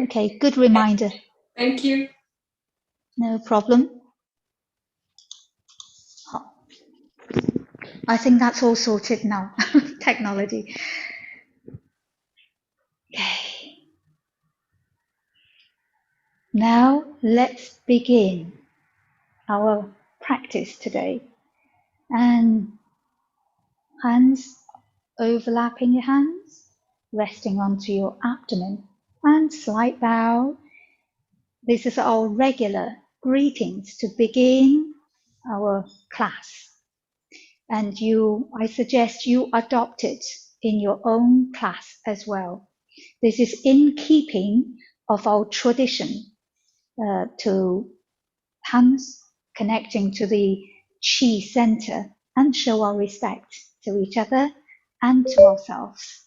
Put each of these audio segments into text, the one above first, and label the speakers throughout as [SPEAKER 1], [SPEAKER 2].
[SPEAKER 1] Okay, good reminder.
[SPEAKER 2] Thank you.
[SPEAKER 1] No problem. I think that's all sorted now. Technology. Okay. Now let's begin our practice today. And hands overlapping your hands, resting onto your abdomen, and slight bow. This is our regular greetings to begin our class. And I suggest you adopt it in your own class as well. This is in keeping of our tradition to hands connecting to the chi center and show our respect to each other and to ourselves.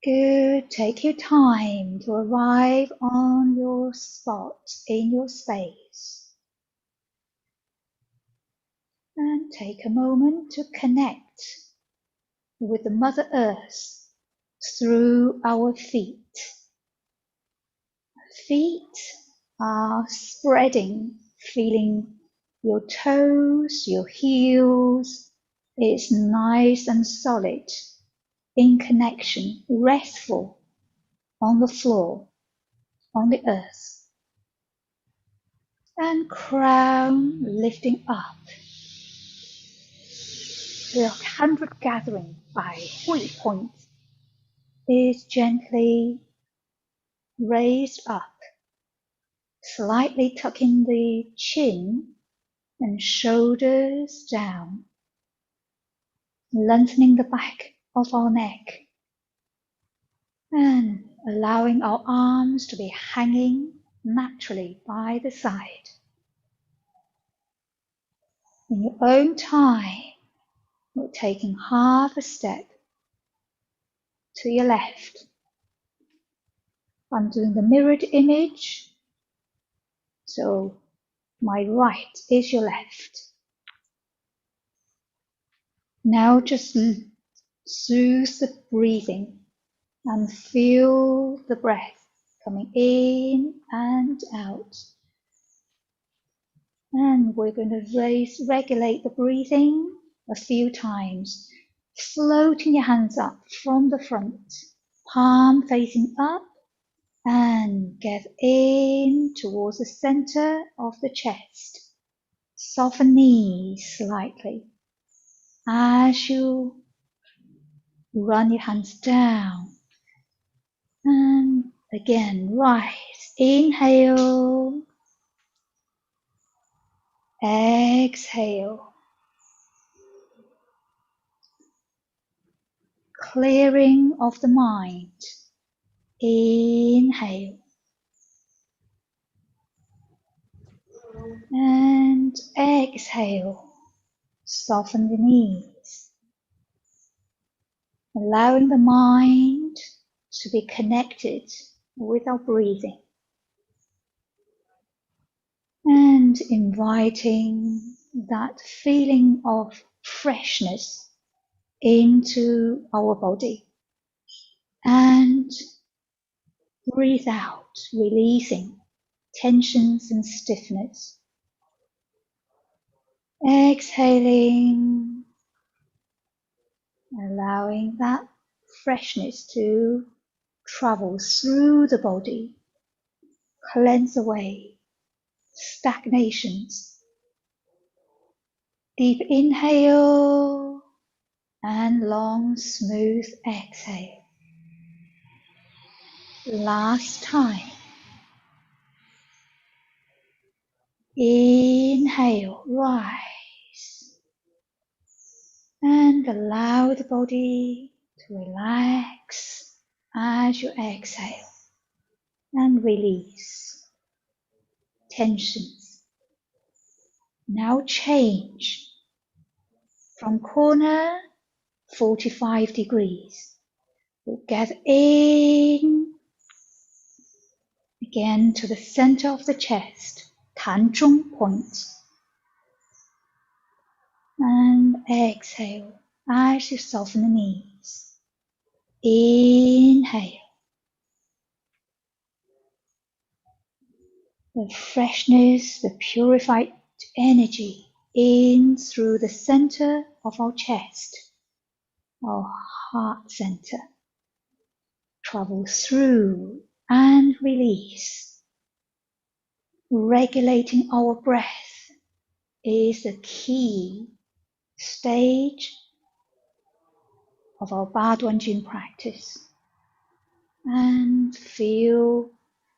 [SPEAKER 1] Good. Take your time to arrive on your spot in your space. And take a moment to connect with the Mother Earth through our feet. Feet are spreading, feeling your toes, your heels. It's nice and solid, in connection, restful on the floor, on the earth. And crown lifting up. The 100 gathering by Hui point is gently raised up, slightly tucking the chin and shoulders down, lengthening the back of our neck, and allowing our arms to be hanging naturally by the side. In your own time, we're taking half a step to your left. I'm doing the mirrored image, so my right is your left. Now just soothe the breathing and feel the breath coming in and out. And we're going to regulate the breathing a few times, floating your hands up from the front, palm facing up, and get in towards the center of the chest. Soften knees slightly as you run your hands down. And again, rise. Inhale. Exhale. Clearing of the mind. Inhale. And exhale. Soften the knees. Allowing the mind to be connected with our breathing. And inviting that feeling of freshness into our body. And breathe out, releasing tensions and stiffness. Exhaling, allowing that freshness to travel through the body, cleanse away stagnations. Deep inhale and long, smooth exhale. Last time. Inhale, rise. And allow the body to relax as you exhale. And release tensions. Now change from corner 45 degrees. We'll get in again to the center of the chest, 膻中 point. And exhale as you soften the knees. Inhale. the freshness, the purified energy in through the center of our chest, our heart center. Travel through and release. Regulating our breath is the key stage of our Ba Duan Jing practice. And feel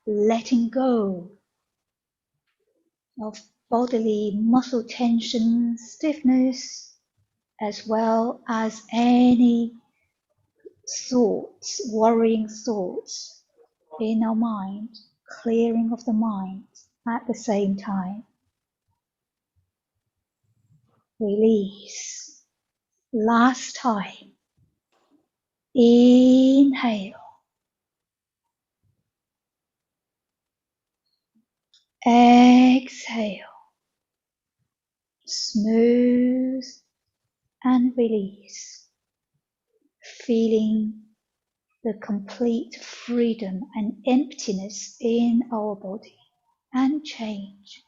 [SPEAKER 1] letting go of bodily muscle tension, stiffness, as well as any thoughts, worrying thoughts in our mind, clearing of the mind at the same time. Release. Last time. Inhale. Exhale. Smooth and release. Feeling the complete freedom and emptiness in our body. And change.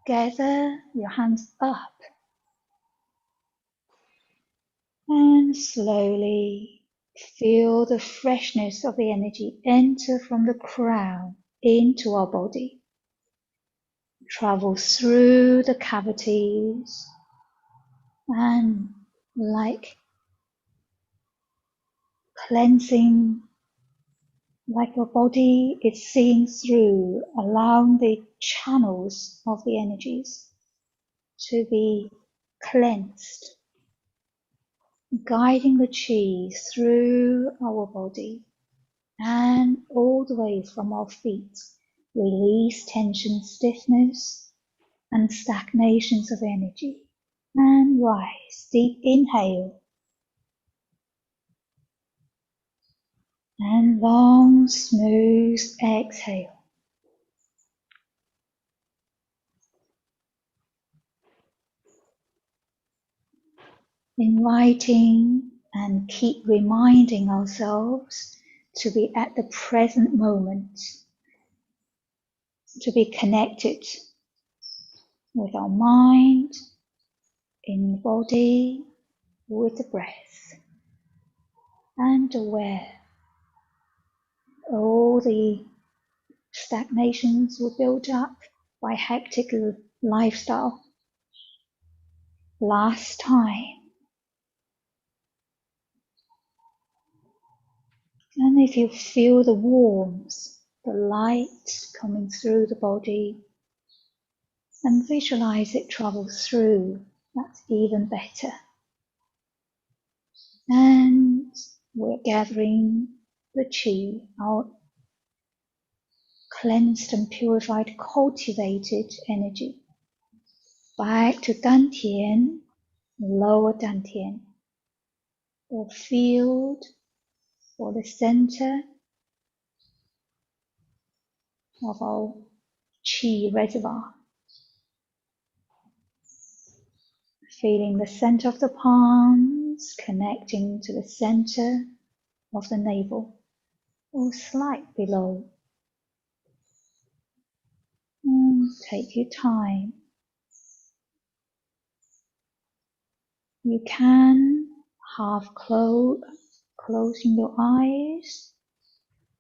[SPEAKER 1] Gather your hands up and slowly feel the freshness of the energy enter from the crown into our body. Travel through the cavities and like cleansing, like your body is seeing through, allowing the channels of the energies to be cleansed, guiding the chi through our body and all the way from our feet. Release tension, stiffness, and stagnations of energy. And rise. Deep inhale. And long, smooth exhale. Inviting and keep reminding ourselves to be at the present moment, to be connected with our mind, in body, with the breath, and aware all the stagnations were built up by hectic lifestyle. Last time. And if you feel the warmth, the light coming through the body, and visualize it travel through, that's even better. And we're gathering the chi, our cleansed and purified, cultivated energy, back to Dantian, lower Dantian, or field, or the center of our chi reservoir. Feeling the center of the palms connecting to the center of the navel, or slight below. And take your time. You can half closing your eyes,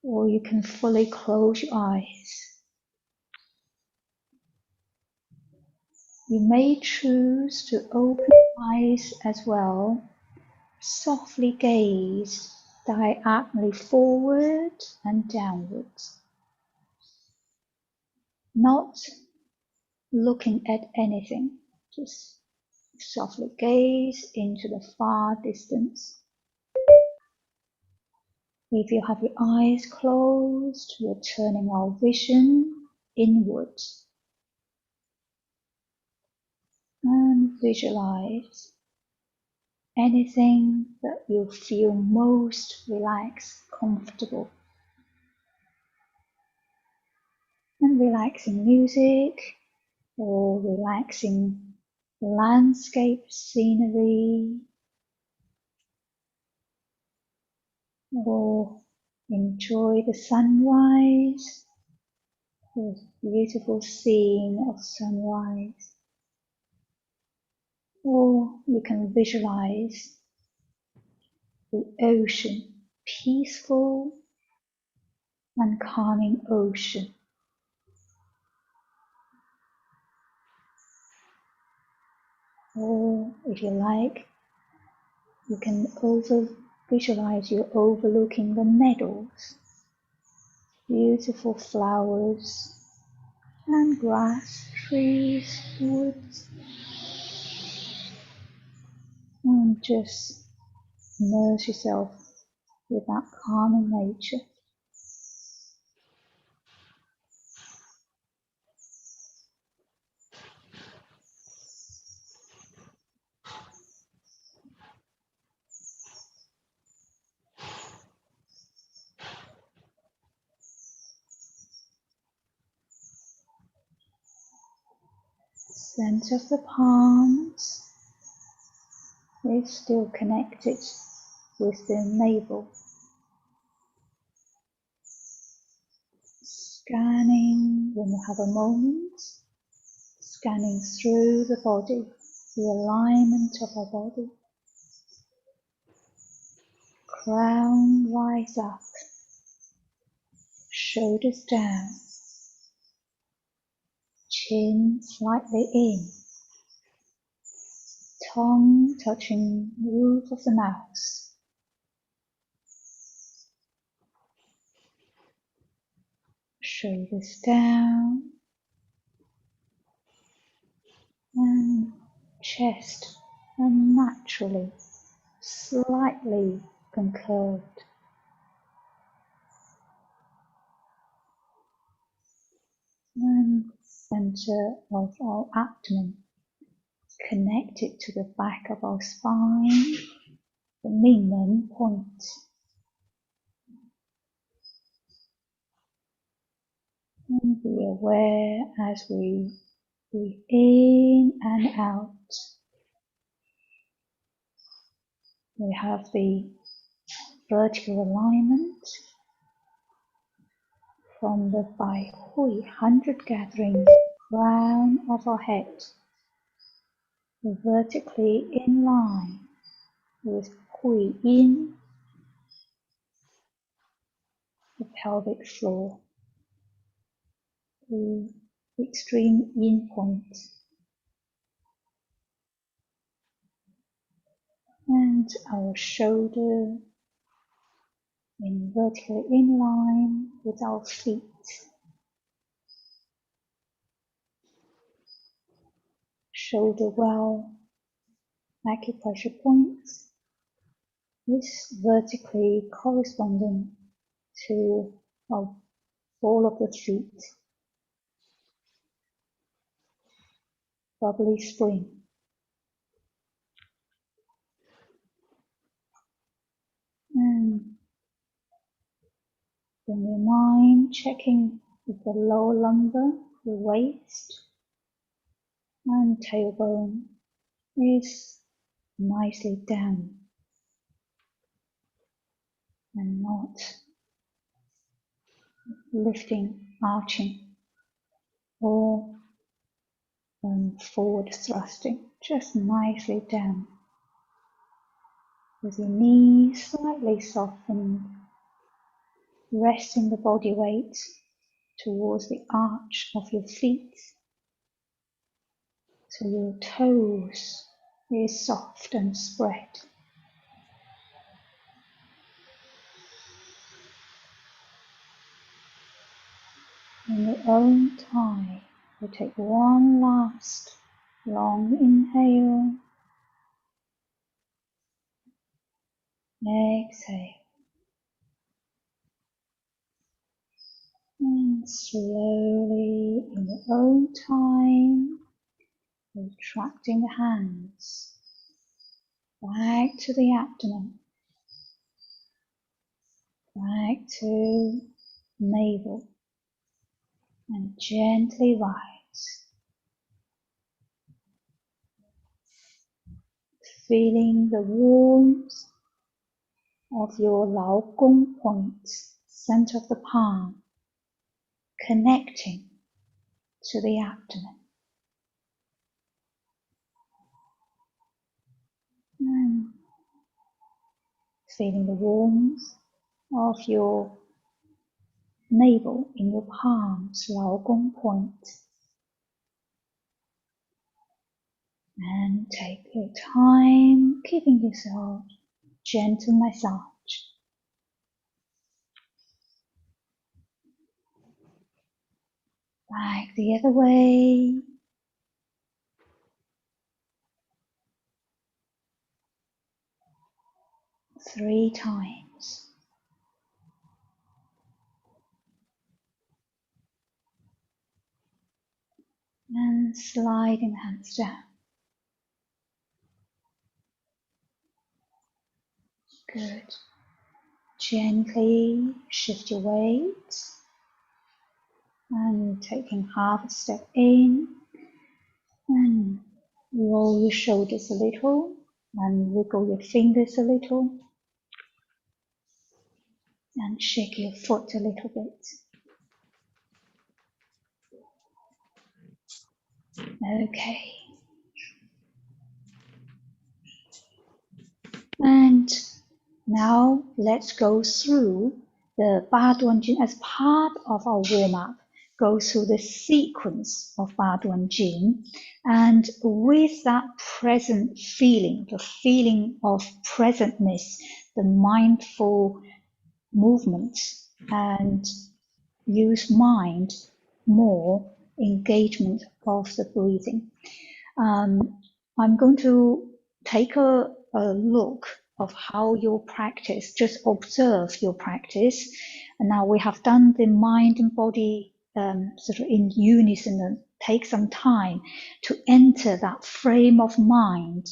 [SPEAKER 1] or you can fully close your eyes. You may choose to open your eyes as well. Softly gaze diagonally forward and downwards. Not looking at anything, just softly gaze into the far distance. If you have your eyes closed, we're turning our vision inwards and visualize anything that you feel most relaxed, comfortable. And relaxing music or relaxing landscape scenery, or enjoy the sunrise, This beautiful scene of sunrise. Or you can visualize the ocean, peaceful and calming ocean. Or if you like, you can visualize you overlooking the meadows, beautiful flowers and grass, trees, woods, and just immerse yourself with that calming nature. Center of the palms is still connected with the navel. Scanning when you have a moment, scanning through the body, the alignment of our body. Crown rise up, shoulders down, chin slightly in, tongue touching the roof of the mouth. Shoulders down, and chest unnaturally, slightly concurved. And center of our abdomen, connected to the back of our spine, the Mingmen point. And be aware as we breathe in and out. We have the vertical alignment from the Bai Hui 100 gathering crown of our head, vertically in line with Hui Yin, the pelvic floor, the extreme Yin point, and our shoulder in vertically in line with our feet. Shoulder well, acupressure points is vertically corresponding to our ball of the feet. Bubbly spring. And bring your mind checking with the lower lumbar, the waist and tailbone is nicely down and not lifting, arching or forward thrusting, just nicely down. With your knees slightly softened, resting the body weight towards the arch of your feet, so your toes is soft and spread. In your own time, you take one last long inhale, exhale, and slowly in your own time, retracting the hands back to the abdomen, back to navel, and gently rise, feeling the warmth of your Lao Gong point, center of the palm, connecting to the abdomen. And feeling the warmth of your navel in your palms, 劳宫 point. And take your time, giving yourself gentle massage. Back the other way. Three times. And sliding hands down. Good. Gently shift your weight. And taking half a step in. And roll your shoulders a little. And wiggle your fingers a little. And shake your foot a little bit. Okay. And now let's go through the Ba Duan Jin as part of our warm-up. Go through the sequence of Ba Duan Jin, and with that present feeling, the feeling of presentness, the mindful movement, and use mind more engagement of the breathing. I'm going to take a look of how you practice, just observe your practice. And now we have done the mind and body sort of in unison, and take some time to enter that frame of mind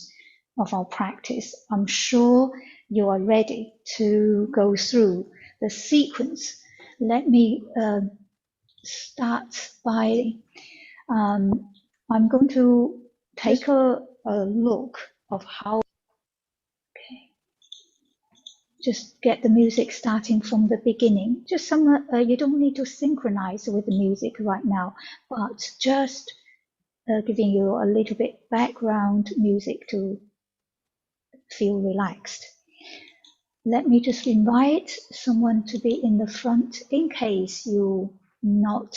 [SPEAKER 1] of our practice. I'm sure you are ready to go through the sequence. Let me start by, I'm going to take a look of how, okay, just get the music starting from the beginning. Just some, you don't need to synchronize with the music right now, but just giving you a little bit background music to feel relaxed. Let me just invite someone to be in the front in case you're not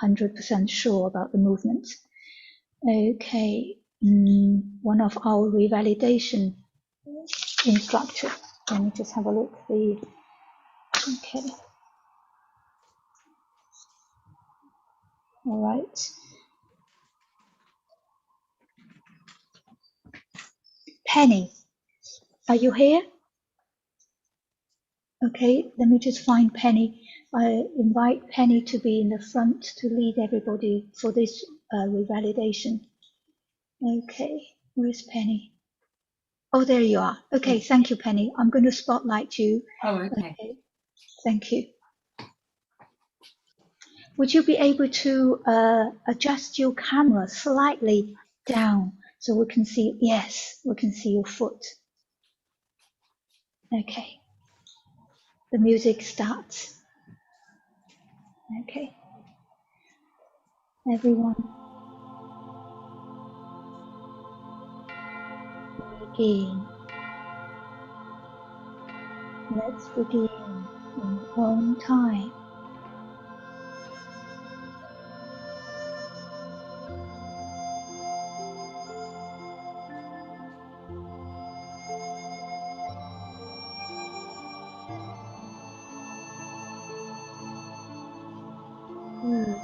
[SPEAKER 1] 100% sure about the movement. Okay, one of our revalidation instructor. Let me just have a look. Okay. All right. Penny, are you here? Okay, let me just find Penny. I invite Penny to be in the front to lead everybody for this revalidation. Okay, where's Penny? Oh, there you are. Okay, thank you, Penny. I'm going to spotlight you.
[SPEAKER 2] Oh, okay.
[SPEAKER 1] Okay, thank you. Would you be able to adjust your camera slightly down so we can see? Yes, we can see your foot. Okay. The music starts. Okay. Everyone, begin. Let's begin in your own time. Good.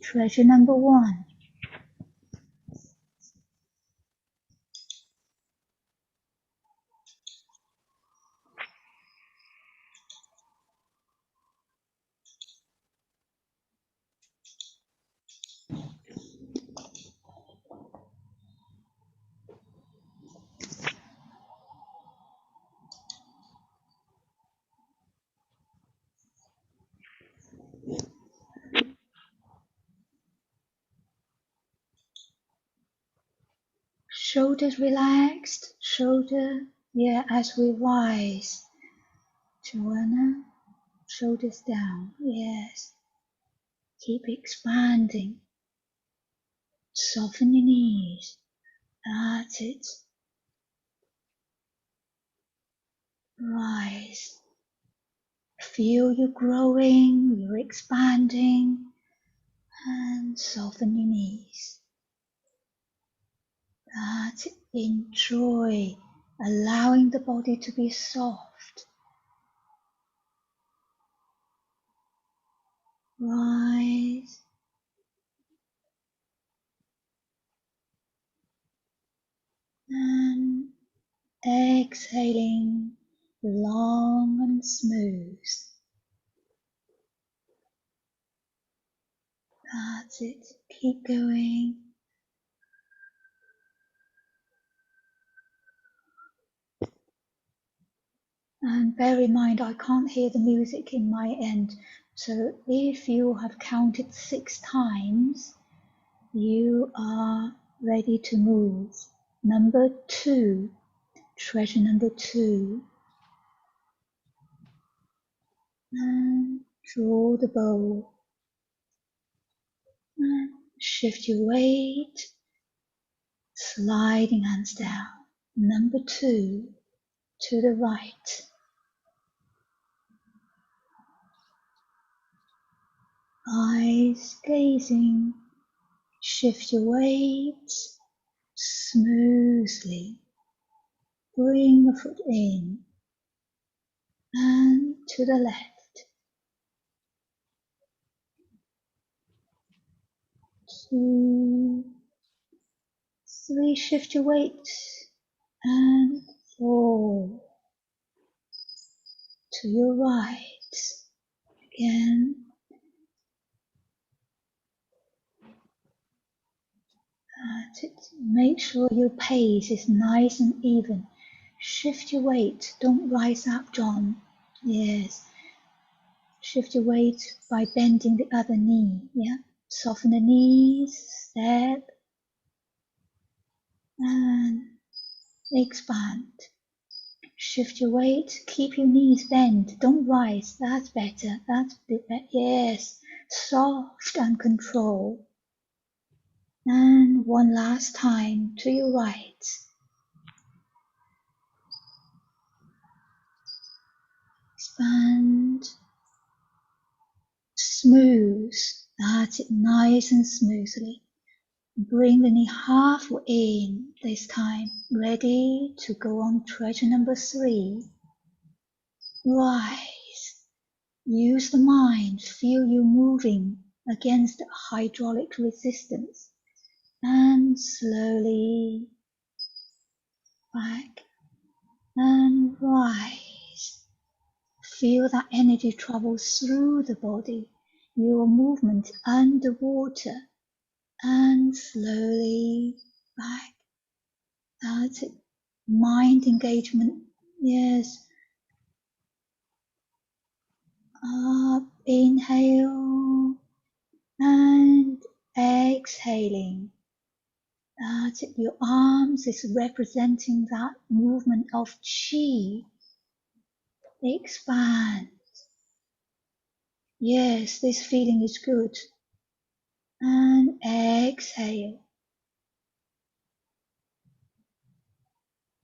[SPEAKER 1] Treasure number one. Shoulders relaxed, as we rise. Joanna, shoulders down, yes. Keep expanding. Soften your knees. That's it. Rise. Feel you growing, you're expanding, and soften your knees. That's it. Enjoy allowing the body to be soft. Rise. And exhaling long and smooth. That's it. Keep going. And bear in mind, I can't hear the music in my end. So if you have counted 6 times, you are ready to move. Number 2, treasure number 2. And draw the bow. And shift your weight. Sliding hands down. Number 2, to the right. Eyes gazing. Shift your weight smoothly. Bring the foot in and to the left. 2, 3, shift your weight and 4. To your right. Again. Make sure your pace is nice and even. Shift your weight. Don't rise up, John. Yes. Shift your weight by bending the other knee. Yeah. Soften the knees. Step. And expand. Shift your weight. Keep your knees bent. Don't rise. That's better. That's better. Yes. Soft and control. And one last time to your right. Expand. Smooth. That's it. Nice and smoothly. Bring the knee halfway in this time. Ready to go on treasure number 3. Rise. Use the mind. Feel you moving against hydraulic resistance. And slowly back and rise. Feel that energy travels through the body. Your movement underwater. And slowly back. That's it. Mind engagement. Yes. Up. Inhale. And exhaling. That's it. Your arms is representing that movement of chi. Expand. Yes, this feeling is good. And exhale.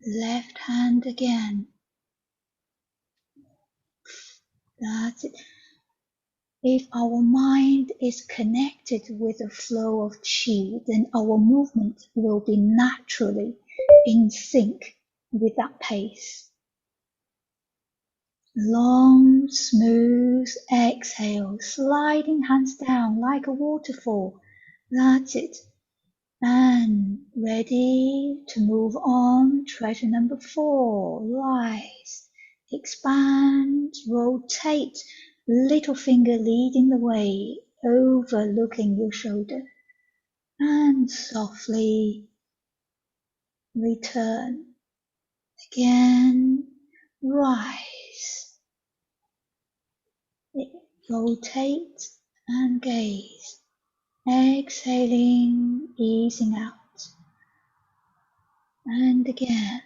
[SPEAKER 1] Left hand again. That's it. If our mind is connected with the flow of chi, then our movement will be naturally in sync with that pace. Long, smooth exhale, sliding hands down like a waterfall. That's it. And ready to move on. Treasure number 4. Rise, expand, rotate. Little finger leading the way, overlooking your shoulder. And softly return. Again, rise. Rotate and gaze. Exhaling, easing out. And again,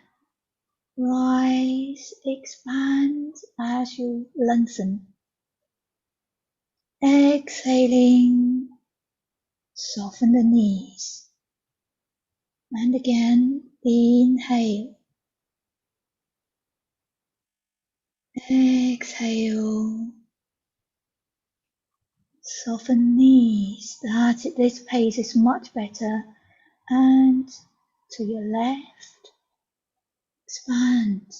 [SPEAKER 1] rise, expand as you lengthen. Exhaling, soften the knees. And again, inhale. Exhale. Soften knees. That's it. This pace is much better. And to your left, expand.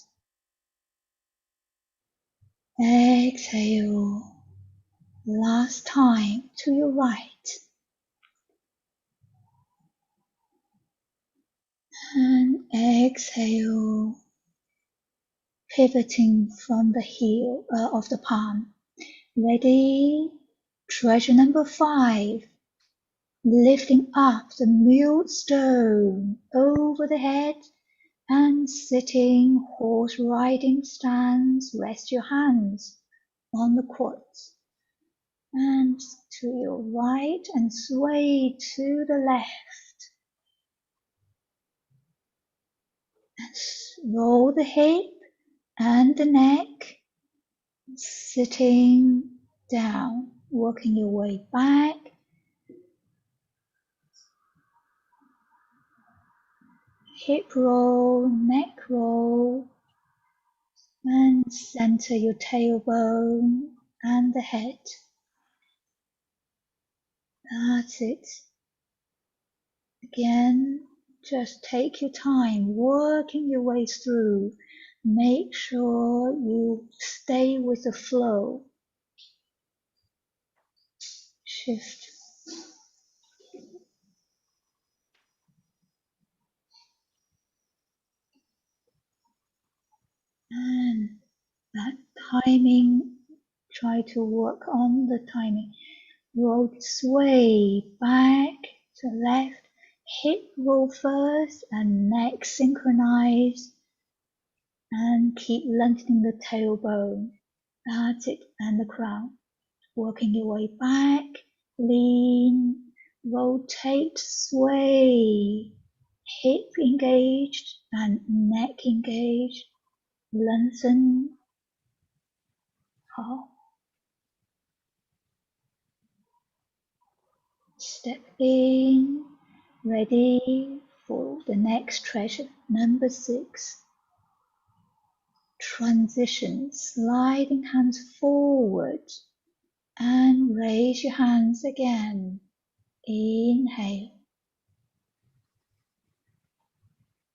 [SPEAKER 1] Exhale. Last time to your right. And exhale. Pivoting from the heel of the palm. Ready? Treasure number 5. Lifting up the millstone over the head and sitting horse riding stance. Rest your hands on the quads and to your right and sway to the left and roll the hip and the neck, sitting down, working your way back. Hip roll, neck roll, and center your tailbone and the head. That's it. Again, just take your time working your way through. Make sure you stay with the flow. Shift. And that timing, try to work on the timing. Roll, sway back to left, hip roll first and neck synchronize, and keep lengthening the tailbone. That's it, and the crown. Working your way back, lean, rotate, sway, hip engaged and neck engaged, lengthen, hop, step in, ready for the next treasure, number 6. Transition, sliding hands forward and raise your hands again. Inhale.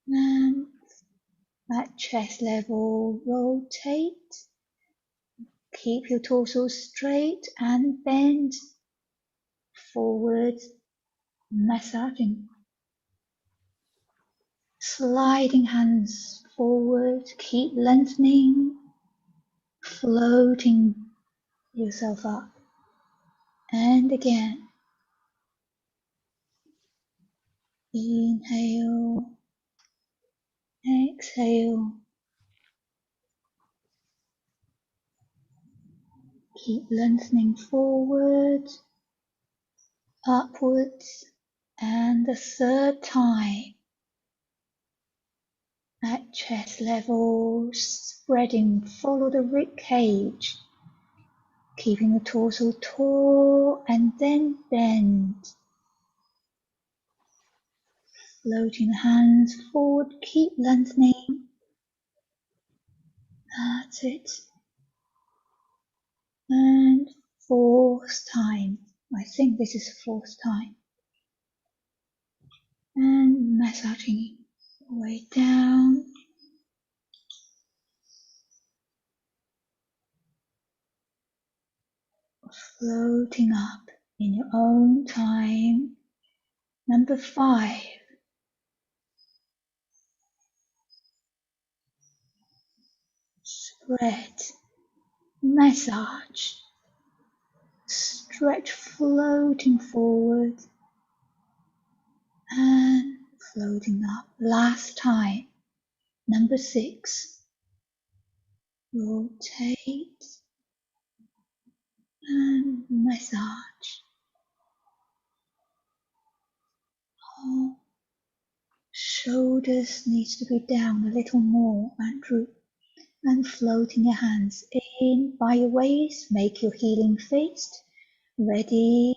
[SPEAKER 1] And at chest level, rotate. Keep your torso straight and bend forward, massaging. Sliding hands forward, keep lengthening, floating yourself up. And again, inhale, exhale. Keep lengthening forward, upwards, and the third time at chest level, spreading, follow the rib cage, keeping the torso tall and then bend. Floating the hands forward, keep lengthening. That's it. And 4th time. I think this is the 4th time. And massaging way down. Floating up in your own time. Number 5. Spread, massage, stretch, floating forward and floating up. Last time. Number 6. Rotate and massage. Hold Shoulders needs to be down a little more, Andrew. And floating your hands in by your waist, make your healing fist. Ready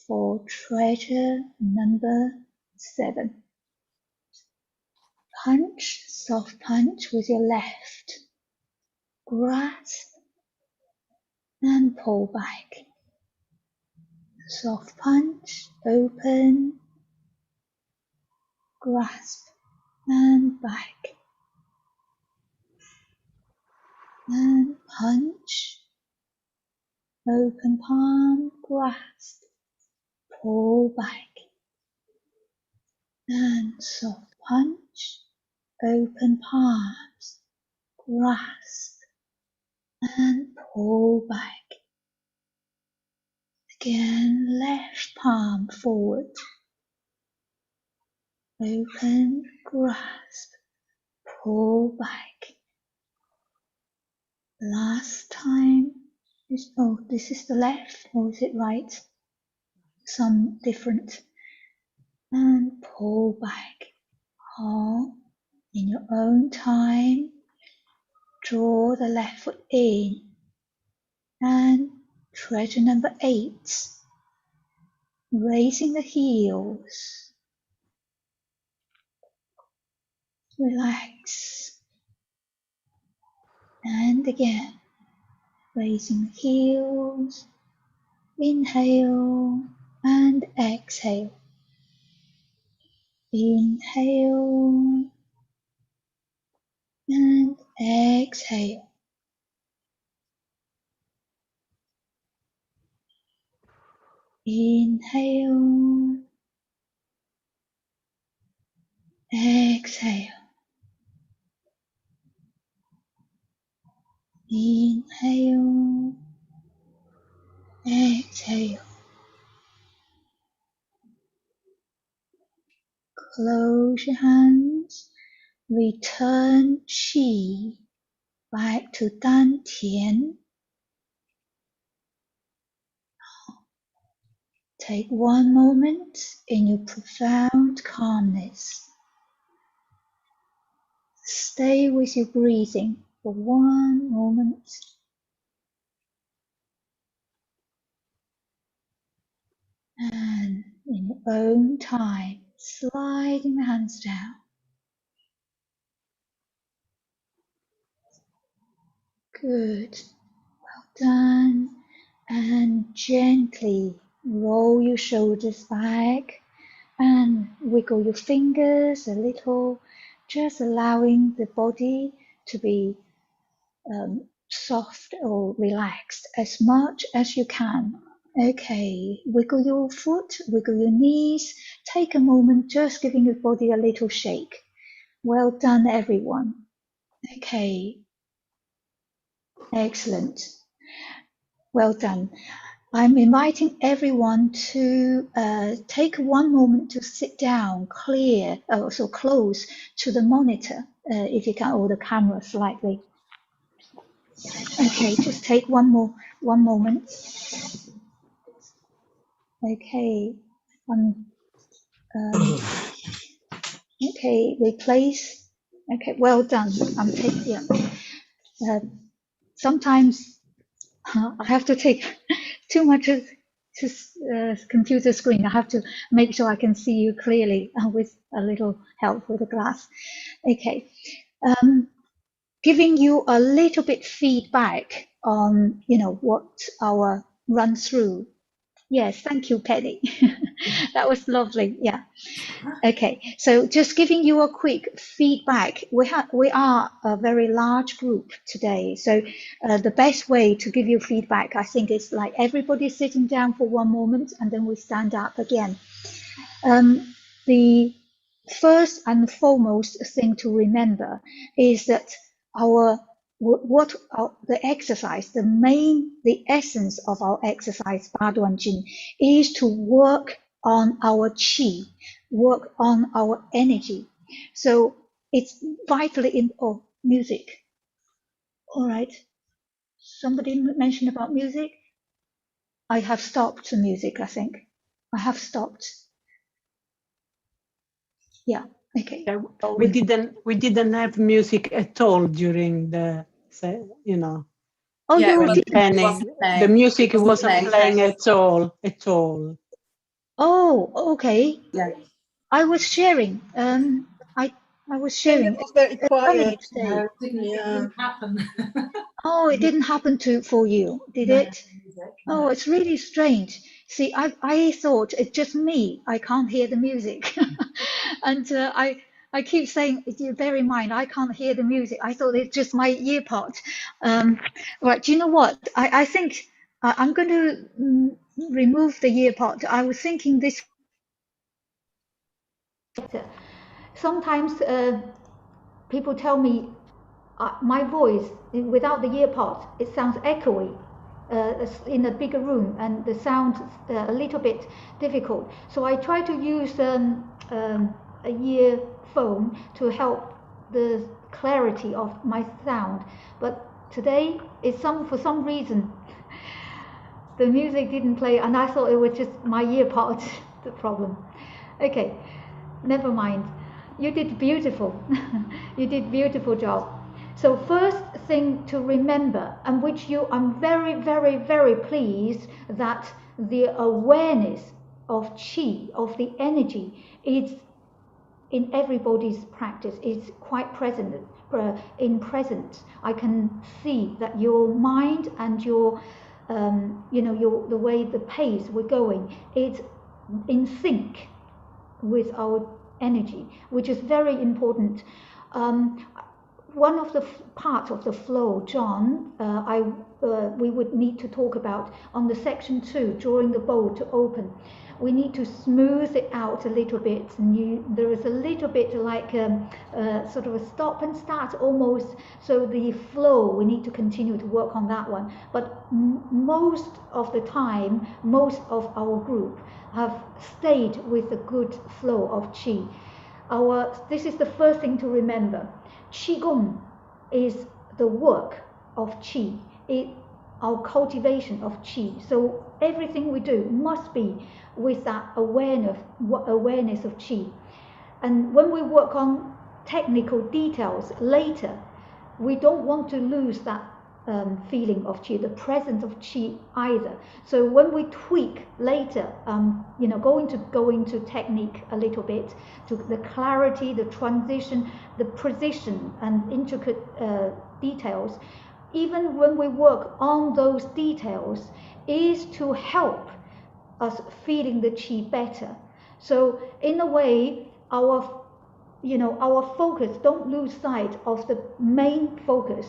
[SPEAKER 1] for treasure number 7. Punch, soft punch with your left. Grasp and pull back. Soft punch, open, grasp and back. And punch, open palm, grasp, pull back. And soft punch, open palms, grasp and pull back. Again, left palm forward, open, grasp, pull back. Last time, this is the left, or is it right? Some different. And pull back. Hold in your own time. Draw the left foot in. And treasure number 8. Raising the heels. Relax. And again, raising the heels. Inhale and exhale. Inhale and exhale. Inhale, exhale. Inhale, exhale. Close your hands. Return Qi back to Dantian. Take one moment in your profound calmness. Stay with your breathing for one moment. And in your own time, sliding the hands down. Good. Well done. And gently roll your shoulders back and wiggle your fingers a little, just allowing the body to be soft or relaxed as much as you can. Okay, wiggle your foot, wiggle your knees, take a moment just giving your body a little shake. Well done, everyone. Okay, excellent. Well done. I'm inviting everyone to take one moment to sit down, so close to the monitor, if you can, or the camera slightly. Okay, just take one moment. Okay, okay, replace. Okay, well done. I'm taking. Yeah. Sometimes I have to take too much to computer screen. I have to make sure I can see you clearly with a little help with the glass. Okay, giving you a little bit feedback on what our run through. Yes, thank you, Penny. That was lovely. Yeah. Okay, so just giving you a quick feedback. We are a very large group today, so the best way to give you feedback, I think, is like everybody sitting down for one moment, and then we stand up again. The first and foremost thing to remember is that the exercise, the essence of our exercise, Ba Duan Jing, is to work on our qi, work on our energy. So it's vitally important. Music. All right. Somebody mentioned about music. I have stopped the music, I think. I have stopped. Yeah. Okay.
[SPEAKER 2] Yeah, we didn't have music at all during the, you know.
[SPEAKER 1] Oh,
[SPEAKER 3] Yeah,
[SPEAKER 1] you did.
[SPEAKER 2] The music wasn't playing at all.
[SPEAKER 1] Oh, okay.
[SPEAKER 3] Yeah.
[SPEAKER 1] I was sharing. I was sharing.
[SPEAKER 4] It was very quiet.
[SPEAKER 1] Say.
[SPEAKER 3] It didn't happen.
[SPEAKER 1] Oh, it didn't happen for you, did
[SPEAKER 3] No,
[SPEAKER 1] it? Oh, it's really strange. See, I thought it's just me. I can't hear the music, and I keep saying, "You bear in mind, I can't hear the music." I thought it's just my ear pod. Right? Do you know what? I think I'm going to remove the ear pod. I was thinking this. Sometimes people tell me my voice without the ear pod, it sounds echoey in a bigger room, and the sound a little bit difficult. So I try to use a earphone to help the clarity of my sound. But today, for some reason, the music didn't play, and I thought it was just my ear pod the problem. Okay, never mind. You did beautiful. You did beautiful job. So first thing to remember, and which I'm very, very, very pleased that the awareness of qi, of the energy, is in everybody's practice. It's quite present. In present, I can see that your mind and your, the way the pace we're going, it's in sync with our energy, which is very important. One of the parts of the flow, John, we would need to talk about on the section 2, drawing the bowl to open. We need to smooth it out a little bit. And there is a little bit like sort of a stop and start almost. So the flow, we need to continue to work on that one. But most of the time, most of our group have stayed with the good flow of qi. This is the first thing to remember. Qigong is the work of qi, our cultivation of qi. So everything we do must be with that awareness of qi. And when we work on technical details later, we don't want to lose that feeling of qi, the presence of qi either. So when we tweak later, go into technique a little bit, to the clarity, the transition, the precision and intricate details, even when we work on those details, is to help us feeling the qi better. So in a way, our focus, don't lose sight of the main focus.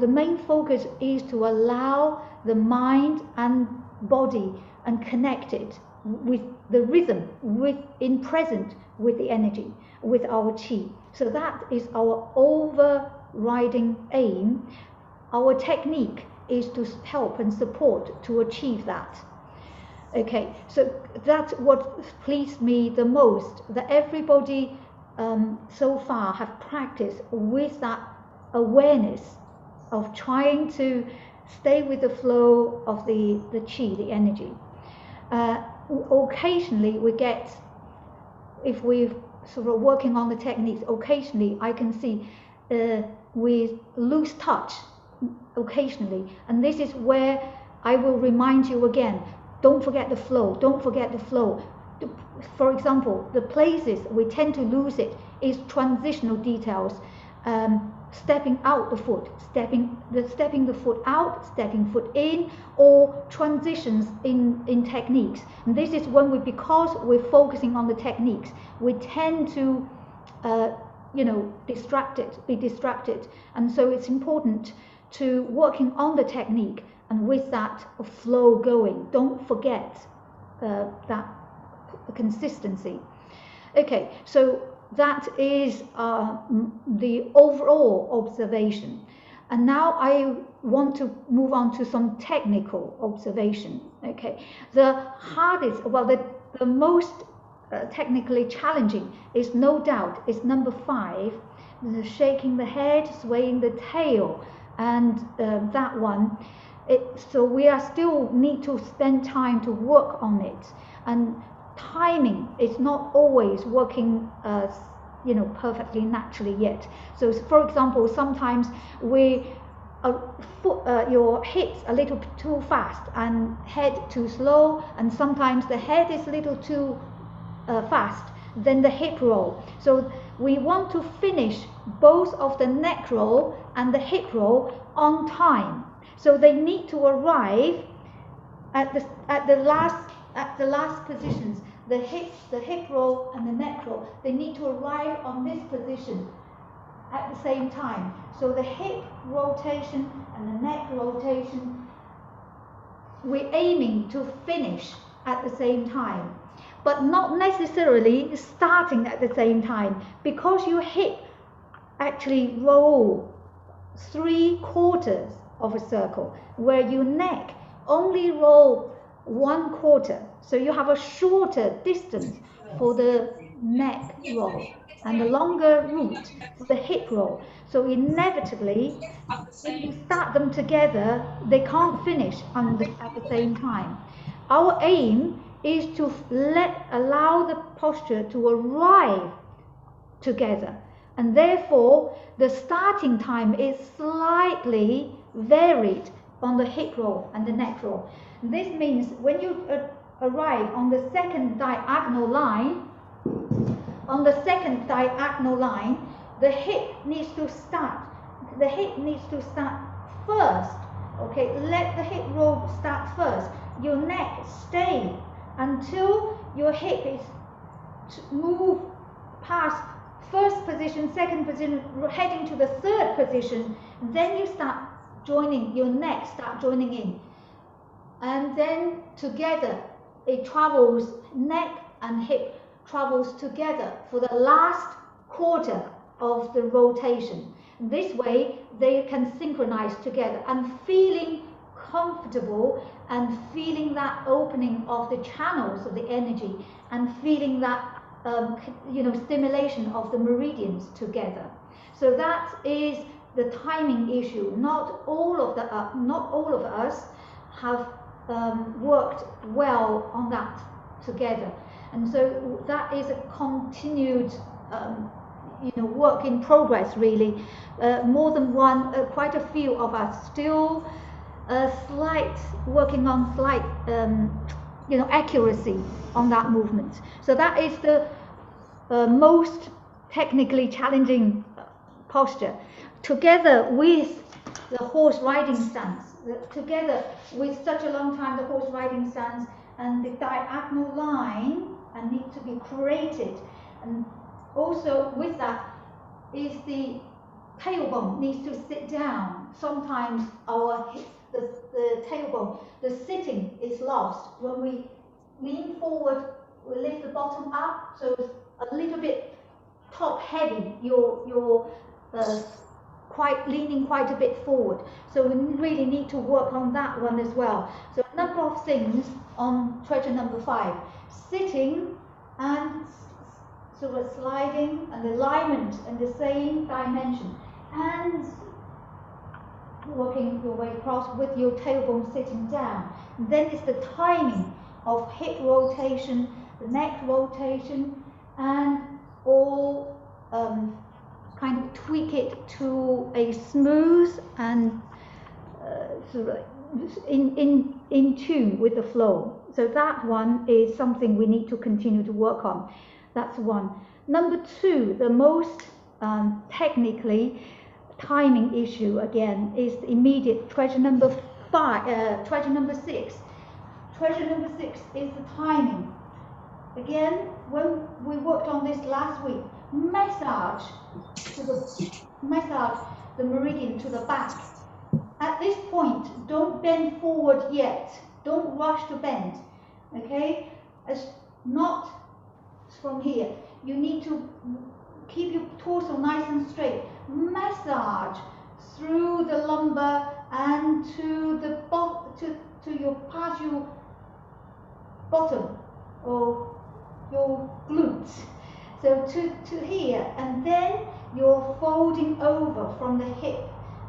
[SPEAKER 1] The main focus is to allow the mind and body and connect it with the rhythm, in present with the energy, with our qi. So that is our overriding aim. Our technique is to help and support to achieve that. Okay, so that's what pleased me the most, that everybody so far have practiced with that awareness of trying to stay with the flow of the qi, the energy. Occasionally we get, if we're sort of working on the techniques, occasionally I can see we lose touch occasionally, and this is where I will remind you again, don't forget the flow, don't forget the flow. For example, the places we tend to lose it is transitional details, stepping out the foot, stepping the foot out, stepping foot in, or transitions in techniques. And this is when because we're focusing on the techniques, we tend to be distracted. And so it's important to working on the technique and with that flow going. Don't forget that consistency. Okay, so that is the overall observation. And now I want to move on to some technical observation. Okay, the hardest, the most technically challenging is no doubt is number 5, shaking the head, swaying the tail, and that one. So we are still need to spend time to work on it, and timing is not always working perfectly naturally yet. So for example, sometimes your hips a little too fast and head too slow, and sometimes the head is a little too fast, then the hip roll. So we want to finish both of the neck roll and the hip roll on time. So they need to arrive at the last positions. The hip roll and the neck roll, they need to arrive on this position at the same time. So the hip rotation and the neck rotation, we're aiming to finish at the same time, but not necessarily starting at the same time, because your hip actually roll 3/4 of a circle, where your neck only roll 1/4. So you have a shorter distance for the neck roll and a longer route for the hip roll. So inevitably, if you start them together, they can't finish at the same time. Our aim is to allow the posture to arrive together, and therefore the starting time is slightly varied on the hip roll and the neck roll. This means when you arrive on the second diagonal line, the hip needs to start. The hip needs to start first. Okay, let the hip roll start first. Your neck stay until your hip is move past first position, second position, heading to the third position. Then you start joining, your neck start joining in. And then together, it travels, neck and hip travels together for the last quarter of the rotation. This way, they can synchronize together, and feeling comfortable and feeling that opening of the channels of the energy, and feeling that stimulation of the meridians together. So that is the timing issue. Not all of us have worked well on that together, and so that is a continued work in progress, really. More than one, quite a few of us still working on slight accuracy on that movement. So that is the most technically challenging posture, together with the horse riding stance, together with such a long time the horse riding stance and the diagonal line and need to be created. And also with that is the tailbone needs to sit down. Sometimes the tailbone, the sitting is lost. When we lean forward, we lift the bottom up, so it's a little bit top heavy. You're leaning quite a bit forward. So we really need to work on that one as well. So a number of things on treasure number 5. Sitting and sort of sliding and alignment in the same dimension, and working your way across with your tailbone sitting down. Then it's the timing of hip rotation, the neck rotation, and all kind of tweak it to a smooth and sort of in tune with the flow. So that one is something we need to continue to work on. That's one. Number 2, the most technically timing issue again is the immediate treasure number 5. Treasure number 6. Treasure number 6 is the timing. Again, when we worked on this last week, massage the meridian to the back. At this point, don't bend forward yet. Don't rush to bend. Okay? It's not from here. You need to keep your torso nice and straight. Massage through the lumbar and to the past your bottom or your glutes. So to here, and then you're folding over from the hip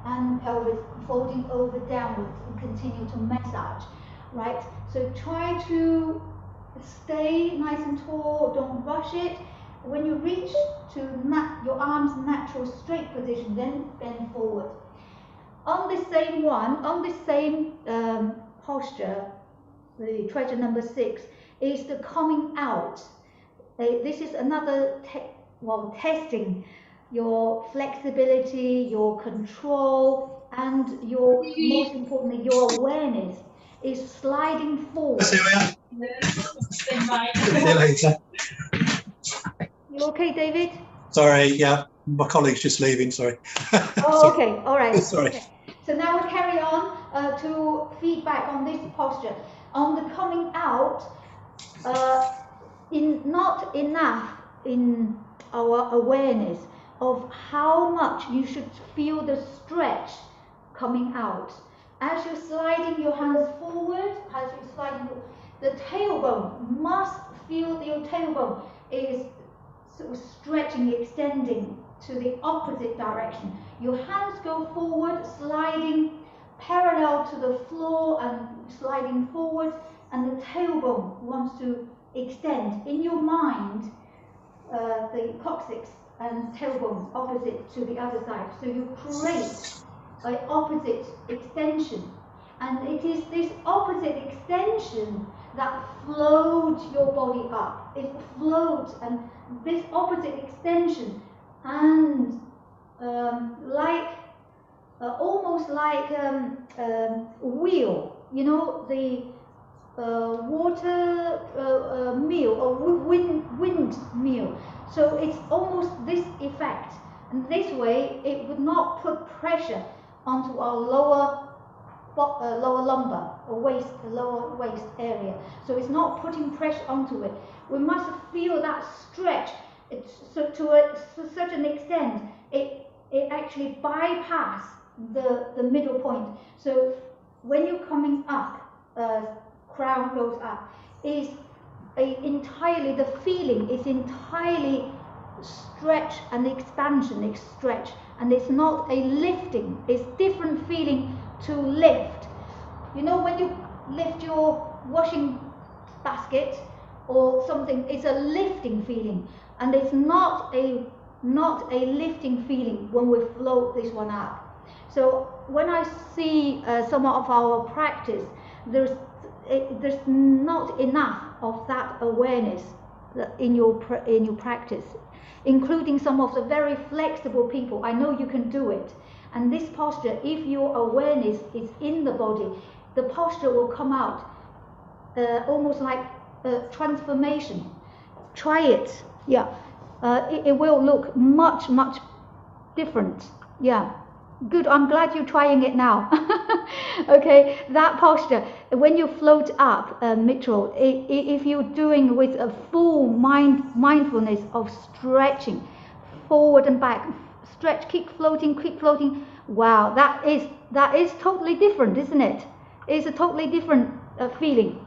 [SPEAKER 1] and pelvis, folding over downwards, and continue to massage, right? So try to stay nice and tall, don't rush it, When you reach to your arms natural straight position, then bend forward. On the same posture, the treasure number 6 is the coming out. This is another testing your flexibility, your control, and your, most importantly, your awareness is sliding forward.
[SPEAKER 3] See you later.
[SPEAKER 1] You okay, David?
[SPEAKER 3] Sorry, yeah, my colleague's just leaving, sorry.
[SPEAKER 1] Oh, okay, all right.
[SPEAKER 3] Sorry.
[SPEAKER 1] Okay. So now we carry on to feedback on this posture. On the coming out, not enough in our awareness of how much you should feel the stretch coming out. As you're sliding your hands forward, the tailbone must feel your tailbone is sort of stretching, extending to the opposite direction. Your hands go forward, sliding parallel to the floor and sliding forward, and the tailbone wants to extend. In your mind, the coccyx and tailbone opposite to the other side. So you create an opposite extension. And it is this opposite extension that floats your body up. It floats, and this opposite extension, and almost like a wheel, you know, the water mill or wind mill. So it's almost this effect. And this way, it would not put pressure onto our lower lumbar or lower waist area. So it's not putting pressure onto it. We must feel that stretch. To such an extent, it actually bypass the middle point. So when you're coming up, crown goes up, the feeling is entirely stretch and expansion, stretch, and it's not a lifting. It's different feeling to lift. You know, when you lift your washing basket or something, it's a lifting feeling, and it's not a lifting feeling when we float this one up. So when I see some of our practice, there's not enough of that awareness in your practice, including some of the very flexible people. I know you can do it. And this posture, if your awareness is in the body, the posture will come out almost like transformation. Try it. Yeah, it will look much, much different. Yeah, good. I'm glad you're trying it now. Okay, that posture, when you float up, Mitchell, if you're doing with a full mindfulness of stretching forward and back, stretch, keep floating. Wow, that is totally different, isn't it? It's a totally different feeling.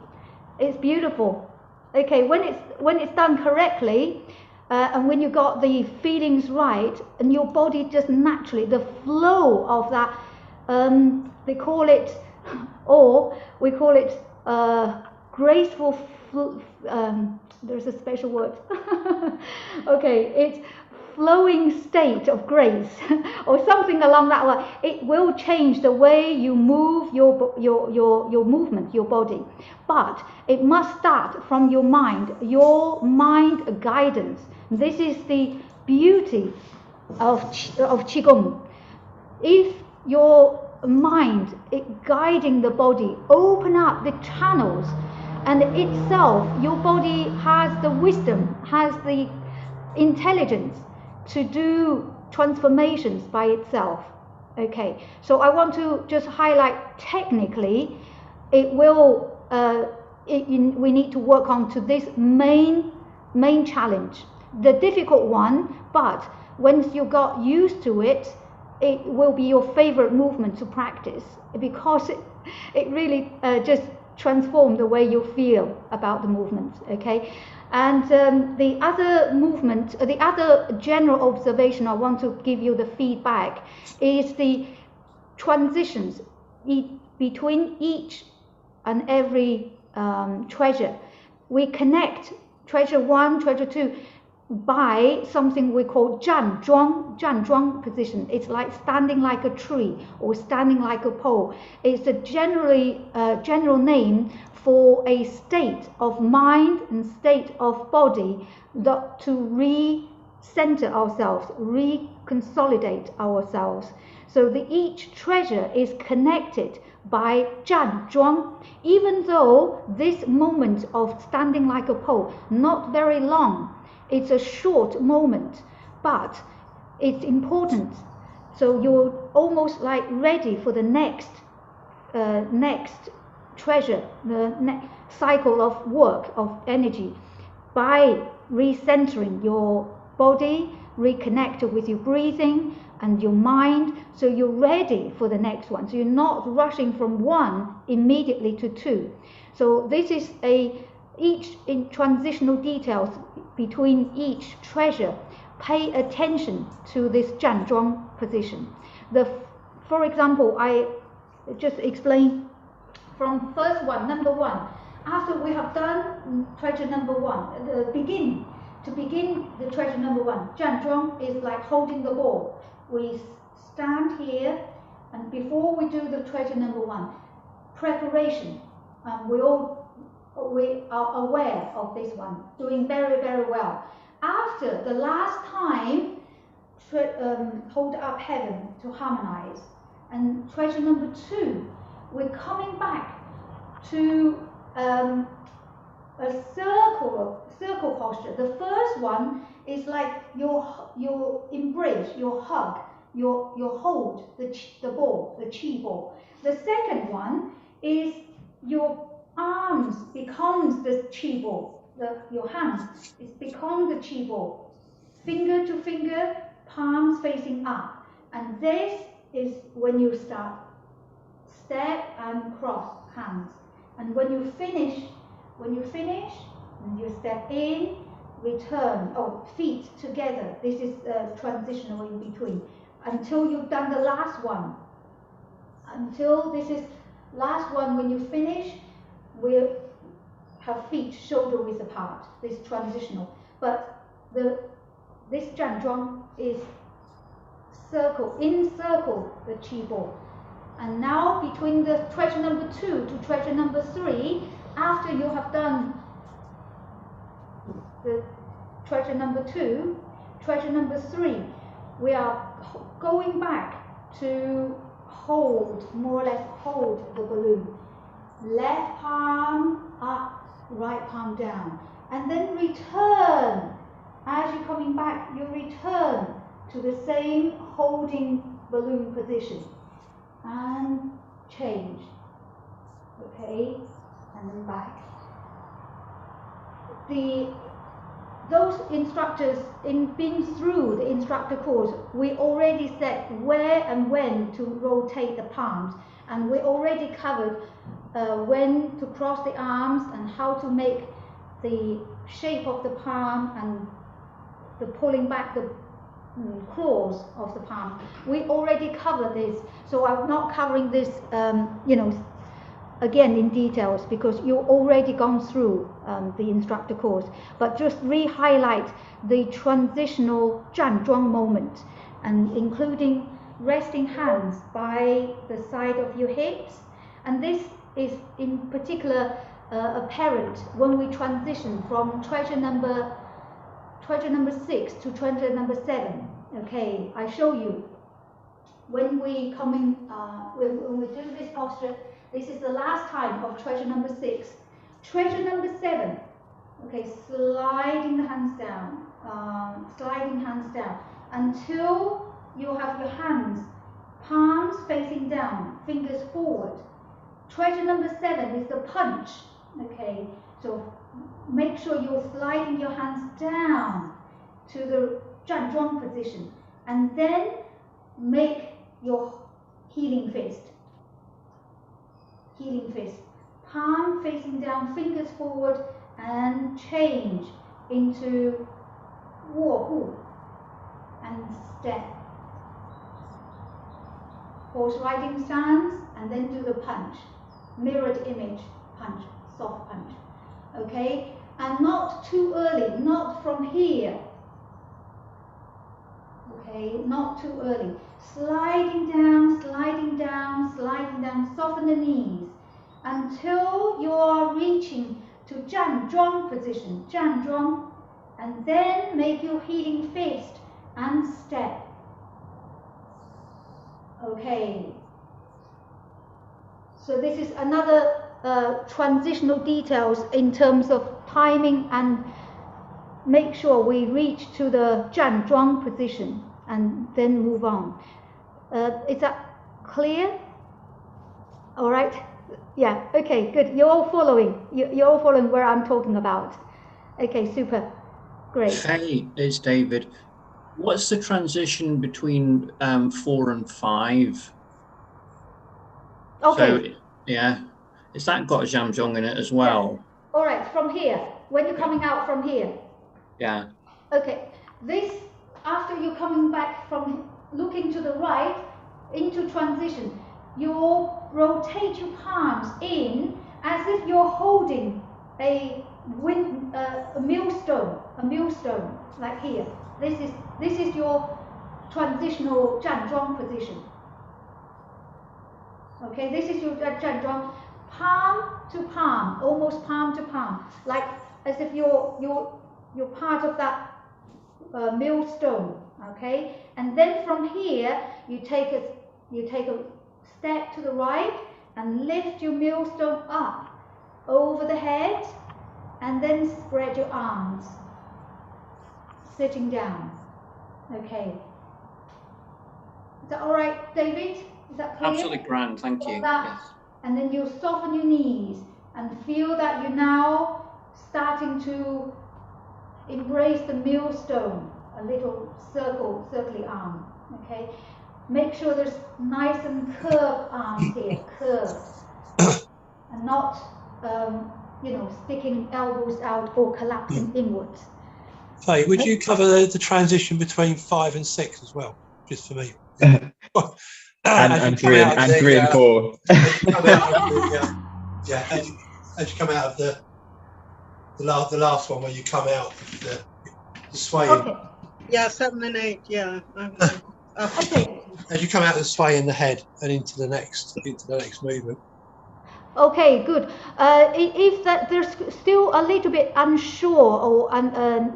[SPEAKER 1] It's beautiful. Okay, when it's done correctly, and when you got the feelings right, and your body just naturally, the flow of that, we call it graceful. There's a special word. Okay, it's flowing state of grace or something along that line. It will change the way you move your movement, your body, but it must start from your mind guidance. This is the beauty of Qigong. If your mind guiding the body, open up the channels, and itself, your body has the wisdom, has the intelligence to do transformations by itself. Okay, so I want to just highlight technically, we need to work on to this main challenge, the difficult one, but once you got used to it, it will be your favorite movement to practice, because it really just transforms the way you feel about the movement. Okay. And the other movement, the other general observation I want to give you the feedback is the transitions between each and every treasure. We connect treasure 1, treasure 2. by something we call 站桩 position. It's like standing like a tree or standing like a pole. It's a general name for a state of mind and state of body that to recenter ourselves, reconsolidate ourselves. So each treasure is connected by 站桩, even though this moment of standing like a pole, not very long, it's a short moment, but it's important. So you're almost like ready for the next treasure, the next cycle of work, of energy, by recentering your body, reconnected with your breathing and your mind, so you're ready for the next one. So you're not rushing from one immediately to two. So this is each in transitional details between each treasure. Pay attention to this 站桩 position. For example, I just explain from first one, number one. After we have done treasure number one, to begin the treasure number one, 站桩 is like holding the ball. We stand here, and before we do the treasure number one, preparation. We are aware of this one, doing very, very well. After the last time, hold up heaven to harmonize. And treasure number two, we're coming back to a circle posture. The first one is like your embrace, your hug, your hold the ball, the chi ball. The second one is your arms becomes the chi ball. Your hands is become the chi ball. Finger to finger, palms facing up. And this is when you start. Step and cross hands. And when you finish, and you step in, return, feet together. This is transitional in between. Until you've done the last one. Until this is last one, when you finish, we'll have feet shoulder width apart. This transitional. But this 站桩 is encircle the chi ball. And now between the treasure number two to treasure number three, after you have done the treasure number two, treasure number three, we are going back to more or less hold the balloon. Left palm up, right palm down. And then return. As you're coming back, you return to the same holding balloon position. And change. Okay, and then back. Those instructors, in being through the instructor course, we already said where and when to rotate the palms, and we already covered when to cross the arms and how to make the shape of the palm and the pulling back the claws of the palm. We already covered this, so I'm not covering this, again in details, because you've already gone through the instructor course, but just re-highlight the transitional 站桩 moment, and including resting hands by the side of your hips. And this is in particular apparent when we transition from treasure number 6 to treasure number 7. Okay, I show you. When we come in, when we do this posture, this is the last time of treasure number 6. Treasure number 7. Okay, sliding the hands down, until you have your hands, palms facing down, fingers forward. Treasure number 7 is the punch. Okay, so make sure you're sliding your hands down to the 站桩 position, and then make your healing fist. Palm facing down, fingers forward, and change into 握步 and step. Horse riding stance, and then do the punch. Mirrored image punch, soft punch. Okay, and not too early, not from here Okay, not too early. Sliding down, sliding down, sliding down. Soften the knees until you are reaching to 站桩 position, 站桩, and then make your healing fist and step. Okay. So this is another transitional details in terms of timing, and make sure we reach to the 站桩 position and then move on. Is that clear? All right. Yeah. Okay. Good. You're all following. You're all following where I'm talking about. Okay. Super. Great.
[SPEAKER 4] Hey, it's David. What's the transition between 4 and 5?
[SPEAKER 1] Okay.
[SPEAKER 4] So, yeah, has that got a Jamjong in it as well?
[SPEAKER 1] Yeah. All right. From here, when you're coming out from here.
[SPEAKER 4] Yeah.
[SPEAKER 1] Okay. This, after you're coming back from looking to the right into transition, you rotate your palms in as if you're holding a millstone, like here. This is your transitional 站桩 position. Okay, this is your 站桩, palm to palm, almost palm to palm, like as if you're part of that millstone. Okay, and then from here you take a step to the right and lift your millstone up over the head, and then spread your arms, sitting down. Okay. Is that all right, David? Is that clear?
[SPEAKER 4] Absolutely grand, thank you. Yes.
[SPEAKER 1] And then you soften your knees and feel that you're now starting to embrace the millstone, a little circly arm. Okay. Make sure there's nice and curved arms here, curved, and not sticking elbows out or collapsing inwards.
[SPEAKER 3] Faye, would you cover the transition between 5 and 6 as well, just for me?
[SPEAKER 5] and 3 and 4.
[SPEAKER 3] As you come out of the last one, where you come out of the swaying.
[SPEAKER 1] Okay.
[SPEAKER 2] Yeah, 7 and 8. Yeah.
[SPEAKER 1] Okay.
[SPEAKER 3] As you come out of the sway in the head and into the next movement.
[SPEAKER 1] Okay, good. If there's still a little bit unsure or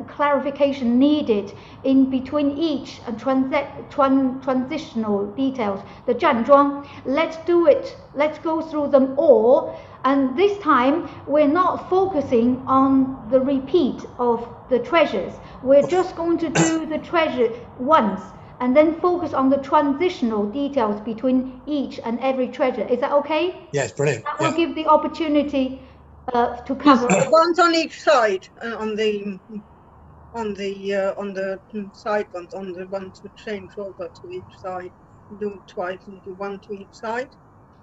[SPEAKER 1] clarification needed in between each transitional details, the 站桩, let's do it. Let's go through them all. And this time, we're not focusing on the repeat of the treasures. We're just going to do the treasure once, and then focus on the transitional details between each and every treasure. Is that okay?
[SPEAKER 3] Yes, brilliant.
[SPEAKER 1] That will give the opportunity to cover.
[SPEAKER 2] Ones on each side, on the side ones, on the ones which change over to each side. Do it twice and do one to each side.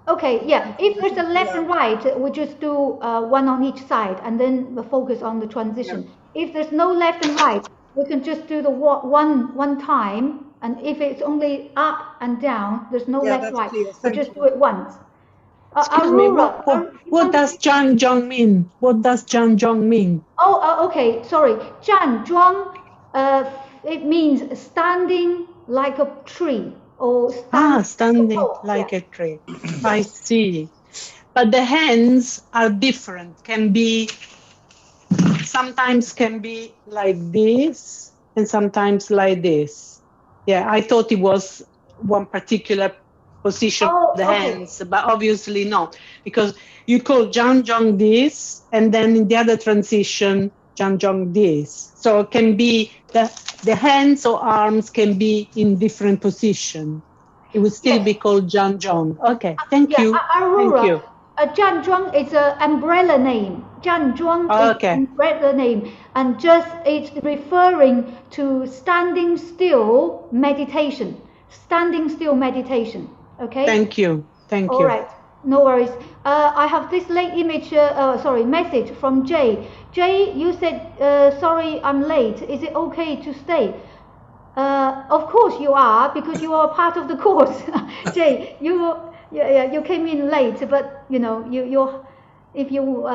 [SPEAKER 1] Okay, yeah. If there's a left and right, we just do one on each side, and then focus on the transition. Yeah. If there's no left and right, we can just do the one time. And if it's only up and down, there's no left, right. So just do it once.
[SPEAKER 2] Excuse
[SPEAKER 1] me,
[SPEAKER 2] what does 站桩 mean? What does 站桩 mean?
[SPEAKER 1] Oh, okay, sorry. 站桩, it means standing like a tree. Or
[SPEAKER 2] standing like a tree. I see. But the hands are different. Sometimes can be like this, and sometimes like this. Yeah, I thought it was one particular position of the hands, but obviously not, because you call Jamjong this, and then in the other transition, Jamjong this. So it can be the hands or arms can be in different position. It would still be called Jamjong. Okay, thank you.
[SPEAKER 1] Aurora,
[SPEAKER 2] thank you.
[SPEAKER 1] Jamjong is an umbrella name. Jamjong is an umbrella name, and just it's referring to standing still meditation. Standing still meditation. Okay.
[SPEAKER 2] Thank you. Thank you.
[SPEAKER 1] All right. No worries. I have this late message from Jay. Jay, you said, sorry, I'm late. Is it okay to stay? Of course you are, because you are part of the course. Jay, you came in late, but if you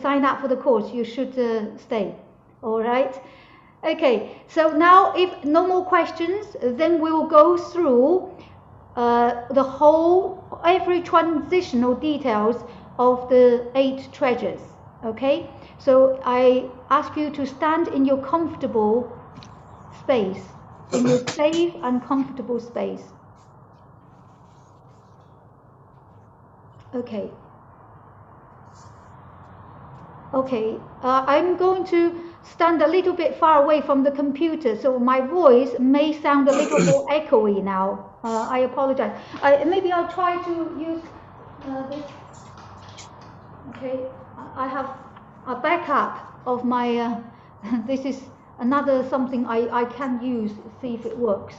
[SPEAKER 1] sign up for the course, you should stay. All right. Okay, so now if no more questions, then we'll go through the whole, every transitional details of the 8 treasures, okay? So I ask you to stand in your comfortable space, in your safe and comfortable space. Okay. Okay, I'm going to stand a little bit far away from the computer, so my voice may sound a little more echoey now. I apologize. Maybe I'll try to use this. Okay, I have a backup of my, this is another something I can use, see if it works.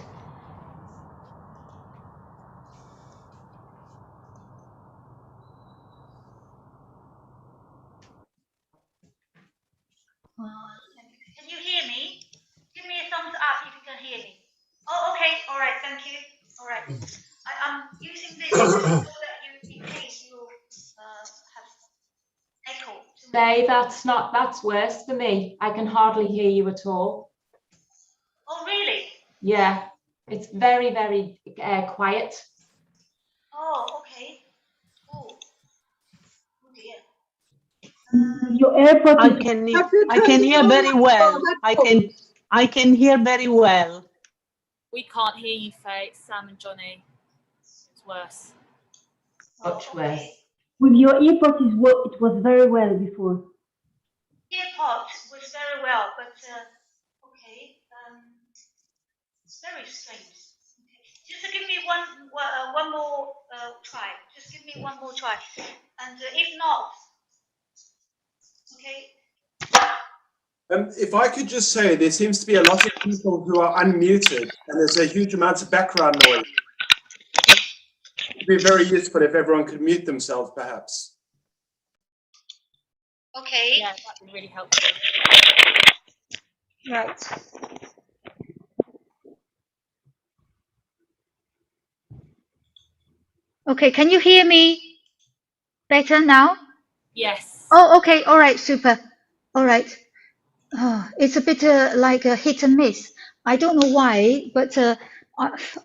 [SPEAKER 1] Can you hear me? Give me a thumbs up if you can hear me. Oh, okay. All right. Thank you. All right. I'm using this so that in case you have echo.
[SPEAKER 6] No, that's worse for me. I can hardly hear you at all.
[SPEAKER 1] Oh, really?
[SPEAKER 6] Yeah, it's very, very quiet.
[SPEAKER 1] Oh, okay. Oh, oh dear.
[SPEAKER 6] Your AirPods.
[SPEAKER 2] I can hear very well. I can hear very well.
[SPEAKER 7] We can't hear you, Faye, Sam and Johnny. It's worse.
[SPEAKER 6] Much worse. With your earpods, it was very well before.
[SPEAKER 1] Earpods was very well, but okay. It's very strange. Okay. Just give me one more try. Just give me one more try, and if not, okay.
[SPEAKER 8] If I could just say, there seems to be a lot of people who are unmuted, and there's a huge amount of background noise. It would be very useful if everyone could mute themselves, perhaps.
[SPEAKER 1] Okay.
[SPEAKER 7] Yeah, that'd be really helpful.
[SPEAKER 1] Right. Okay, can you hear me better now?
[SPEAKER 7] Yes.
[SPEAKER 1] Oh, okay. All right. Super. All right. Oh, it's a bit like a hit and miss. I don't know why, but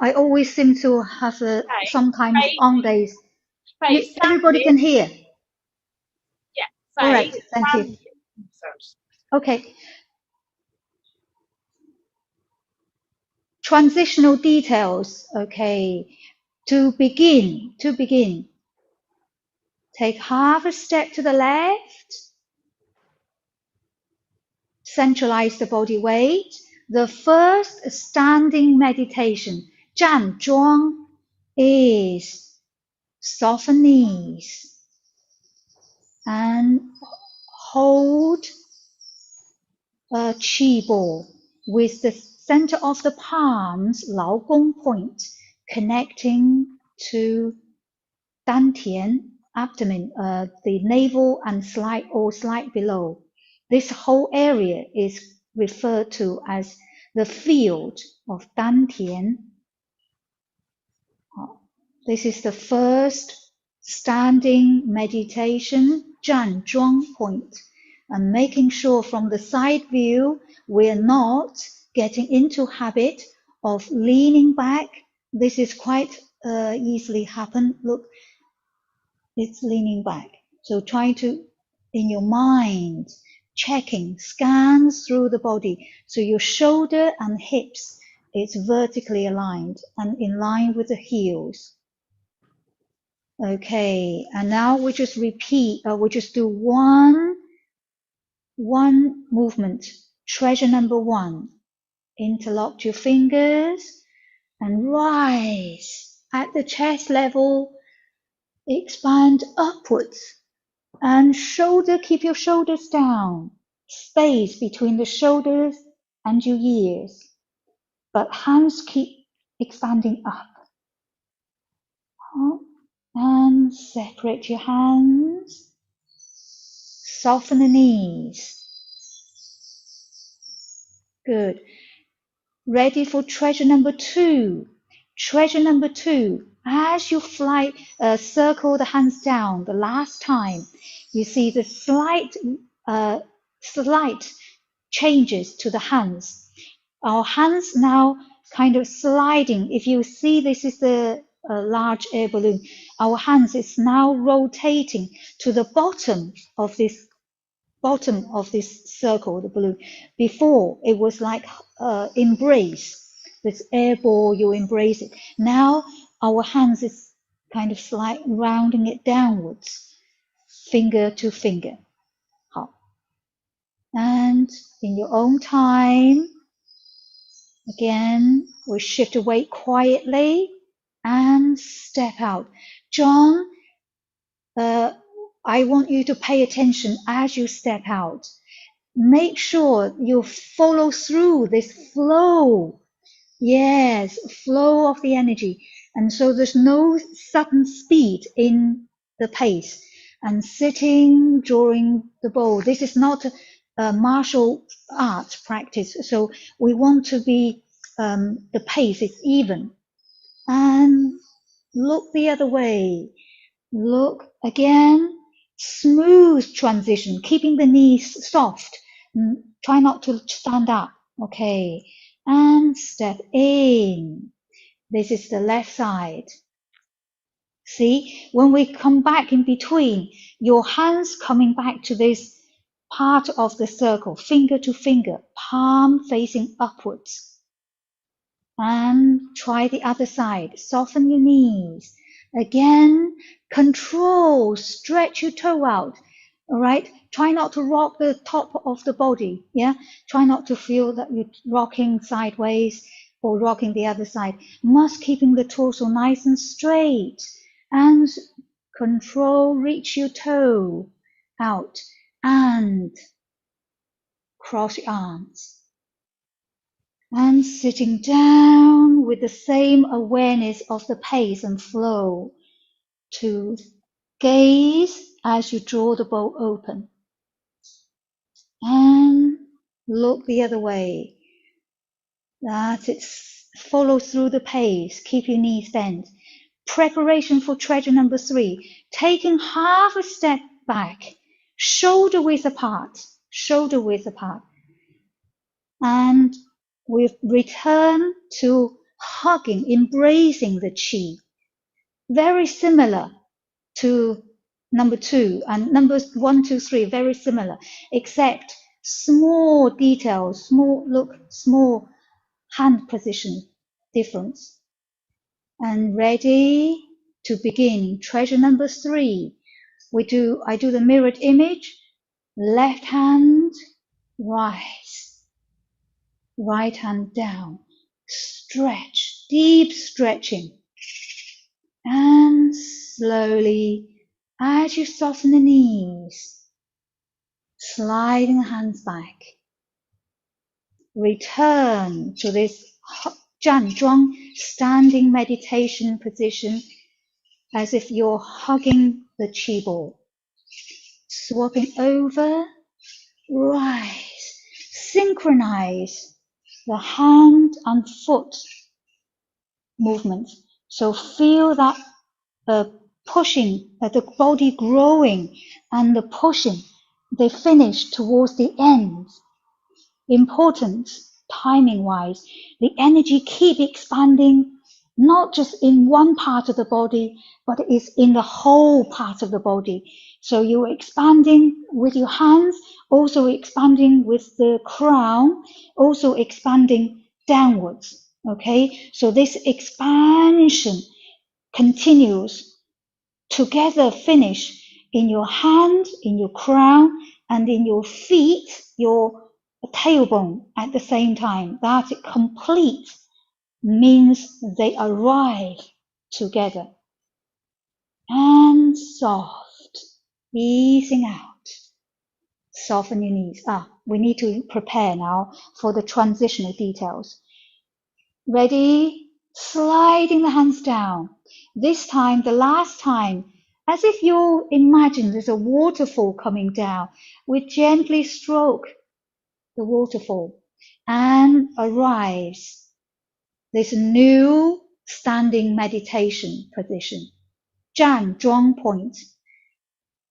[SPEAKER 1] I always seem to have sometimes on days. Everybody can hear.
[SPEAKER 7] Yeah.
[SPEAKER 1] All right. Thank you. Okay. Transitional details. Okay. To begin, take half a step to the left. Centralize the body weight. The first standing meditation, 站桩, is soften knees and hold a qi ball with the center of the palms, 劳宫 point, connecting to dantian, abdomen, the navel and slight below. This whole area is referred to as the field of dantian. This is the first standing meditation, 站桩 point, and making sure from the side view we're not getting into habit of leaning back. This is quite easily happen. Look, it's leaning back. So try to, in your mind, checking, scans through the body. So your shoulder and hips is vertically aligned and in line with the heels. Okay, and now we just repeat, we just do one movement. Treasure number 1. Interlock your fingers and rise at the chest level. Expand upwards and keep your shoulders down. Space between the shoulders and your ears. But hands keep expanding up. And separate your hands. Soften the knees. Good. Ready for treasure number 2. Treasure number 2. As you circle the hands down the last time, you see the slight changes to the hands. Our hands now kind of sliding. If you see, this is the large air balloon. Our hands is now rotating to the bottom of this circle, the balloon. Before it was like embrace. This air ball, you embrace it. Now our hands is kind of rounding it downwards, finger to finger. 好. And in your own time, again, we shift away quietly and step out. John, I want you to pay attention as you step out. Make sure you follow through this flow. Yes, flow of the energy. And so there's no sudden speed in the pace. And sitting, drawing the bow. This is not a martial art practice. So we want to be, the pace is even. And look the other way. Look again. Smooth transition, keeping the knees soft. Try not to stand up. Okay. And step in. This is the left side. See, when we come back in between, your hands coming back to this part of the circle, finger to finger, palm facing upwards. And try the other side. Soften your knees. Again, control, stretch your toe out. All right. Try not to rock the top of the body. Yeah. Try not to feel that you're rocking sideways or rocking the other side. Must keeping the torso nice and straight. And control, reach your toe out and cross your arms. And sitting down with the same awareness of the pace and flow to gaze as you draw the bow open. And look the other way. That's it. Follow through the pace. Keep your knees bent. Preparation for treasure number 3. Taking half a step back. Shoulder width apart. Shoulder width apart. And we return to hugging, embracing the chi. Very similar to number 2 and numbers 1, 2, 3, very similar, except small details, small hand position difference. And ready to begin treasure number 3. I do the mirrored image, left hand, rise, right hand down, stretch, deep stretching. And slowly, as you soften the knees, sliding the hands back, return to this Zhuang standing meditation position as if you're hugging the chi ball. Swapping over, rise, synchronize the hand and foot movement. So feel that pushing, the body growing and the pushing, they finish towards the end. Important, timing-wise, the energy keep expanding, not just in one part of the body, but it's in the whole part of the body. So you're expanding with your hands, also expanding with the crown, also expanding downwards. Okay, so this expansion continues, together finish in your hand, in your crown, and in your feet, your tailbone at the same time. That complete means they arrive together. And soft, easing out. Soften your knees. We need to prepare now for the transitional details. Ready? Sliding the hands down. This time, the last time, as if you imagine there's a waterfall coming down. We gently stroke the waterfall and arise. This new standing meditation position. Zhan Zhuang point.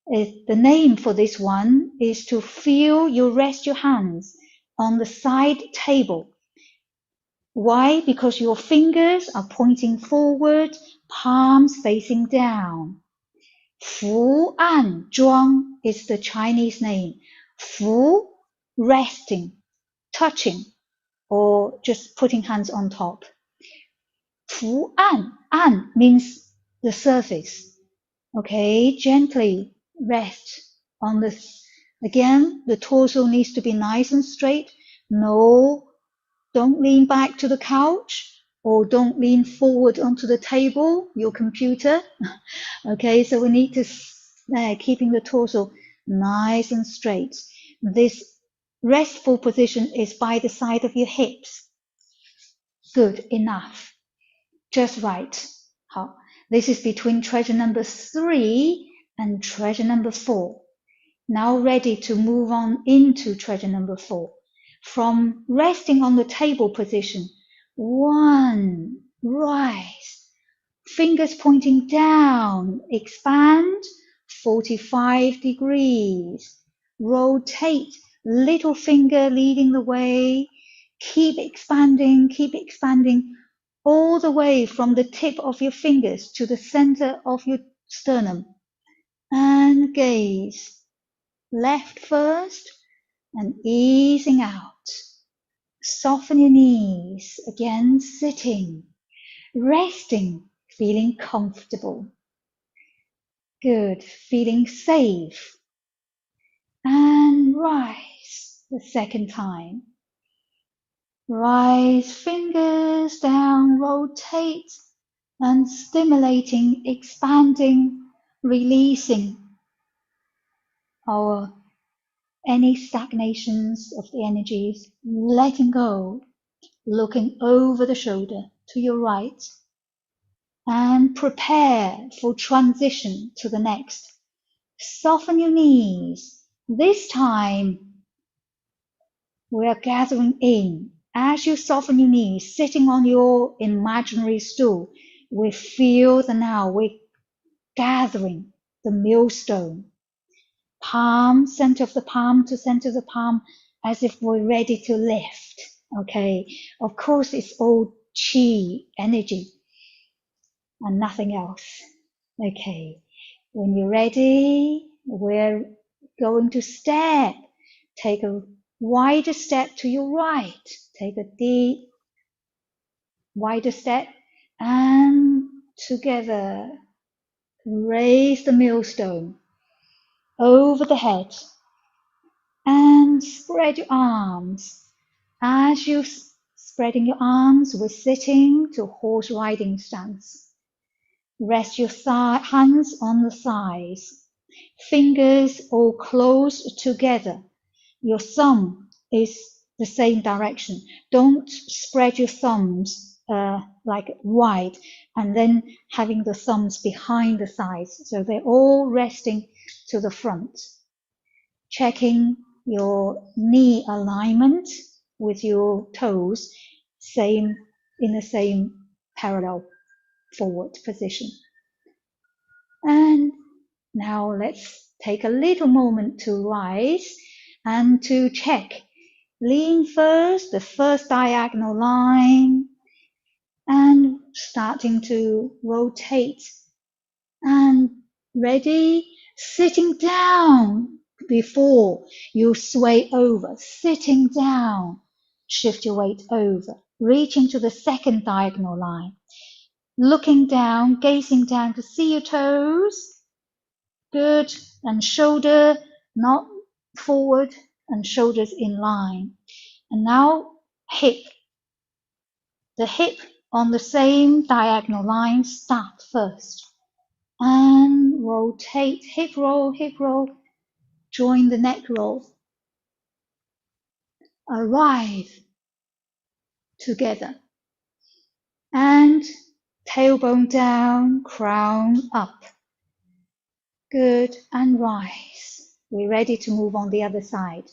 [SPEAKER 1] The name for this one is to feel you rest your hands on the side table. Why? Because your fingers are pointing forward, palms facing down. Fu An Zhuang is the Chinese name. Fu, resting, touching, or just putting hands on top. Fu An, An means the surface. Okay, gently rest on this. Again, the torso needs to be nice and straight. No, don't lean back to the couch or don't lean forward onto the table, your computer. Okay, so we need to keeping the torso nice and straight. This restful position is by the side of your hips. Good, enough. Just right. 好, this is between treasure number 3 and treasure number 4. Now ready to move on into treasure number 4. From resting on the table position, 1, rise, fingers pointing down, expand, 45 degrees, rotate, little finger leading the way, keep expanding, all the way from the tip of your fingers to the center of your sternum, and gaze, left first, and easing out. Soften your knees, again sitting, resting, feeling comfortable. Good, feeling safe. And rise the second time. Rise, fingers down, rotate, and stimulating, expanding, releasing any stagnations of the energies, letting go, looking over the shoulder to your right, and prepare for transition to the next. Soften your knees. This time, we are gathering in. As you soften your knees, sitting on your imaginary stool, we feel the now, we're gathering the millstone. Palm, center of the palm to center of the palm, as if we're ready to lift. Okay, of course, it's all chi, energy, and nothing else. Okay, when you're ready, we're going to step. Take a wider step to your right. Take a deep, wider step, and together raise the millstone over the head and spread your arms. As you're spreading your arms, we're sitting to horse riding stance. Rest your hands on the thighs, fingers all close together. Your thumb is the same direction. Don't spread your thumbs like wide and then having the thumbs behind the thighs. So they're all resting to the front. Checking your knee alignment with your toes, in the same parallel forward position. And now let's take a little moment to rise and to check. Lean first, the first diagonal line, and starting to rotate. And ready, sitting down before you sway over, sitting down, shift your weight over, reaching to the second diagonal line, looking down, gazing down to see your toes. Good, and shoulder not forward and shoulders in line. And now hip. The hip on the same diagonal line, start first. And rotate, hip roll, join the neck roll. Arrive together. And tailbone down, crown up. Good, and rise. We're ready to move on the other side.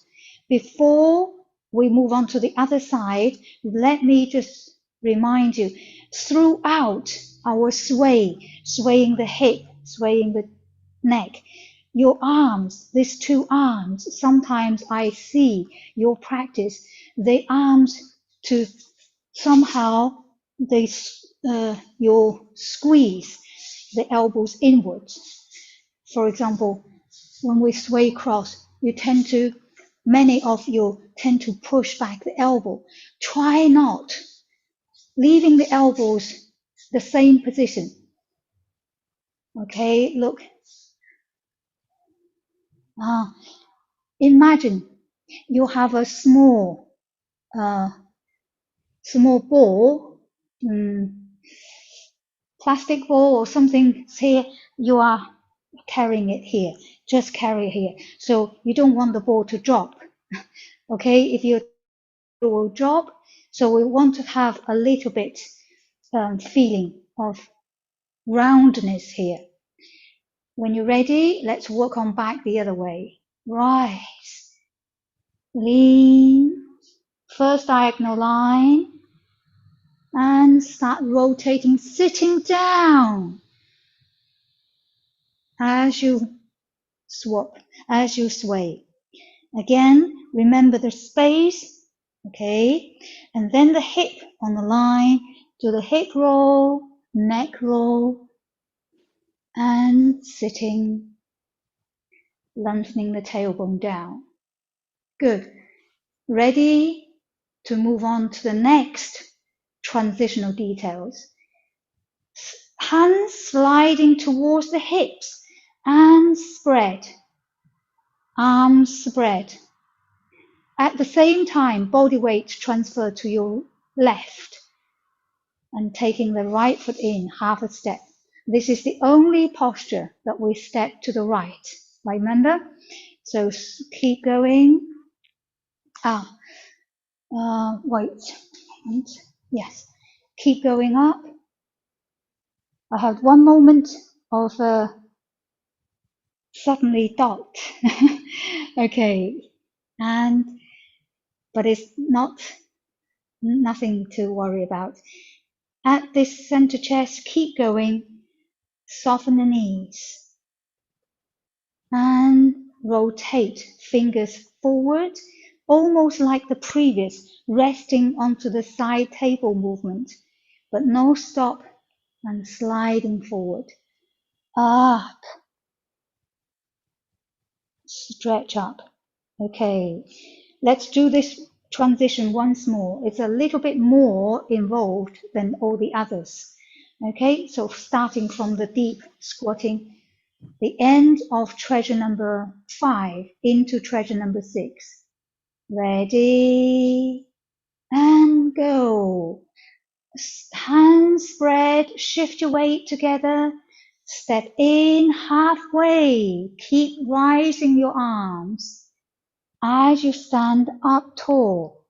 [SPEAKER 1] Before we move on to the other side, let me just remind you, throughout our swaying the hip, swaying the neck, your arms, these two arms, sometimes I see your practice, the arms to somehow you squeeze the elbows inwards. For example, when we sway cross, many of you tend to push back the elbow. Try not leaving the elbows the same position. Okay, look. Imagine you have a small ball, plastic ball or something here. You are carrying it here. Just carry it here. So you don't want the ball to drop. Okay, if you will drop, so we want to have a little bit feeling of roundness here. When you're ready, let's work on back the other way. Rise, lean, first diagonal line, and start rotating, sitting down as you sway. Again, remember the space, okay? And then the hip on the line, do the hip roll, neck roll, and sitting, lengthening the tailbone down. Good. Ready to move on to the next transitional details. Hands sliding towards the hips and spread. Arms spread. At the same time, body weight transfer to your left and taking the right foot in, half a step. This is the only posture that we step to the right. Remember? So keep going. Wait. Yes. Keep going up. I have one moment of suddenly doubt. Okay. But it's nothing to worry about. At this center chest, keep going. Soften the knees. And rotate fingers forward, almost like the previous, resting onto the side table movement, but no stop and sliding forward. Up. Stretch up. Okay, let's do this transition once more. It's a little bit more involved than all the others. Okay, so starting from the deep squatting, the end of treasure number 5 into treasure number 6. Ready, and go. Hands spread, shift your weight together. Step in halfway. Keep rising your arms as you stand up tall,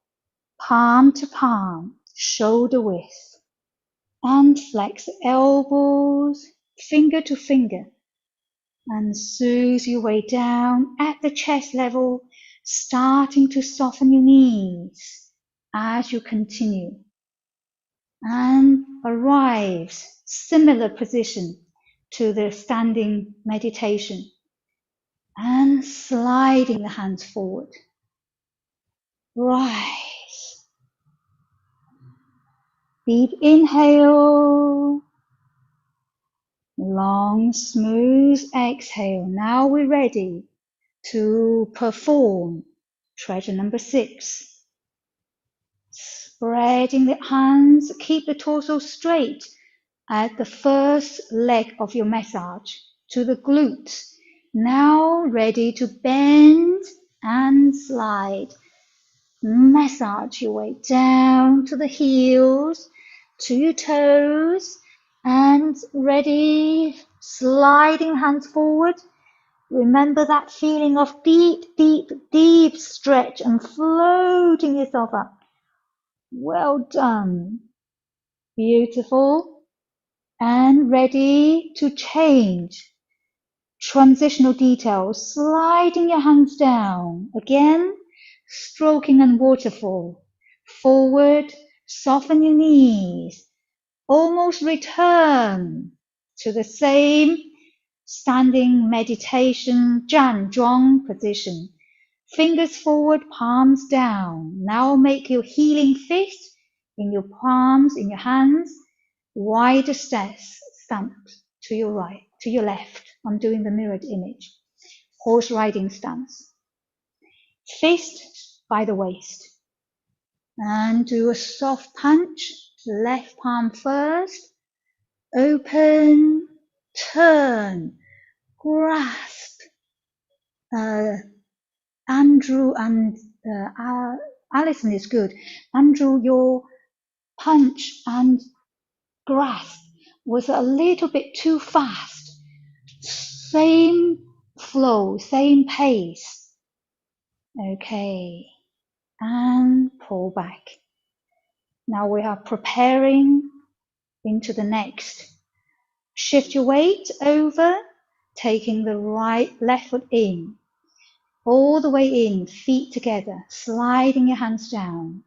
[SPEAKER 1] palm to palm, shoulder width. And flex elbows, finger to finger. And soothe your way down at the chest level, starting to soften your knees as you continue. And arrives similar position to the standing meditation. And sliding the hands forward. Rise. Deep inhale. Long, smooth exhale. Now we're ready to perform treasure number 6. Spreading the hands, keep the torso straight at the first leg of your massage to the glutes. Now ready to bend and slide. Massage your way down to the heels, to your toes, and ready, sliding hands forward. Remember that feeling of deep, deep, deep stretch and floating yourself up. Well done. Beautiful. And ready to change. Transitional details, sliding your hands down. Again, stroking and waterfall. Forward, soften your knees. Almost return to the same standing meditation, 站桩 position. Fingers forward, palms down. Now make your healing fist in your palms, in your hands, wider stamp to your right, to your left. I'm doing the mirrored image. Horse riding stance. Fist by the waist. And do a soft punch, left palm first. Open, turn, grasp. Andrew and Alison is good. Andrew, your punch and grasp was a little bit too fast. Same flow, same pace. Okay, and pull back. Now we are preparing into the next. Shift your weight over, taking the left foot in. All the way in, feet together, sliding your hands down.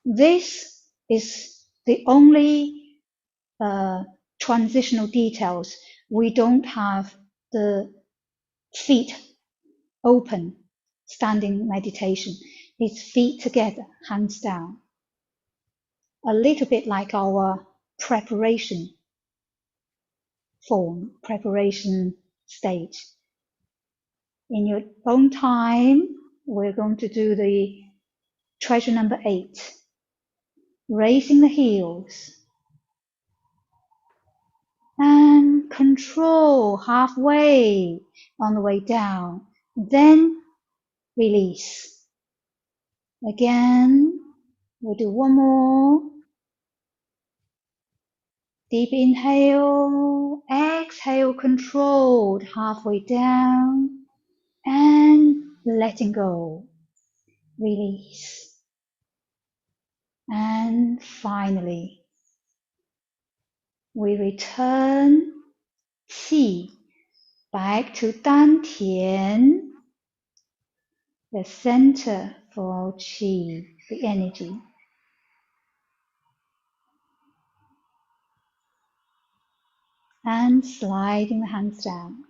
[SPEAKER 1] This is the only transitional details. We don't have the feet open, standing meditation. It's feet together, hands down. A little bit like our preparation form, preparation stage. In your own time, we're going to do the treasure number 8. Raising the heels. And control halfway on the way down. Then release. Again, we'll do one more. Deep inhale, exhale, controlled halfway down. And letting go. Release. And finally, we return qi back to Dantian, the center for qi, the energy. And sliding the hands down.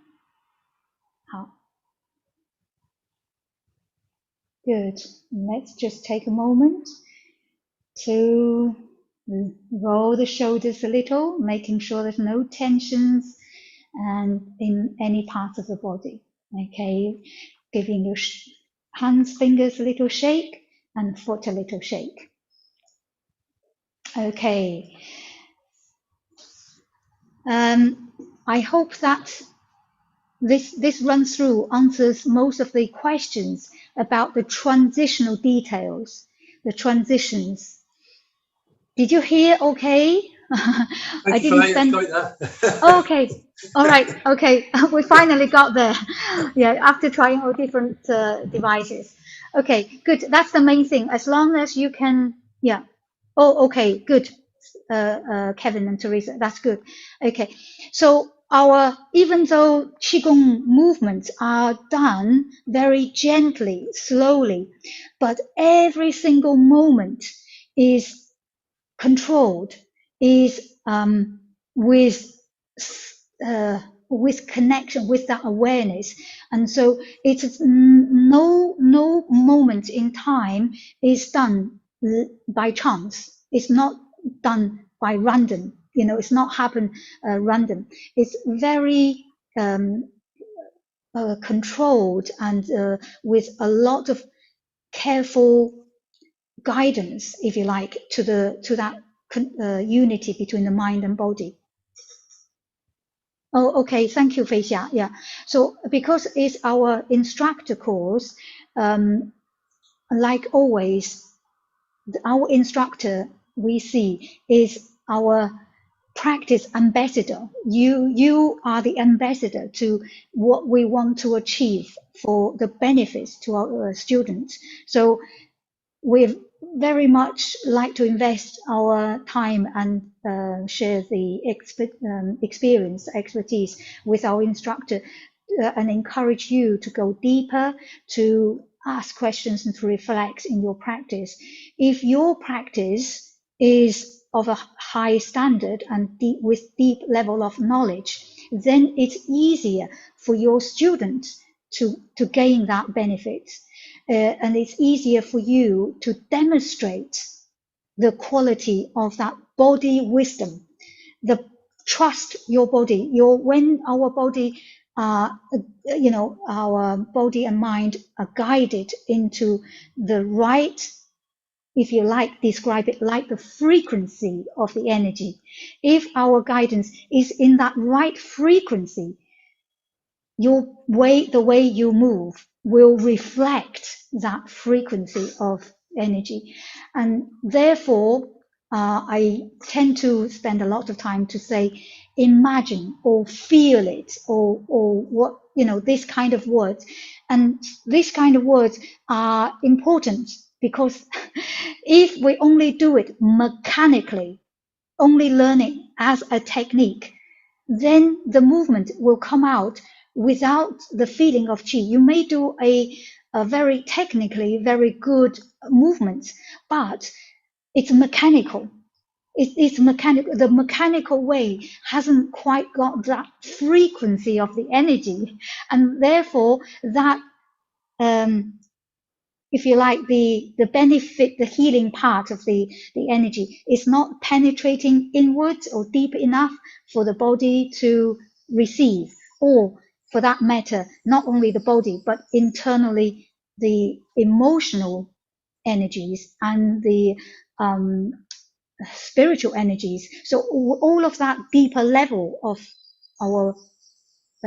[SPEAKER 1] Good. Let's just take a moment to roll the shoulders a little, making sure there's no tensions and in any part of the body. Okay, giving your hands, fingers a little shake and foot a little shake. Okay. I hope that this run through answers most of the questions about the transitional details, the transitions. Did you hear okay? I didn't send. Oh, okay. All right. Okay. We finally got there. Yeah, after trying all different devices. Okay, good. That's the main thing. As long as you can, yeah. Oh, okay, good. Kevin and Teresa, that's good. Okay, so even though Qigong movements are done very gently, slowly, but every single moment is controlled, is with connection, with that awareness. And so it's no moment in time is done by chance. It's not done by random. You know, it's not happen random. It's very controlled and with a lot of careful guidance, if you like, to that unity between the mind and body. Oh, okay. Thank you, Fei Xia. Yeah. So because it's our instructor course, like always, our instructor we see is our practice ambassador. You are the ambassador to what we want to achieve for the benefits to our students. So we very much like to invest our time and share the experience, expertise with our instructor and encourage you to go deeper, to ask questions and to reflect in your practice. If your practice is of a high standard and with deep level of knowledge, then it's easier for your students to gain that benefit. And it's easier for you to demonstrate the quality of that body wisdom, the trust your body. When our body, our body and mind are guided into the right, if you like, describe it like the frequency of the energy. If our guidance is in that right frequency, the way you move will reflect that frequency of energy. And therefore, I tend to spend a lot of time to say, imagine or feel it, or what, this kind of words. And this kind of words are important because if we only do it mechanically, only learning as a technique, then the movement will come out without the feeling of qi. You may do a very technically very good movement, but it's mechanical. It's mechanical. The mechanical way hasn't quite got that frequency of the energy, and therefore that, if you like, the benefit, the healing part of the energy is not penetrating inwards or deep enough for the body to receive, or for that matter, not only the body, but internally the emotional energies and the spiritual energies. So all of that deeper level of our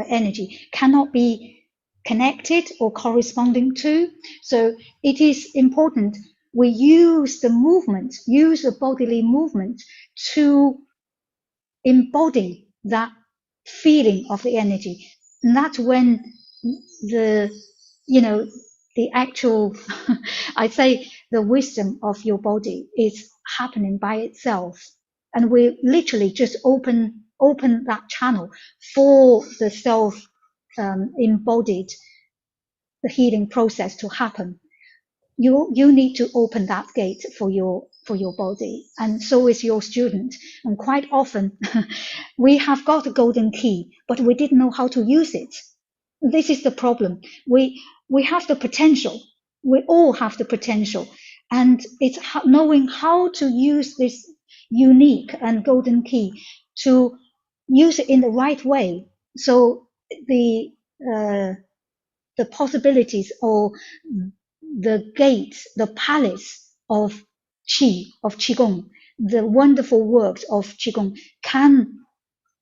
[SPEAKER 1] energy cannot be connected or corresponding to. So it is important we use the movement, use the bodily movement to embody that feeling of the energy. And that's when the, the actual, I say the wisdom of your body is happening by itself. And we literally just open that channel for the self embodied, the healing process to happen. You need to open that gate for your body, and so is your student. And quite often we have got a golden key, but we didn't know how to use it. This is the problem. We have the potential. We all have the potential, and it's knowing how to use this unique and golden key to use it in the right way. So the possibilities, or the gates, the palace of qi, of qigong, the wonderful works of qigong can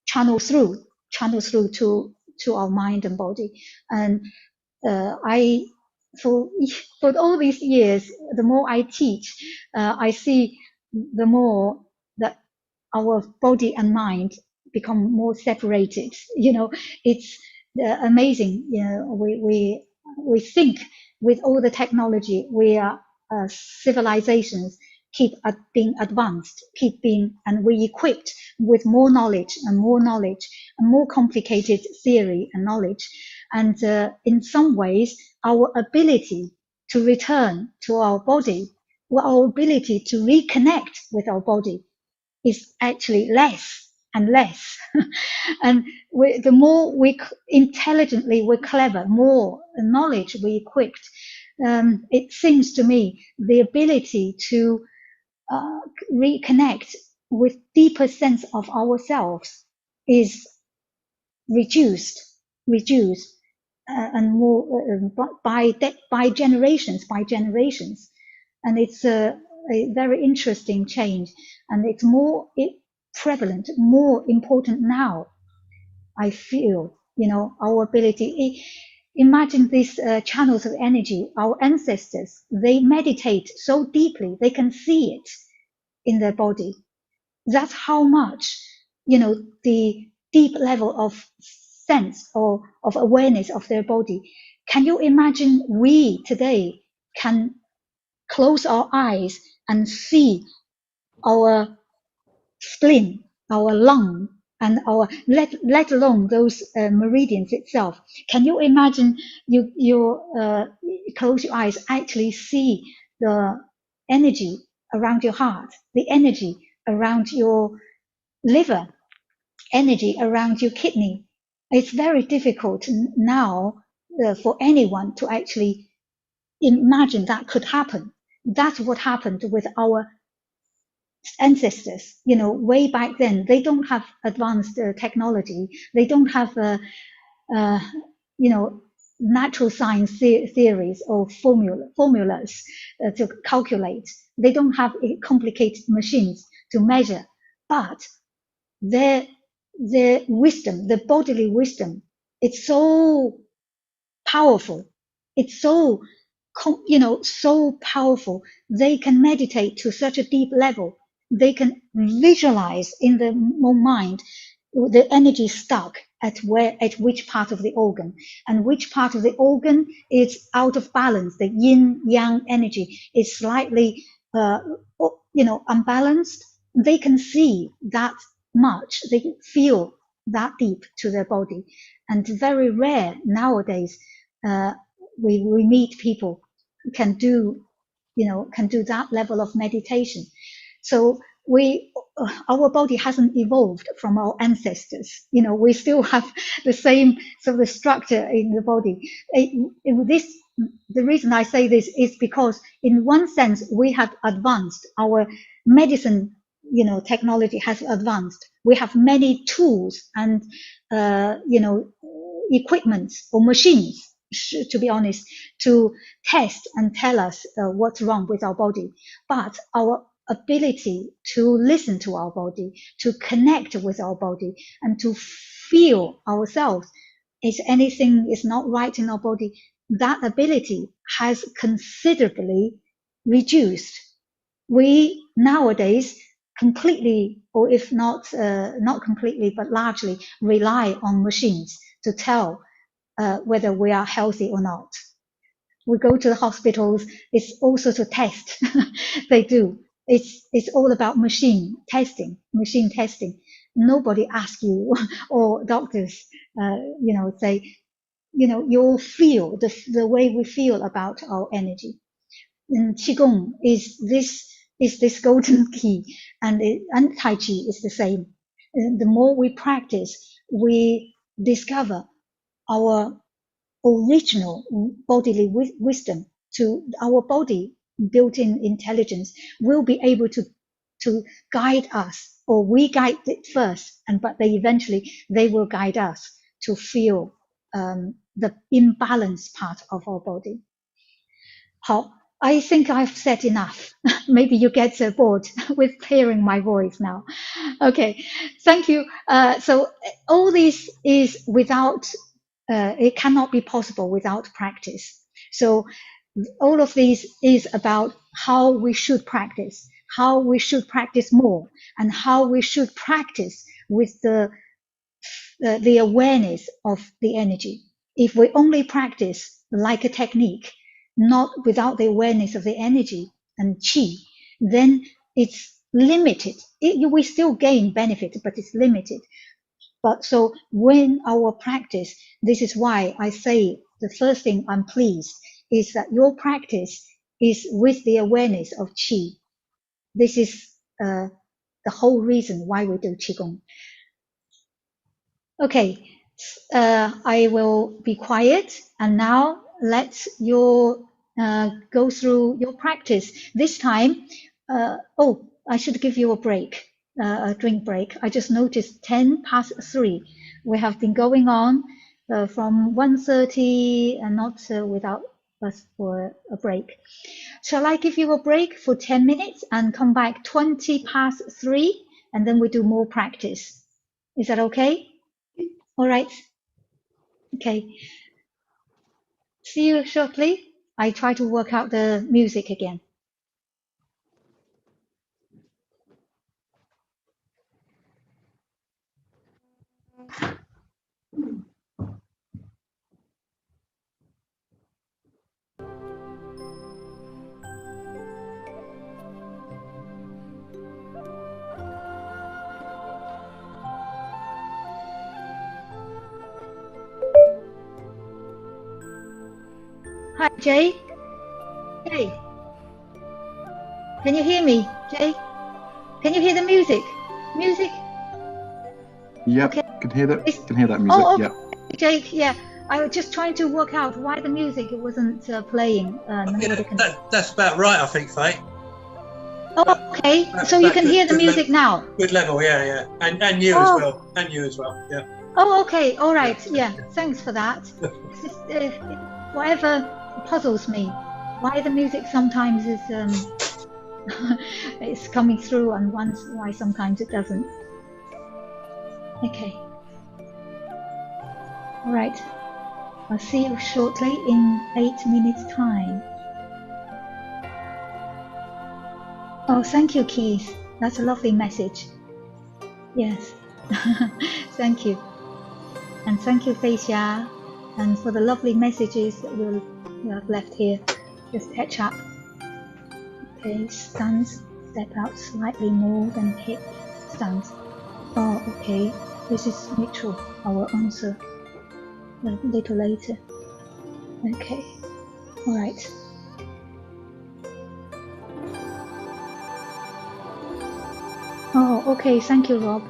[SPEAKER 1] channel through to our mind and body. And I, for all these years, the more I teach, I see the more that our body and mind become more separated. It's amazing. We think with all the technology, we are civilizations keep being advanced, and we equipped with more knowledge and more complicated theory and knowledge. And in some ways, our ability to return to our body, or our ability to reconnect with our body, is actually less and less. And the more we intelligently, we're clever, more knowledge we equipped, it seems to me the ability to reconnect with deeper sense of ourselves is reduced, and more by generations. And it's a very interesting change, and it's more prevalent, more important now. I feel, our ability. Imagine these channels of energy. Our ancestors, they meditate so deeply, they can see it in their body. That's how much, the deep level of sense or of awareness of their body. Can you imagine we today can close our eyes and see our spleen, our lung, and our let alone those meridians itself? Can you imagine you close your eyes, actually see the energy around your heart, the energy around your liver, energy around your kidney, It's very difficult now for anyone to actually imagine that could happen. That's what happened with our ancestors, way back then. They don't have advanced technology. They don't have, natural science theories or formulas to calculate. They don't have complicated machines to measure, but their wisdom, the bodily wisdom, it's so powerful. It's so, so powerful. They can meditate to such a deep level. They can visualize in their mind the energy stuck at which part of the organ, and which part of the organ is out of balance. The yin yang energy is slightly, unbalanced. They can see that much. They can feel that deep to their body, and very rare nowadays. We meet people who can do that level of meditation. So our body hasn't evolved from our ancestors. We still have the same sort of structure in the body. The reason I say this is because in one sense we have advanced. Our medicine, technology has advanced. We have many tools and equipments or machines, to be honest, to test and tell us what's wrong with our body. But our ability to listen to our body, to connect with our body, and to feel ourselves, if anything is not right in our body, that ability has considerably reduced. We nowadays completely, or if not completely, but largely rely on machines to tell whether we are healthy or not. We go to the hospitals, it's also to test. They do. It's all about machine testing. Nobody asks you, or doctors, say, you'll feel the way we feel about our energy. And Qigong is this golden key, and Tai Chi is the same. And the more we practice, we discover our original bodily wisdom. To our body, built-in intelligence will be able to guide us, or we guide it first, but they will guide us to feel the imbalanced part of our body. I think I've said enough. Maybe you get bored with hearing my voice now. Okay, thank you. So all this is without, it cannot be possible without practice. So all of this is about how we should practice more, and how we should practice with the awareness of the energy. If we only practice like a technique, not without the awareness of the energy and qi, then it's limited. We still gain benefit, but it's limited. But so when our practice, this is why I say the first thing I'm pleased is that your practice is with the awareness of qi. This is the whole reason why we do qigong. Okay, I will be quiet, and now let's go through your practice. This time, I should give you a break, a drink break. I just noticed 3:10. We have been going on from 1:30 and not without us for a break. Shall I give you a break for 10 minutes and come back 3:20, and then we do more practice? Is that okay? All right. Okay. See you shortly. I try to work out the music again. Hi, Jay. Jay. Can you hear me, Jay? Can you hear the music? Music?
[SPEAKER 9] Yep,
[SPEAKER 1] Okay.
[SPEAKER 9] can hear that music.
[SPEAKER 1] Oh,
[SPEAKER 9] Yep.
[SPEAKER 1] Jake, yeah, I was just trying to work out why the music wasn't playing.
[SPEAKER 3] That's about right, I think, Faye.
[SPEAKER 1] Oh, okay. So you can hear the music now.
[SPEAKER 3] Good level, yeah. And you as well. And you as well, yeah.
[SPEAKER 1] Oh, okay. All right. Yeah. Thanks for that. It's just whatever puzzles me. Why the music sometimes is it's coming through, and why sometimes it doesn't. Okay. All right. I'll see you shortly in 8 minutes' time. Oh, thank you, Keith. That's a lovely message. Yes. Thank you. And thank you, Fei Xia, and for the lovely messages that you have left here. Just catch up. Okay, stance. Step out slightly more than hip stance. Oh, okay. This is neutral. I will answer a little later. Okay. All right. Oh, okay. Thank you, Rob.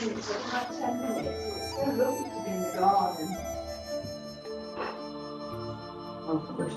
[SPEAKER 6] minutes, but about 10 minutes. It's so lovely to be in the garden. Oh, good.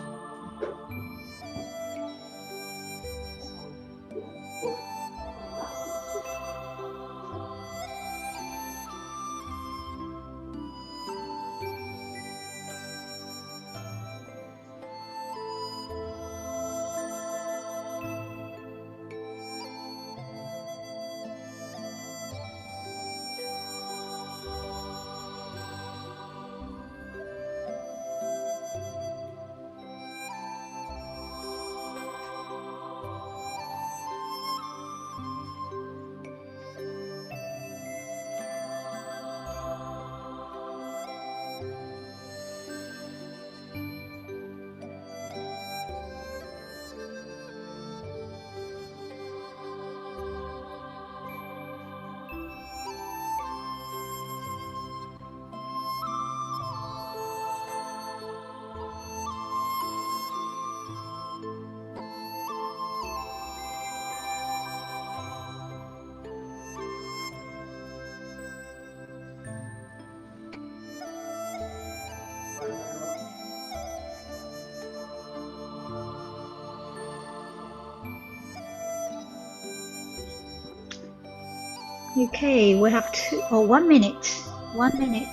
[SPEAKER 1] Okay, we have 1 minute. 1 minute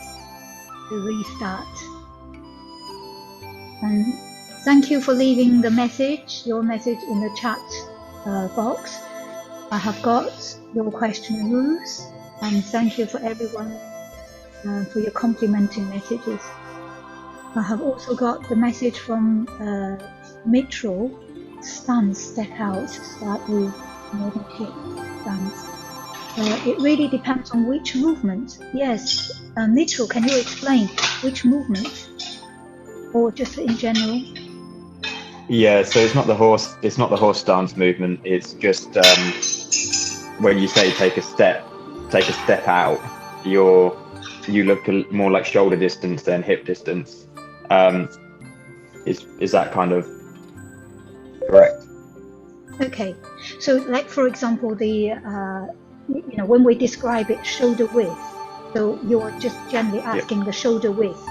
[SPEAKER 1] to restart. And thank you for leaving the message, your message in the chat box. I have got your question and rules, and thank you for everyone for your complimenting messages. I have also got the message from Mitchell, stance, step out, start with northern hip stance. It really depends on which movement. Yes, Mitchell, can you explain which movement, or just in general?
[SPEAKER 5] Yeah, so it's not the horse stance movement. It's just when you say take a step out, you look more like shoulder distance than hip distance. Is that kind of correct?
[SPEAKER 1] Okay, so like for example, the when we describe it, shoulder width. So you're just generally asking the shoulder width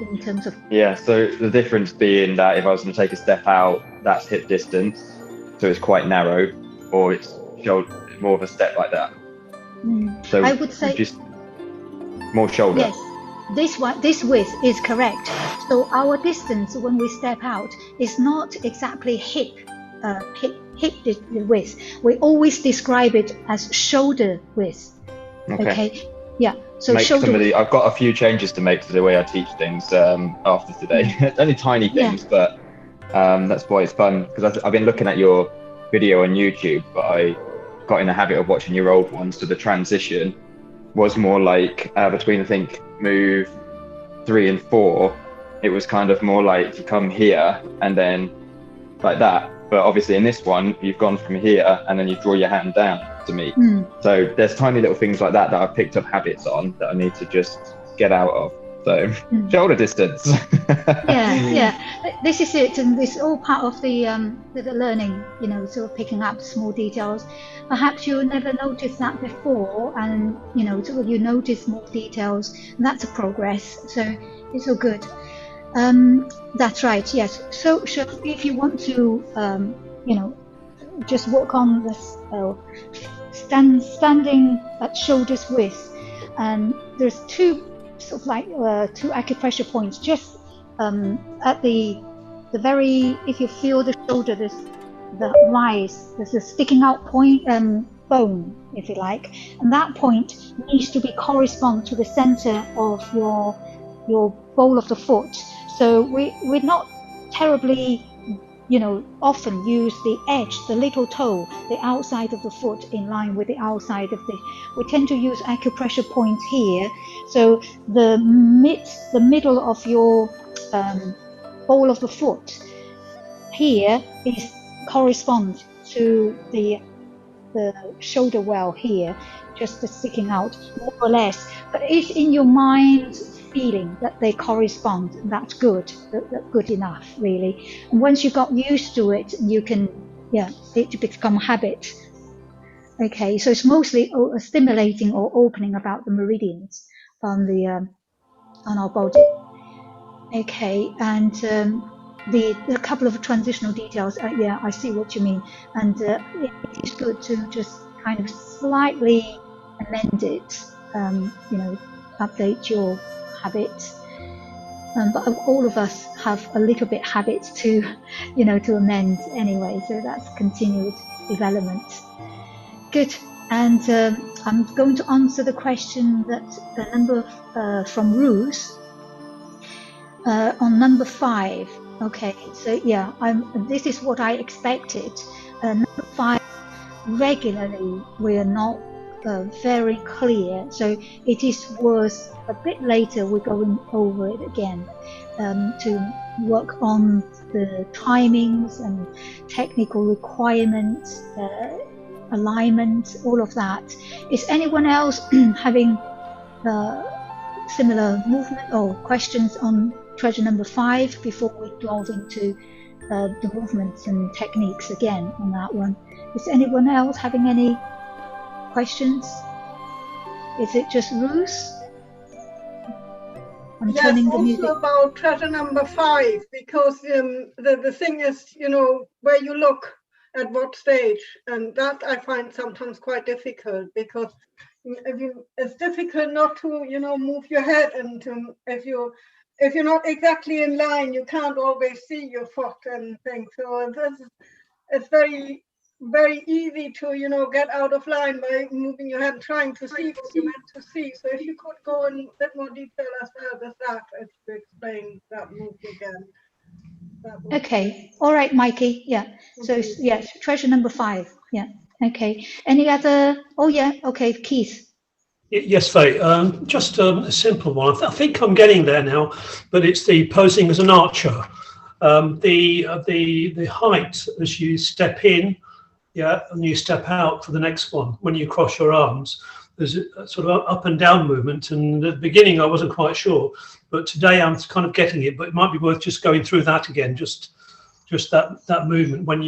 [SPEAKER 1] in terms of.
[SPEAKER 5] Yeah. So the difference being that if I was going to take a step out, that's hip distance, so it's quite narrow, or it's more of a step like that. So
[SPEAKER 1] I would say
[SPEAKER 5] just more shoulder.
[SPEAKER 1] Yes, this width is correct. So our distance when we step out is not exactly hip width. We always describe it as shoulder width. Okay. Yeah. So shoulder.
[SPEAKER 5] I've got a few changes to make to the way I teach things after today. It's only tiny things, but that's why it's fun, because I've been looking at your video on YouTube, but I got in the habit of watching your old ones. So the transition was more like between I think move 3 and 4. It was kind of more like you come here and then like that. But obviously in this one, you've gone from here and then you draw your hand down to meet. So there's tiny little things like that I've picked up habits on that I need to just get out of. So shoulder distance.
[SPEAKER 1] yeah. This is it, and this is all part of the learning. Sort of picking up small details. Perhaps you never noticed that before, and sort of you notice more details. And that's a progress. So it's all good. That's right. Yes. So if you want to, just work on this standing at shoulders width, and there's two sort of like two acupressure points just at the very, if you feel the shoulder, there's a sticking out point, bone, if you like, and that point needs to be correspond to the center of your ball of the foot. So we're not terribly often use the edge, the little toe, the outside of the foot in line with the outside of we tend to use acupressure points here. So the middle of your ball of the foot here is correspond to the shoulder well here, just sticking out more or less. But it's in your mind feeling that they correspond. That's good. That's good enough, really. And once you got used to it, you can, it become habit. Okay, so it's mostly stimulating or opening about the meridians on the on our body. Okay, and the couple of transitional details. Yeah, I see what you mean, and it is good to just kind of slightly amend it. You know, update your habits. But all of us have a little bit habits to, you know, to amend anyway. So that's continued development. Good. And I'm going to answer the question that the number from Ruth on number 5. Okay. So yeah, this is what I expected. Number 5, regularly we are not very clear. So it is worth a bit later we're going over it again to work on the timings and technical requirements, alignment, all of that. Is anyone else having similar movement or questions on treasure number 5 before we delve into the movements and techniques again on that one? Is anyone else having any questions? Is it just Ruth? I'm turning the music.
[SPEAKER 9] Also about treasure number 5, because the thing is, you know, where you look at what stage, and that I find sometimes quite difficult, because it's difficult not to, you know, move your head, and if you're not exactly in line, you can't always see your foot and things. So it's very, very easy to, you know, get out of line by moving your head and trying to see what you're meant to see. So if you could go in a bit more detail as well as that, as to explain that move again.
[SPEAKER 1] Okay. All right, Mikey. Yeah. So yes, treasure number 5. Yeah. Okay. Any other? Oh yeah. Okay, Keith.
[SPEAKER 10] Yes, Faye. Just a simple one. I think I'm getting there now, but it's the posing as an archer. The height as you step in, yeah, and you step out for the next one. When you cross your arms, there's a sort of up and down movement. And at the beginning, I wasn't quite sure, but today I'm kind of getting it. But it might be worth just going through that again. Just that movement when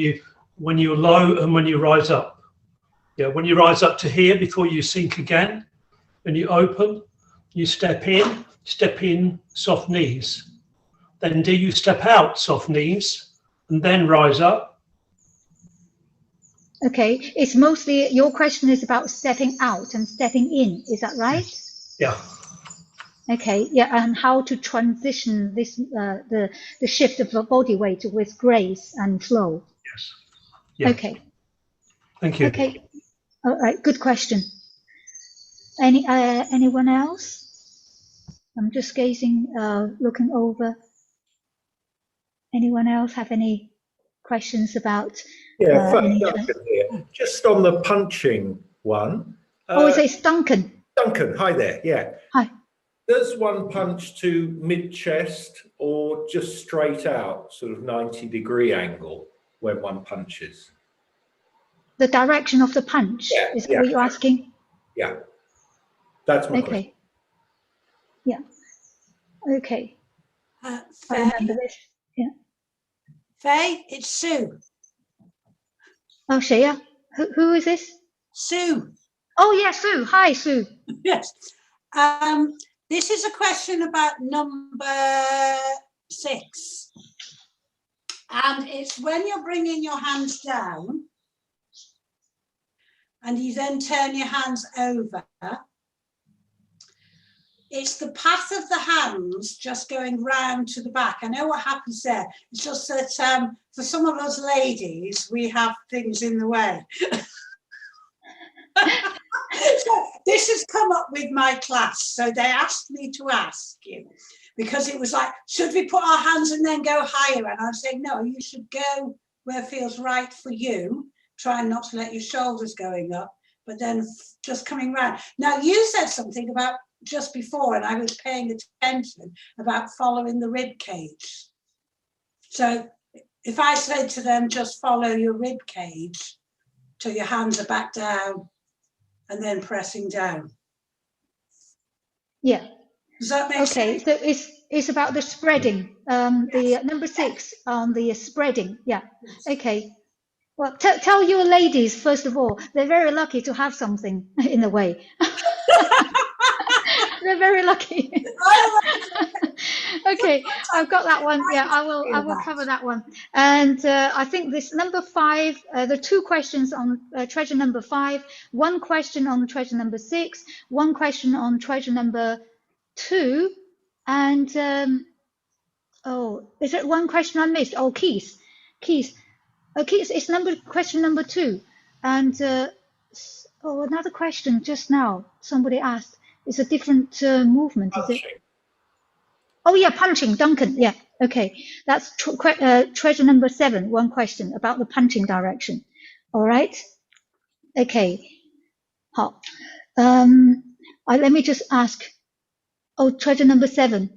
[SPEAKER 10] you're low and when you rise up. Yeah, when you rise up to here before you sink again. When you open, you step in, soft knees. Then do you step out, soft knees, and then rise up?
[SPEAKER 1] Okay, it's mostly, your question is about stepping out and stepping in, is that right?
[SPEAKER 10] Yeah.
[SPEAKER 1] Okay, yeah, and how to transition this, the shift of the body weight with grace and flow.
[SPEAKER 10] Yes. Yeah.
[SPEAKER 1] Okay.
[SPEAKER 10] Thank you.
[SPEAKER 1] Okay, all right, good question. Anyone else? I'm just gazing, looking over. Anyone else have any questions about?
[SPEAKER 11] Yeah, Duncan here. Just on the punching one.
[SPEAKER 1] It's Duncan.
[SPEAKER 11] Duncan, hi there. Yeah.
[SPEAKER 1] Hi.
[SPEAKER 11] Does one punch to mid-chest or just straight out, sort of 90-degree angle when one punches?
[SPEAKER 1] The direction of the punch, is that what you're asking?
[SPEAKER 11] Yeah. That's my question.
[SPEAKER 1] Yeah. Okay. I remember this. Yeah.
[SPEAKER 12] Faye, it's Sue.
[SPEAKER 1] Oh, Shea. Who is this?
[SPEAKER 12] Sue.
[SPEAKER 1] Oh, yeah, Sue. Hi, Sue.
[SPEAKER 12] Yes. This is a question about number 6. And it's when you're bringing your hands down and you then turn your hands over. It's the path of the hands just going round to the back. I know what happens there. It's just that for some of us ladies, we have things in the way. So this has come up with my class. So they asked me to ask you, because it was like, should we put our hands and then go higher? And I'm saying, no, you should go where it feels right for you. Try not to let your shoulders going up, but then just coming round. Now, you said something about just before, and I was paying attention about following the rib cage. So if I say to them, just follow your rib cage till your hands are back down and then pressing down.
[SPEAKER 1] Yeah.
[SPEAKER 12] Does that make sense?
[SPEAKER 1] So it's about the spreading. The number 6 on the spreading. Yeah. Okay. Well, tell your ladies, first of all, they're very lucky to have something in a way. They're very lucky. Okay, I've got that one. Yeah, I will cover that one. And I think this number 5, the 2 questions on treasure number 5, 1 question on treasure number 6, 1 question on treasure number 2, and oh, is it 1 question I missed? Oh, keys. Keys, it's question number 2, and oh, another question just now. Somebody asked. It's a different movement, is it? Oh yeah, punching, Duncan. Yeah, okay. That's treasure number 7. 1 question about the punching direction. All right. Okay. Hop. Let me just ask. Oh, treasure number 7.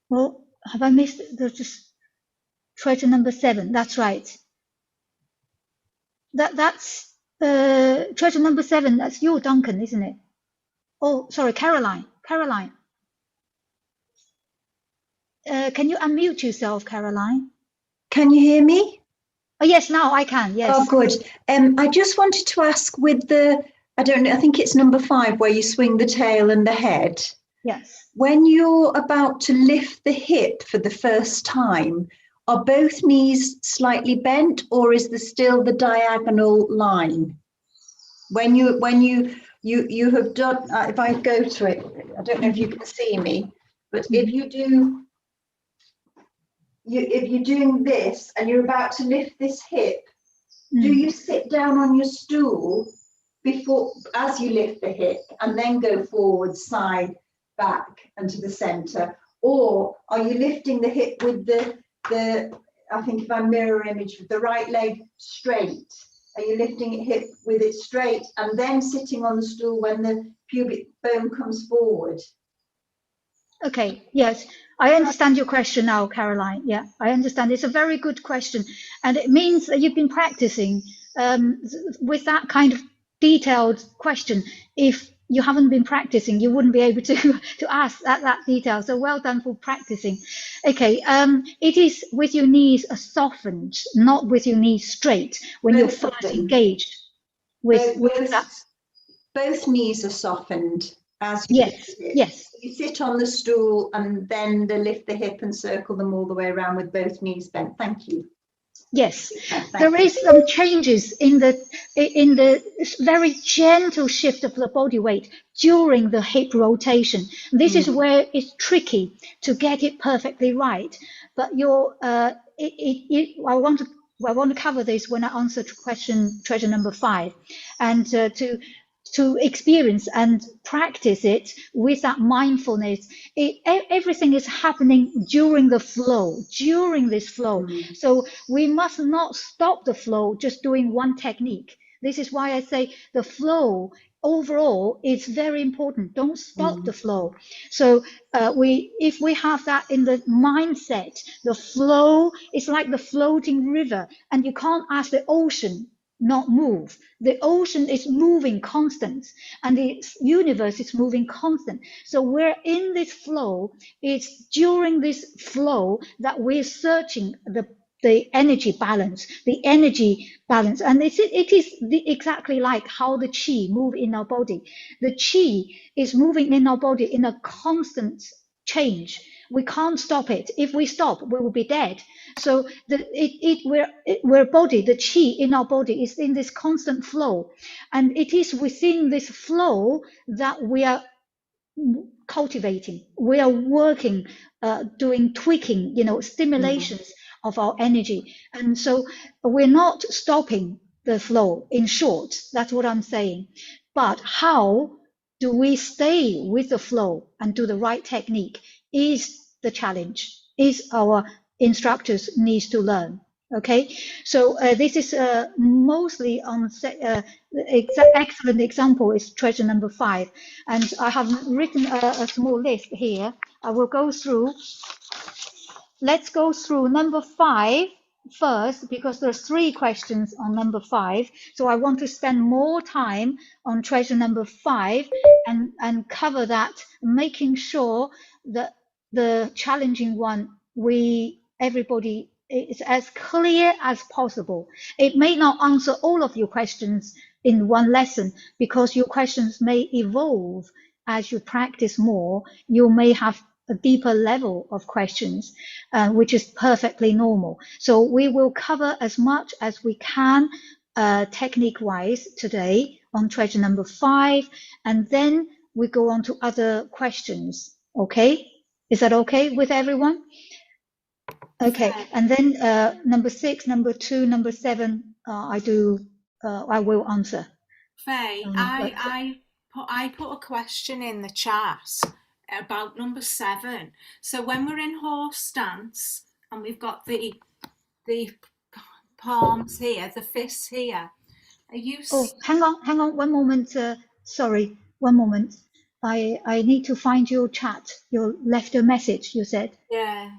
[SPEAKER 1] Well, have I missed? There's just treasure number 7. That's right. That's treasure number 7. That's you, Duncan, isn't it? Oh, sorry, Caroline. Caroline. Can you unmute yourself, Caroline?
[SPEAKER 13] Can you hear me?
[SPEAKER 1] Oh, yes, now I can, yes.
[SPEAKER 13] Oh, good. I just wanted to ask with the, I don't know, I think it's number 5 where you swing the tail and the head.
[SPEAKER 1] Yes.
[SPEAKER 13] When you're about to lift the hip for the first time, are both knees slightly bent, or is there still the diagonal line? When you have done, if I go to it, I don't know if you can see me, but if you do, if you're doing this and you're about to lift this hip, do you sit down on your stool before, as you lift the hip, and then go forward, side, back, and to the center? Or are you lifting the hip with the I think if I mirror image with the right leg straight? Are you lifting it hip with it straight and then sitting on the stool when the pubic bone comes forward?
[SPEAKER 1] Okay, yes, I understand your question now, Caroline. Yeah, I understand. It's a very good question. And it means that you've been practicing with that kind of detailed question. If you haven't been practicing, you wouldn't be able to ask that detail. So well done for practicing. Okay, it is with your knees softened, not with your knees straight when you're first engaged with that.
[SPEAKER 13] Both knees are softened as you
[SPEAKER 1] yes,
[SPEAKER 13] lift it.
[SPEAKER 1] Yes.
[SPEAKER 13] You sit on the stool and then lift the hip and circle them all the way around with both knees bent. Thank you.
[SPEAKER 1] Yes, there is some changes in the very gentle shift of the body weight during the hip rotation. This is where it's tricky to get it perfectly right. But I want to cover this when I answer treasure number 5, and to experience and practice it with that mindfulness. Everything is happening during the flow, during this flow. So we must not stop the flow just doing one technique. This is why I say the flow overall is very important. Don't stop the flow. So if we have that in the mindset, the flow is like the floating river, and you can't ask the ocean not move. The ocean is moving constant, and the universe is moving constant. So we're in this flow. It's during this flow that we're searching the energy balance, and it is exactly like how the chi move in our body. The chi is moving in our body in a constant change. We can't stop it. If we stop, we will be dead. So we're body, the chi in our body is in this constant flow, and it is within this flow that we are cultivating. We are working, doing tweaking, stimulations of our energy, and so we're not stopping the flow. In short, that's what I'm saying. But how do we stay with the flow and do the right technique is the challenge, is our instructors needs to learn. Okay, so this is mostly on excellent example is treasure number 5, and I have written a small list here. I will go through. Let's go through number 5 first, because there's 3 questions on number 5. So I want to spend more time on treasure number 5 and cover that, making sure that the challenging one everybody it's as clear as possible. It may not answer all of your questions in one lesson because your questions may evolve as you practice more. You may have a deeper level of questions, which is perfectly normal. So we will cover as much as we can technique-wise today on treasure number 5, and then we go on to other questions. Okay? Is that okay with everyone? Okay, and then number 6, number 2, number 7, I will answer.
[SPEAKER 14] Faye, I put a question in the chat about number 7. So when we're in horse stance and we've got the palms here, the fists here, are you?
[SPEAKER 1] Oh, hang on, one moment. Sorry, one moment. I need to find your chat. You left a message. You said.
[SPEAKER 14] Yeah.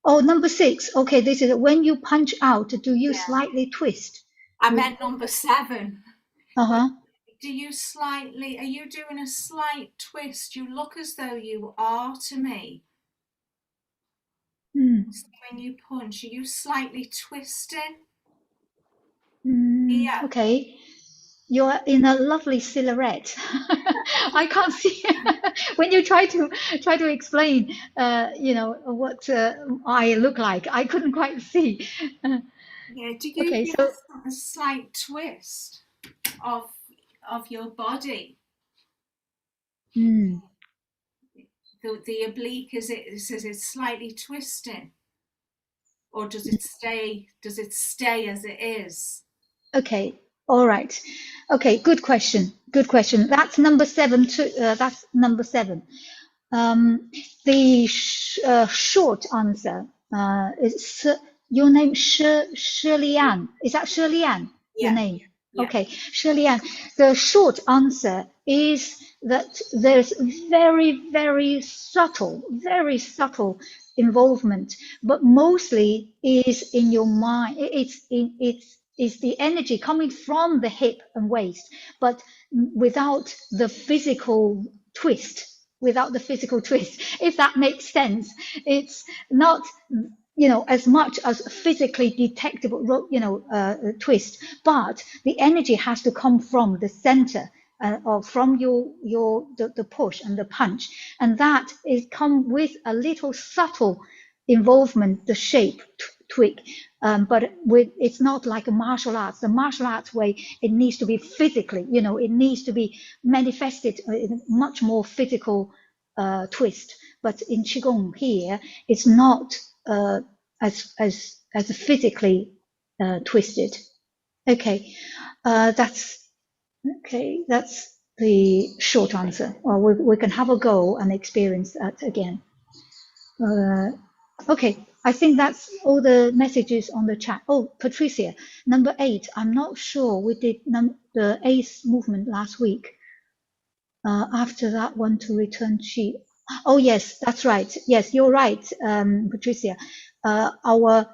[SPEAKER 1] Oh, number 6. Okay, this is when you punch out. Do you slightly twist?
[SPEAKER 14] I meant number 7.
[SPEAKER 1] Uh-huh.
[SPEAKER 14] Do you slightly? Are you doing a slight twist? You look as though you are to me. So when you punch, are you slightly twisting? Yeah.
[SPEAKER 1] Okay. You're in a lovely silhouette. I can't see when you try to explain, what I look like. I couldn't quite see.
[SPEAKER 14] Yeah. Do you
[SPEAKER 1] okay,
[SPEAKER 14] do
[SPEAKER 1] so
[SPEAKER 14] a slight twist of your body? The oblique is it slightly twisting, or does it stay as it is?
[SPEAKER 1] Okay. All right. Okay. Good question. That's number 7 too. That's number 7. The short answer is your name, Shirley Ann. Is that Shirley Ann?
[SPEAKER 14] Yeah.
[SPEAKER 1] Your name?
[SPEAKER 14] Yeah.
[SPEAKER 1] Okay, Shirley Ann. The short answer is that there's very subtle involvement, but mostly is in your mind. It's the energy coming from the hip and waist, but without the physical twist. If that makes sense. It's not, as much as physically detectable, twist, but the energy has to come from the center, or from the push and the punch, and that is come with a little subtle involvement, the shape tweak, but it's not like a martial arts. The martial arts way, it needs to be physically, it needs to be manifested in a much more physical twist. But in Qigong here, it's not as physically twisted. Okay, that's the short answer. Or we can have a go and experience that again. Okay, I think that's all the messages on the chat. Oh, Patricia, number 8. I'm not sure we did the 8th movement last week. After that one to return chi. Oh yes, that's right. Yes, you're right, Patricia. Our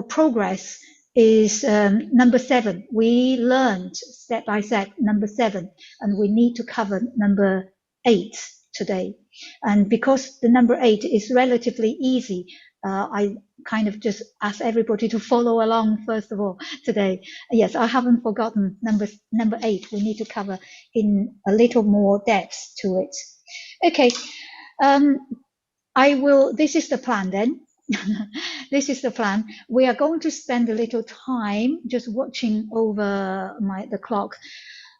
[SPEAKER 1] progress is number 7. We learned step by step number 7, and we need to cover number 8 today. And because the number 8 is relatively easy, I kind of just ask everybody to follow along first of all today. Yes, I haven't forgotten number 8. We need to cover in a little more depth to it. Okay, this is the plan then. This is the plan. We are going to spend a little time just watching over the clock.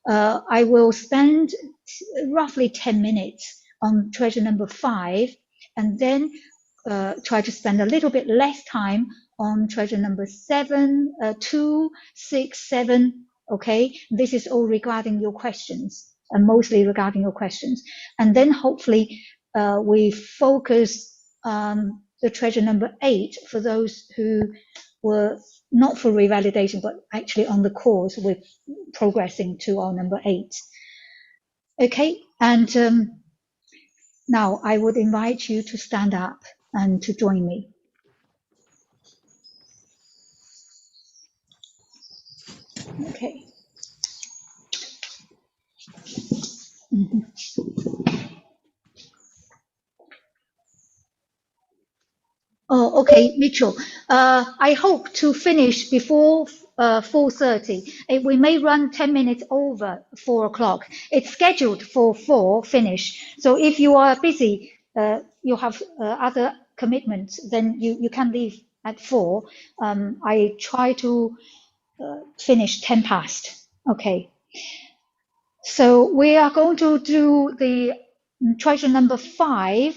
[SPEAKER 1] I will spend roughly 10 minutes on treasure number 5, and then try to spend a little bit less time on treasure number 7, 2, 6, 7. Okay, this is all regarding your questions, and mostly regarding your questions. And then hopefully we focus the treasure number 8 for those who were not for revalidation, but actually on the course with progressing to our number 8. Okay, and now I would invite you to stand up and to join me. Okay. Oh, okay, Mitchell. I hope to finish before 4:30. We may run 10 minutes over 4 o'clock. It's scheduled for 4 finish. So if you are busy, you have other commitments, then you can leave at 4. I try to finish 10 past. Okay. So we are going to do the treasure number 5,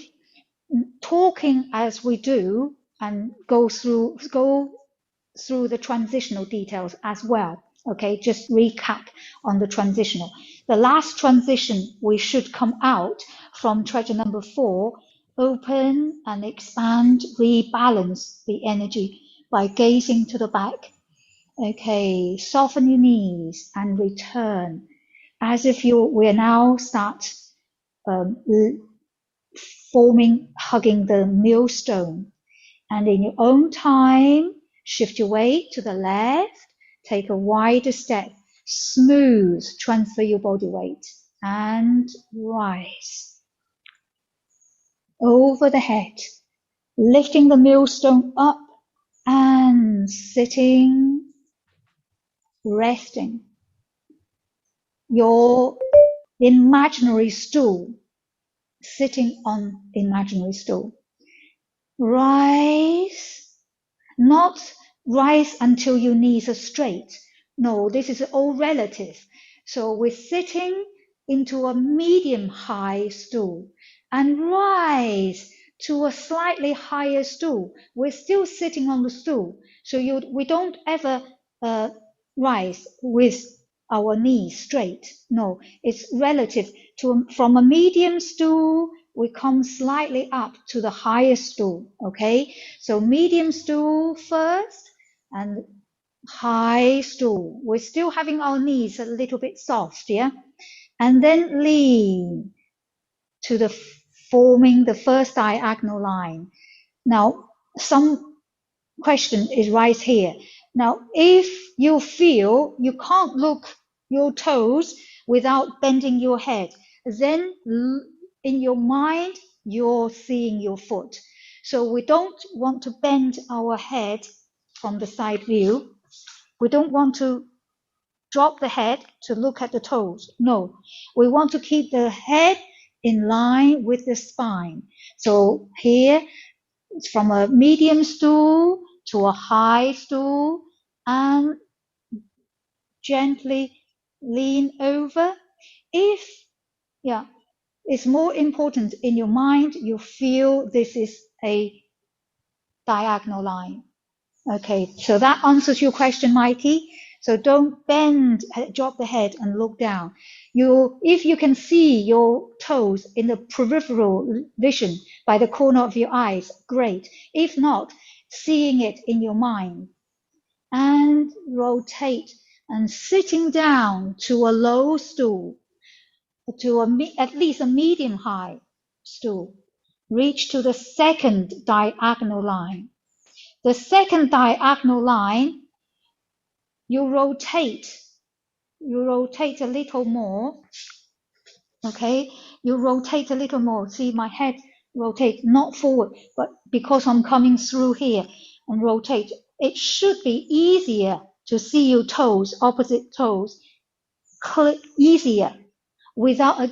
[SPEAKER 1] talking as we do, and go through the transitional details as well. Okay, just recap on the transitional. The last transition, we should come out from treasure number 4, open and expand, rebalance the energy by gazing to the back. Okay, soften your knees and return as if we are now start forming, hugging the millstone. And in your own time, shift your weight to the left, take a wider step, smooth, transfer your body weight, and rise. Over the head, lifting the millstone up and sitting, resting. Your imaginary stool, sitting on imaginary stool. Rise, not rise until your knees are straight. No, this is all relative. So we're sitting into a medium high stool and rise to a slightly higher stool. We're still sitting on the stool. So we don't ever rise with our knees straight. No, it's relative to from a medium stool, we come slightly up to the highest stool. Okay, so medium stool first and high stool. We're still having our knees a little bit soft, yeah, and then lean to the forming the first diagonal line. Now, some question is right here. Now, if you feel you can't look your toes without bending your head, then in your mind, you're seeing your foot. So we don't want to bend our head from the side view. We don't want to drop the head to look at the toes. No, we want to keep the head in line with the spine. So here, it's from a medium stool to a high stool, and gently lean over. If, yeah, it's more important in your mind, you feel this is a diagonal line. Okay, so that answers your question, Mikey. So don't bend, drop the head and look down. If you can see your toes in the peripheral vision by the corner of your eyes, great. If not, seeing it in your mind. And rotate and sitting down to a low stool, to at least a medium high stool. Reach to the second diagonal line. The second diagonal line, you rotate a little more. Okay, you rotate a little more. See my head rotate, not forward, but because I'm coming through here and rotate, it should be easier to see your toes, opposite toes, easier without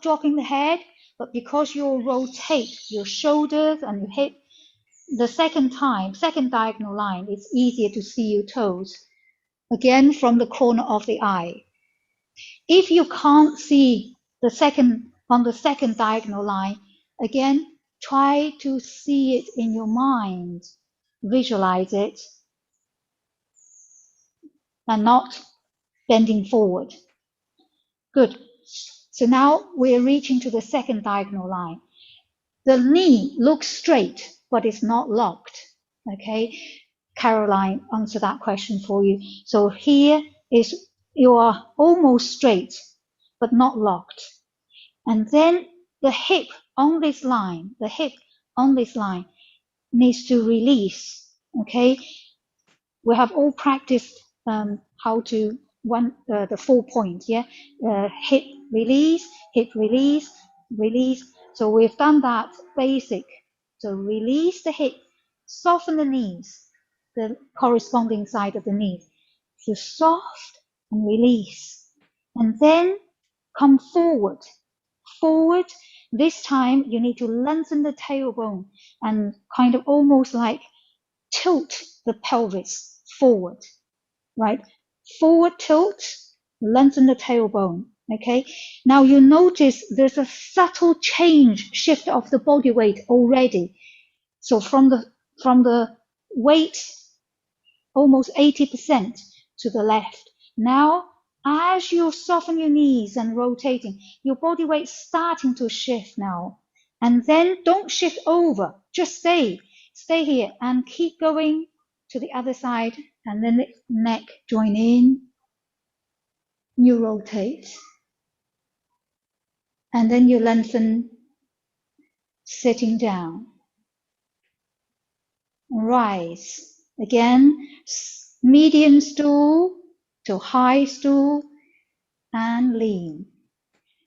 [SPEAKER 1] dropping the head, but because you rotate your shoulders and your hip, the second diagonal line, it's easier to see your toes, again from the corner of the eye. If you can't see the second diagonal line, again, try to see it in your mind, visualize it, and not bending forward. Good. So now we're reaching to the second diagonal line. The knee looks straight, but it's not locked. Okay, Caroline answered that question for you. So here is, you are almost straight, but not locked. And then the hip on this line, needs to release. Okay, we have all practiced how to the 4 points. Yeah, hip release, release. So we've done that basic. So release the hip soften the knees, the corresponding side of the knees. So soft and release. And then come forward. Forward. This time you need to lengthen the tailbone and kind of almost like tilt the pelvis forward, right? Forward tilt, lengthen the tailbone, okay? Now you notice there's a subtle shift of the body weight already. So from the weight, almost 80% to the left. Now, as you soften your knees and rotating, your body weight starting to shift now. And then don't shift over, just stay here and keep going to the other side, and then the neck join in, you rotate. And then you lengthen, sitting down. Rise. Again, medium stool to high stool and lean.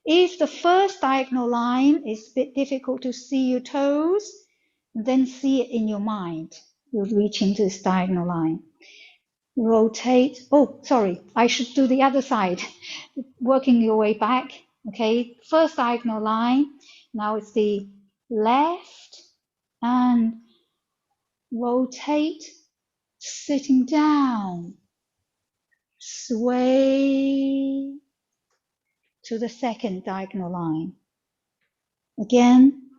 [SPEAKER 1] If the first diagonal line is a bit difficult to see your toes, then see it in your mind. You're reaching to this diagonal line. Rotate. Oh, sorry, I should do the other side. Working your way back. Okay, first diagonal line. Now it's the left and rotate, sitting down. Sway to the second diagonal line. Again,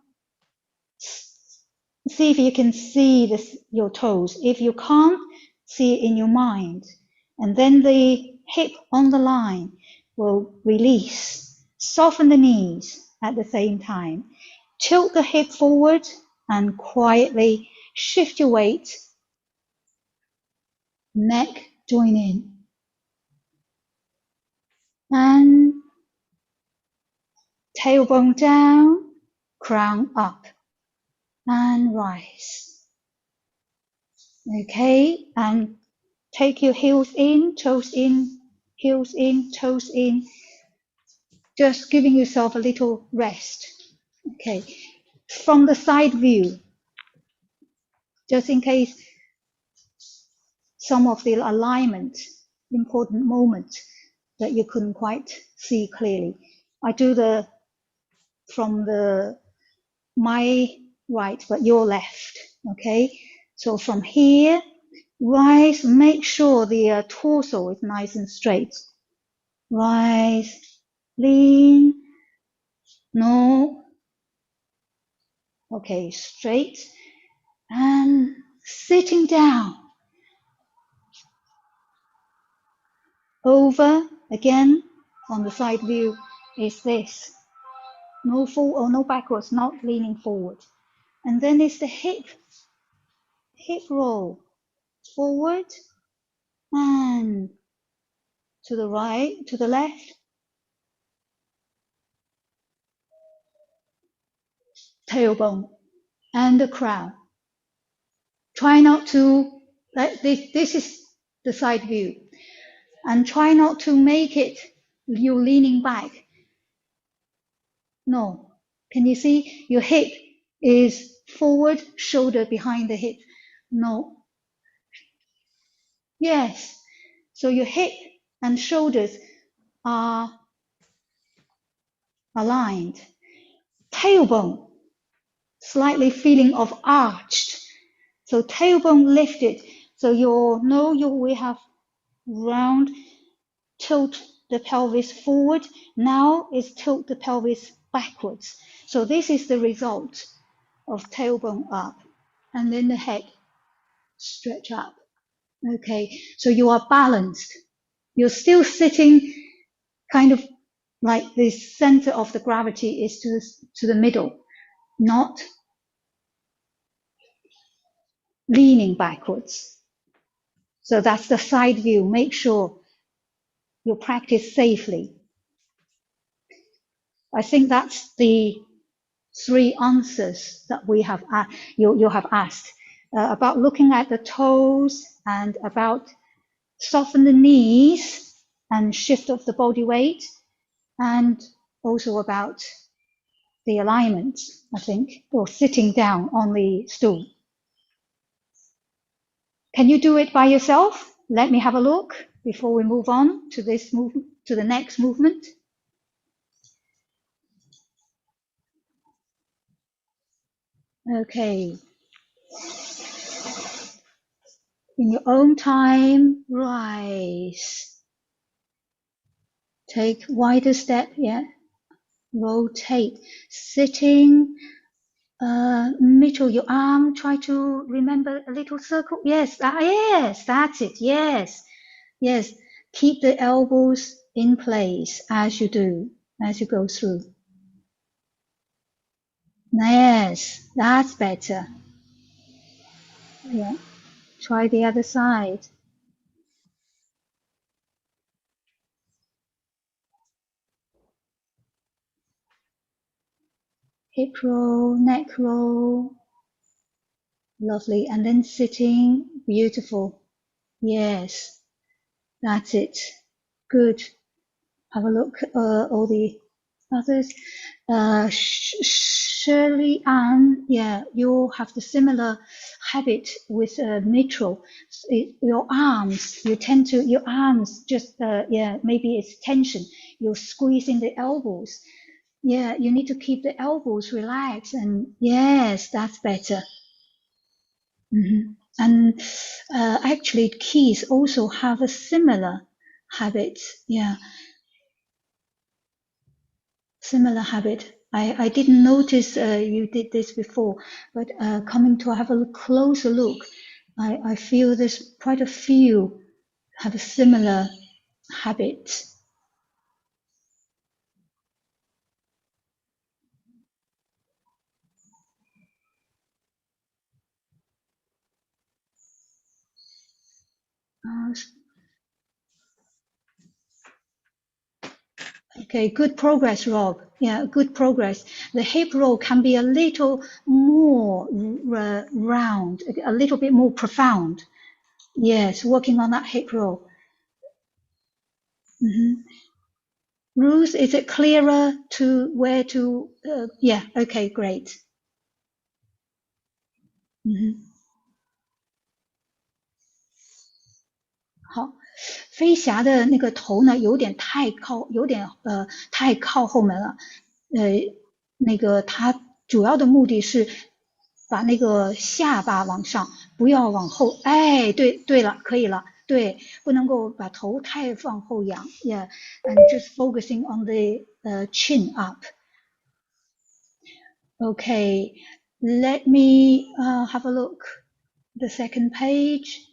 [SPEAKER 1] see if you can see your toes. If you can't, see it in your mind. And then the hip on the line will release. Soften the knees at the same time. Tilt the hip forward and quietly shift your weight. Neck join in. And tailbone down, crown up, and rise. Okay, and take your heels in, toes in, heels in, toes in. Just giving yourself a little rest. Okay, from the side view, just in case some of the alignment, important moments that you couldn't quite see clearly. I do from my right, but your left, okay? So from here, rise, make sure the torso is nice and straight. Rise, lean, no, okay, straight, and sitting down. Over, again, on the side view is this. No forward or no backwards, not leaning forward. And then it's the hip roll, forward and to the right, to the left. Tailbone and the crown. Try not to, this is the side view. And try not to make it you leaning back. No. Can you see? Your hip is forward, shoulder behind the hip. No. Yes. So your hip and shoulders are aligned. Tailbone, slightly feeling of arched. So tailbone lifted. So we have round, tilt the pelvis forward. Now is tilt the pelvis backwards. So this is the result of tailbone up. And then the head stretch up. Okay, so you are balanced. You're still sitting kind of like the center of the gravity is to the middle, not leaning backwards. So that's the side view. Make sure you practice safely. I think that's the 3 answers that we have you have asked about looking at the toes and about soften the knees and shift of the body weight, and also about the alignment, I think, or sitting down on the stool. Can you do it by yourself? Let me have a look before we move on to this to the next movement. Okay. In your own time, rise. Take wider step, yeah. Rotate. Sitting, middle your arm, try to remember a little circle. Yes, yes, that's it, yes. Yes, keep the elbows in place as you go through. Yes, that's better. Yeah, try the other side. Hip roll, neck roll. Lovely. And then sitting, beautiful. Yes, that's it. Good. Have a look at all the others. Shirley Ann, yeah, you have the similar habit with mitral. Your arms, you tend to, your arms just, yeah, maybe it's tension. You're squeezing the elbows. Yeah, you need to keep the elbows relaxed, and yes, that's better. And actually, Keys also have a similar habit. Yeah, similar habit. I didn't notice you did this before, but coming to have a closer look, I feel there's quite a few have a similar habit. Okay, good progress, Rob. Yeah, good progress. The hip roll can be a little more round, a little bit more profound. Yes, working on that hip roll. Ruth, is it clearer to where to? Yeah, okay, great. 好，飞侠的那个头呢，有点太靠后门了。那个他主要的目的是把那个下巴往上，不要往后。哎，对了，可以了。对，不能够把头太往后仰。Yeah, and just focusing on the chin up. Okay, let me have a look. The second page.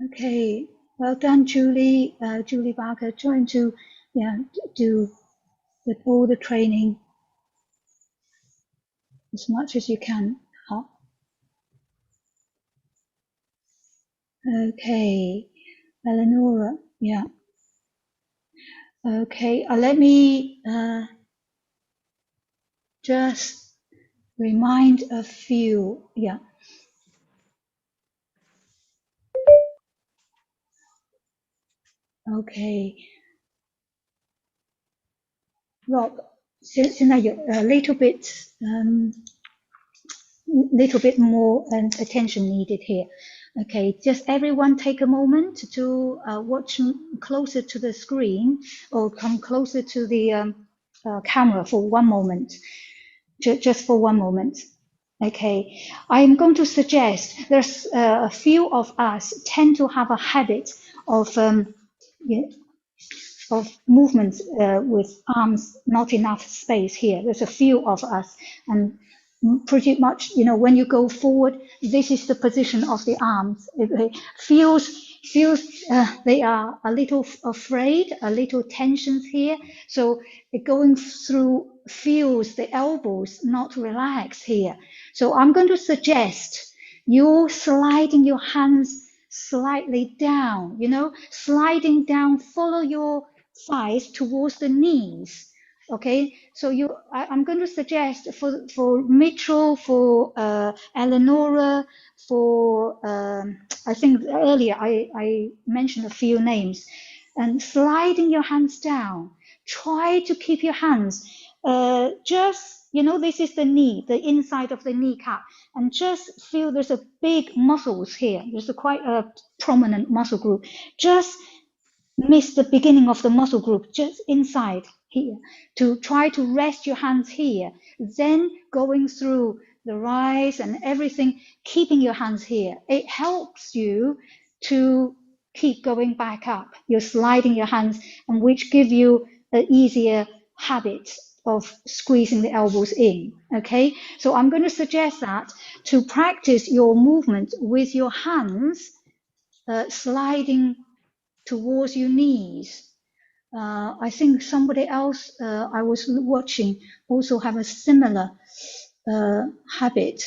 [SPEAKER 1] Okay, well done, Julie. Julie Barker, trying to do with all the training as much as you can. 好 Okay, Eleonora, yeah. Okay, let me just remind a few, yeah. Okay, Rob, 现在有a little bit more attention needed here. Okay, just everyone take a moment to watch closer to the screen or come closer to the camera for one moment, just for one moment. Okay, I'm going to suggest there's a few of us tend to have a habit of movements with arms, not enough space here. There's a few of us, and pretty much, when you go forward, this is the position of the arms. It feels they are a little afraid, a little tensions here. So going through feels the elbows not relaxed here. So I'm going to suggest you sliding your hands slightly down, sliding down, follow your thighs towards the knees. Okay, so I'm going to suggest for Mitchell, for Eleonora, for I think earlier I mentioned a few names, and sliding your hands down. Try to keep your hands just you know, this is the knee, the inside of the kneecap, and just feel there's a big muscles here. There's quite a prominent muscle group. Just miss the beginning of the muscle group, just inside here, to try to rest your hands here, then going through the rise and everything, keeping your hands here. It helps you to keep going back up. You're sliding your hands, and which give you an easier habit of squeezing the elbows in. Okay, so I'm going to suggest that to practice your movement with your hands sliding towards your knees. I think somebody else I was watching also have a similar habit.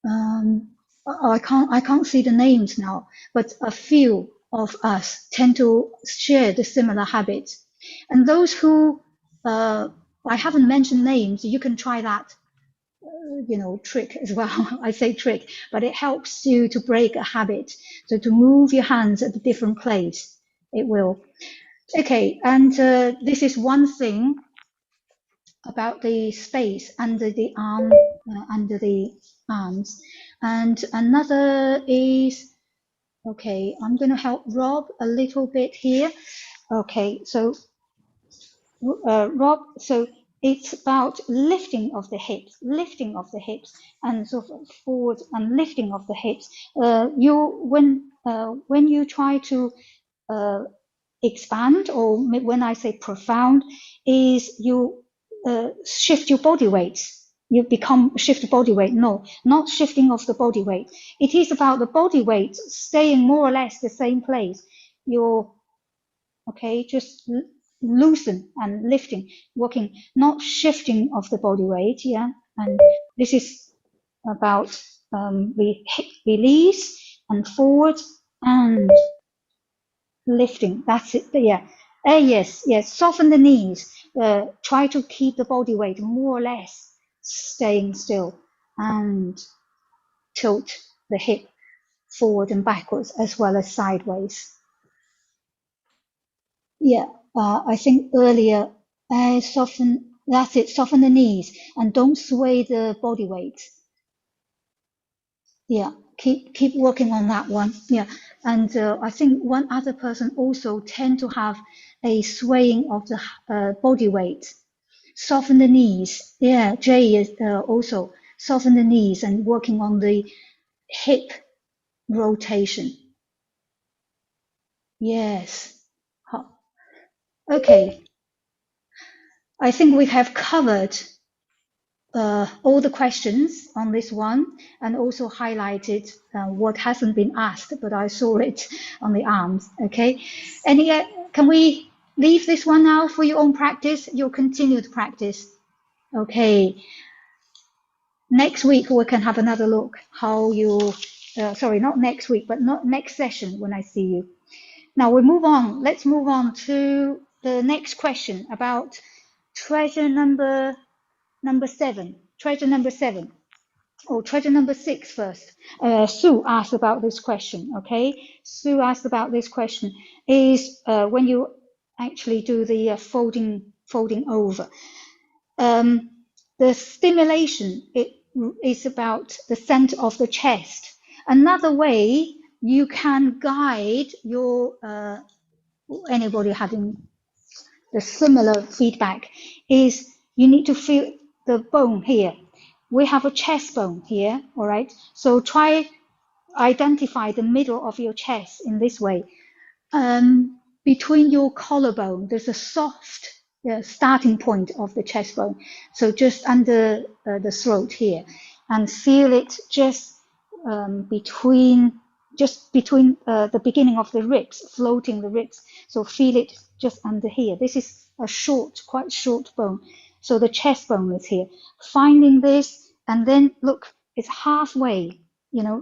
[SPEAKER 1] I can't see the names now, but a few of us tend to share the similar habits. And those who I haven't mentioned names, you can try that you know, trick as well. I say trick, but it helps you to break a habit. So to move your hands at a different place, it will. Okay, and this is one thing about the space under the arm, under the arms. And another is, okay, I'm going to help Rob a little bit here. Okay, so Rob, so it's about lifting of the hips, and sort of forward and lifting of the hips. When you try to expand, or when I say profound, is you shift your body weight. You shift body weight. No, not shifting of the body weight. It is about the body weight staying more or less the same place. You're okay, just loosen and lifting, working, not shifting of the body weight. Yeah, and this is about release and forward and lifting. That's it. Yeah. Yes. Soften the knees. Try to keep the body weight more or less staying still, and tilt the hip forward and backwards as well as sideways. Yeah. I think earlier, soften. That's it. Soften the knees and don't sway the body weight. Yeah. Keep working on that one. Yeah. And I think one other person also tend to have a swaying of the body weight. Soften the knees. Yeah, Jay is also soften the knees and working on the hip rotation. Yes. Okay. I think we have covered all the questions on this one, and also highlighted what hasn't been asked, but I saw it on the arms. Okay, can we leave this one now for your own practice, your continued practice? Okay, next week we can have another look how you, sorry, not next week, but not next session when I see you. Now we move on. Let's move on to the next question about treasure number 7. Treasure number 7, or treasure number 6 first. Sue asked about this question. Okay, Sue asked about this question is when you actually do the folding over. The stimulation is about the center of the chest. Another way you can guide your anybody having the similar feedback is you need to feel the bone here. We have a chest bone here, all right? So try identify the middle of your chest in this way. Between your collarbone, there's a soft starting point of the chest bone. So just under the throat here, and feel it just between the beginning of the ribs, floating the ribs. So feel it just under here. This is a quite short bone. So the chest bone is here. Finding this, and then look, it's halfway,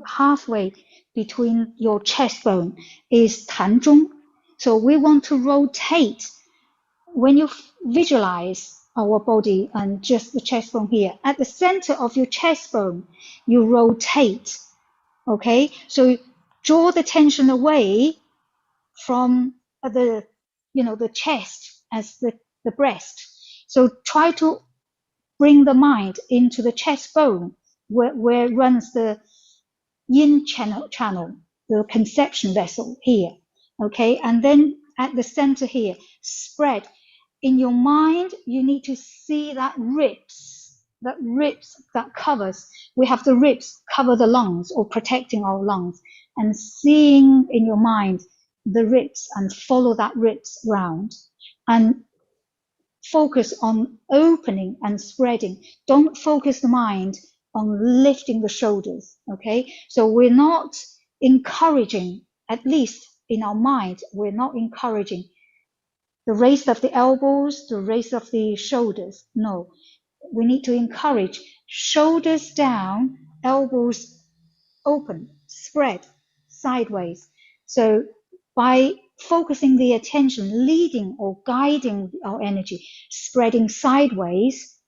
[SPEAKER 1] halfway between your chest bone is 膻中. So we want to rotate. When you visualize our body and just the chest bone here, at the center of your chest bone, you rotate. Okay, so draw the tension away from the chest as the breast. So try to bring the mind into the chest bone where runs the yin channel, the conception vessel here. Okay, and then at the center here, spread. In your mind, you need to see that ribs that covers. We have the ribs cover the lungs or protecting our lungs, and seeing in your mind the ribs and follow that ribs round and focus on opening and spreading. Don't focus the mind on lifting the shoulders. Okay, so we're not encouraging, at least in our mind, we're not encouraging the raise of the elbows, the raise of the shoulders. No, we need to encourage shoulders down, elbows open, spread sideways. So by focusing the attention, leading or guiding our energy, spreading sideways,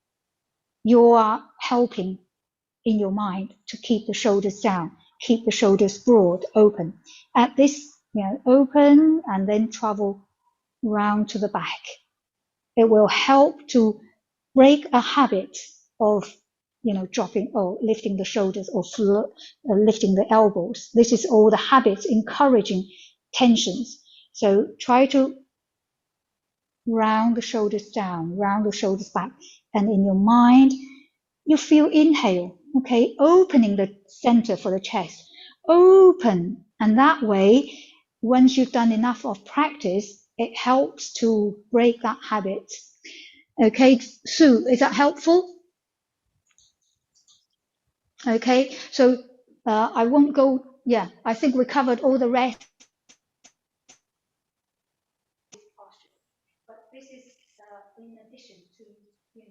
[SPEAKER 1] you are helping in your mind to keep the shoulders down, keep the shoulders broad, open. At this, open and then travel round to the back. It will help to break a habit of, dropping or lifting the shoulders or lifting the elbows. This is all the habits encouraging tensions. So try to round the shoulders down, round the shoulders back. And in your mind, you feel inhale, okay, opening the center for the chest. Open. And that way, once you've done enough of practice, it helps to break that habit. Okay, Sue, is that helpful? Okay, so I won't go, I think we covered all the rest. But this is in addition to, in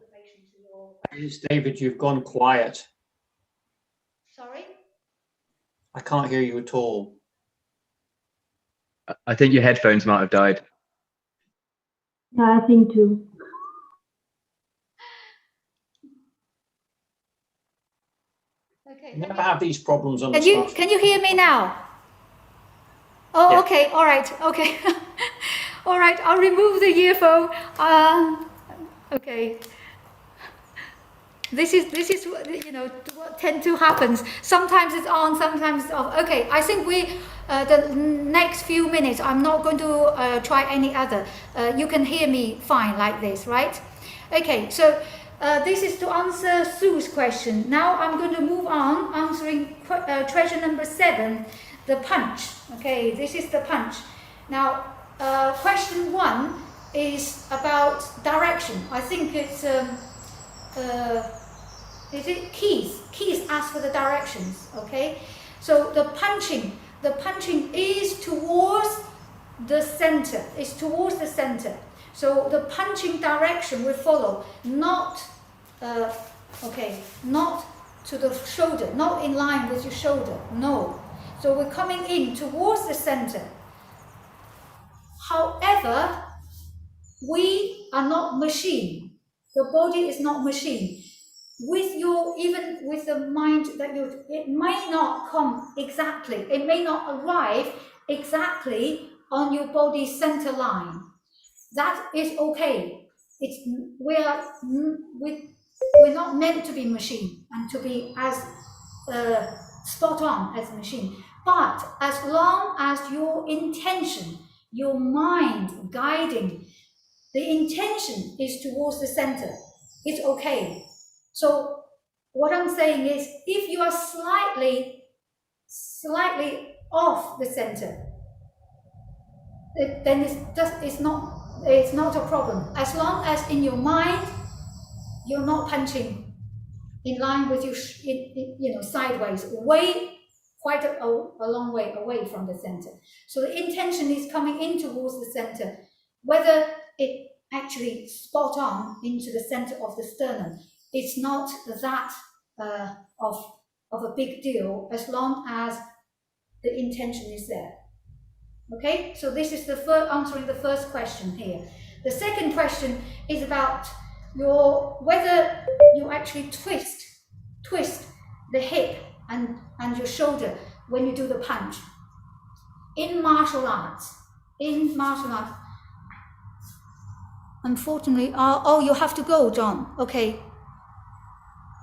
[SPEAKER 1] relation to your...
[SPEAKER 4] Yes, David, you've gone quiet.
[SPEAKER 1] Sorry?
[SPEAKER 4] I can't hear you at all.
[SPEAKER 5] I think your headphones might have died.
[SPEAKER 6] Yeah, I think too.
[SPEAKER 1] Okay.
[SPEAKER 4] You never have these problems on the smartphone.
[SPEAKER 1] Can you hear me now? Oh,
[SPEAKER 4] Yeah.
[SPEAKER 1] okay, all right, okay. All right, I'll remove the earphone. Okay. This is what tend to happens. Sometimes it's on, sometimes it's off. Okay, I think the next few minutes, I'm not going to try any other. You can hear me fine like this, right? Okay, so this is to answer Sue's question. Now I'm going to move on answering treasure number 7, the punch. Okay, this is the punch. Now, question 1 is about direction. I think it's is it Keith? Keith asked for the directions, okay? So the punching is towards the center. It's towards the center. So the punching direction will follow, not not to the shoulder, not in line with your shoulder. No. So we're coming in towards the center. However, we are not machine. The body is not machine. Even with the mind that it may not come exactly, it may not arrive exactly on your body's center line. That is okay. We're not meant to be machine and to be as spot on as a machine. But as long as your intention, your mind guiding, the intention is towards the center, it's okay. So what I'm saying is, if you are slightly off the center, then it's not a problem. As long as in your mind you're not punching in line with your sideways, quite a long way away from the center. So the intention is coming in towards the center, whether it actually spot on into the center of the sternum. It's not that of a big deal as long as the intention is there. Okay, so this is answering the first question here. The second question is about whether you actually twist the hip and your shoulder when you do the punch. In martial arts, Unfortunately, oh, you have to go, John. Okay.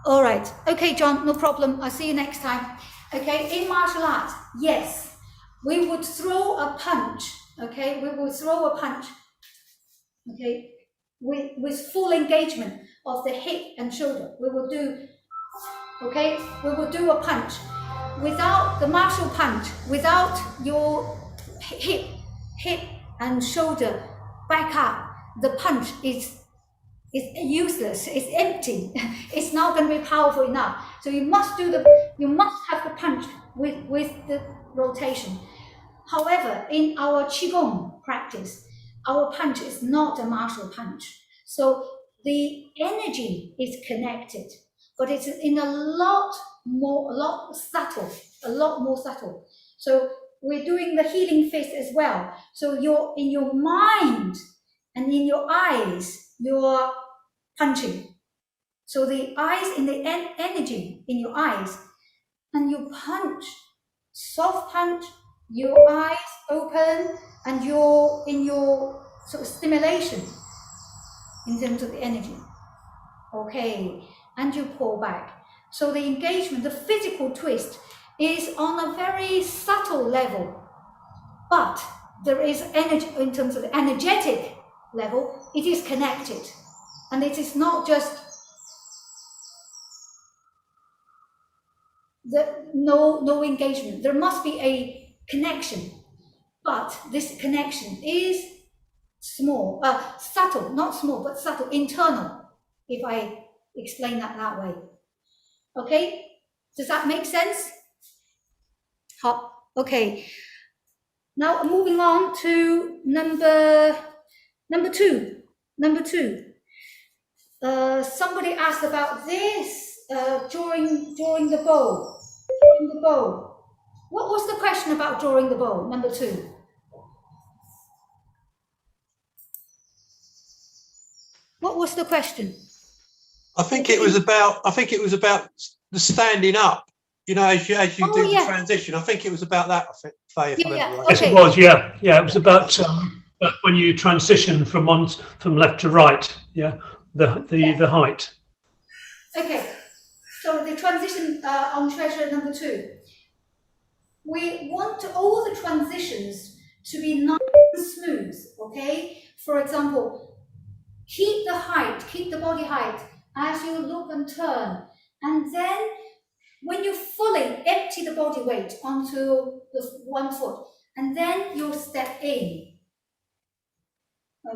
[SPEAKER 1] All right. Okay, John, no problem. I'll see you next time. Okay, in martial arts, yes, we would throw a punch. Okay, we will throw a punch. Okay, with full engagement of the hip and shoulder. We will do, okay, we will do a punch. Without the martial punch, without your hip and shoulder back up, the punch is useless, it's empty, it's not going to be powerful enough. So you must have the punch with the rotation. However, in our Qigong practice, our punch is not a martial punch. So the energy is connected, but it's in a lot more subtle. So we're doing the healing fist as well. So you're in your mind and in your eyes, you're punching. So the eyes in the energy in your eyes, and you punch, soft punch, your eyes open, and you're in your sort of stimulation in terms of the energy. Okay, and you pull back. So the engagement, the physical twist is on a very subtle level, but there is energy in terms of the energetic level, it is connected. And it is not just no engagement. There must be a connection, but this connection is small, subtle, not small, but subtle, internal, if I explain that way. Okay, does that make sense? Okay, now moving on to number two. Somebody asked about this drawing the bow. What was the question about drawing the bow? Number 2. What was the question?
[SPEAKER 3] I think it was about the standing up. You know, as you do the transition. I think it was about that. I think, Faye,
[SPEAKER 10] Yes, it was. Yeah, it was about when you transition from left to right. Yeah, the height.
[SPEAKER 1] Okay, so the transition on treasure number 2. We want all the transitions to be nice and smooth. Okay, for example, keep the height, keep the body height as you look and turn, and then when you fully empty the body weight onto the one foot, and then you step in.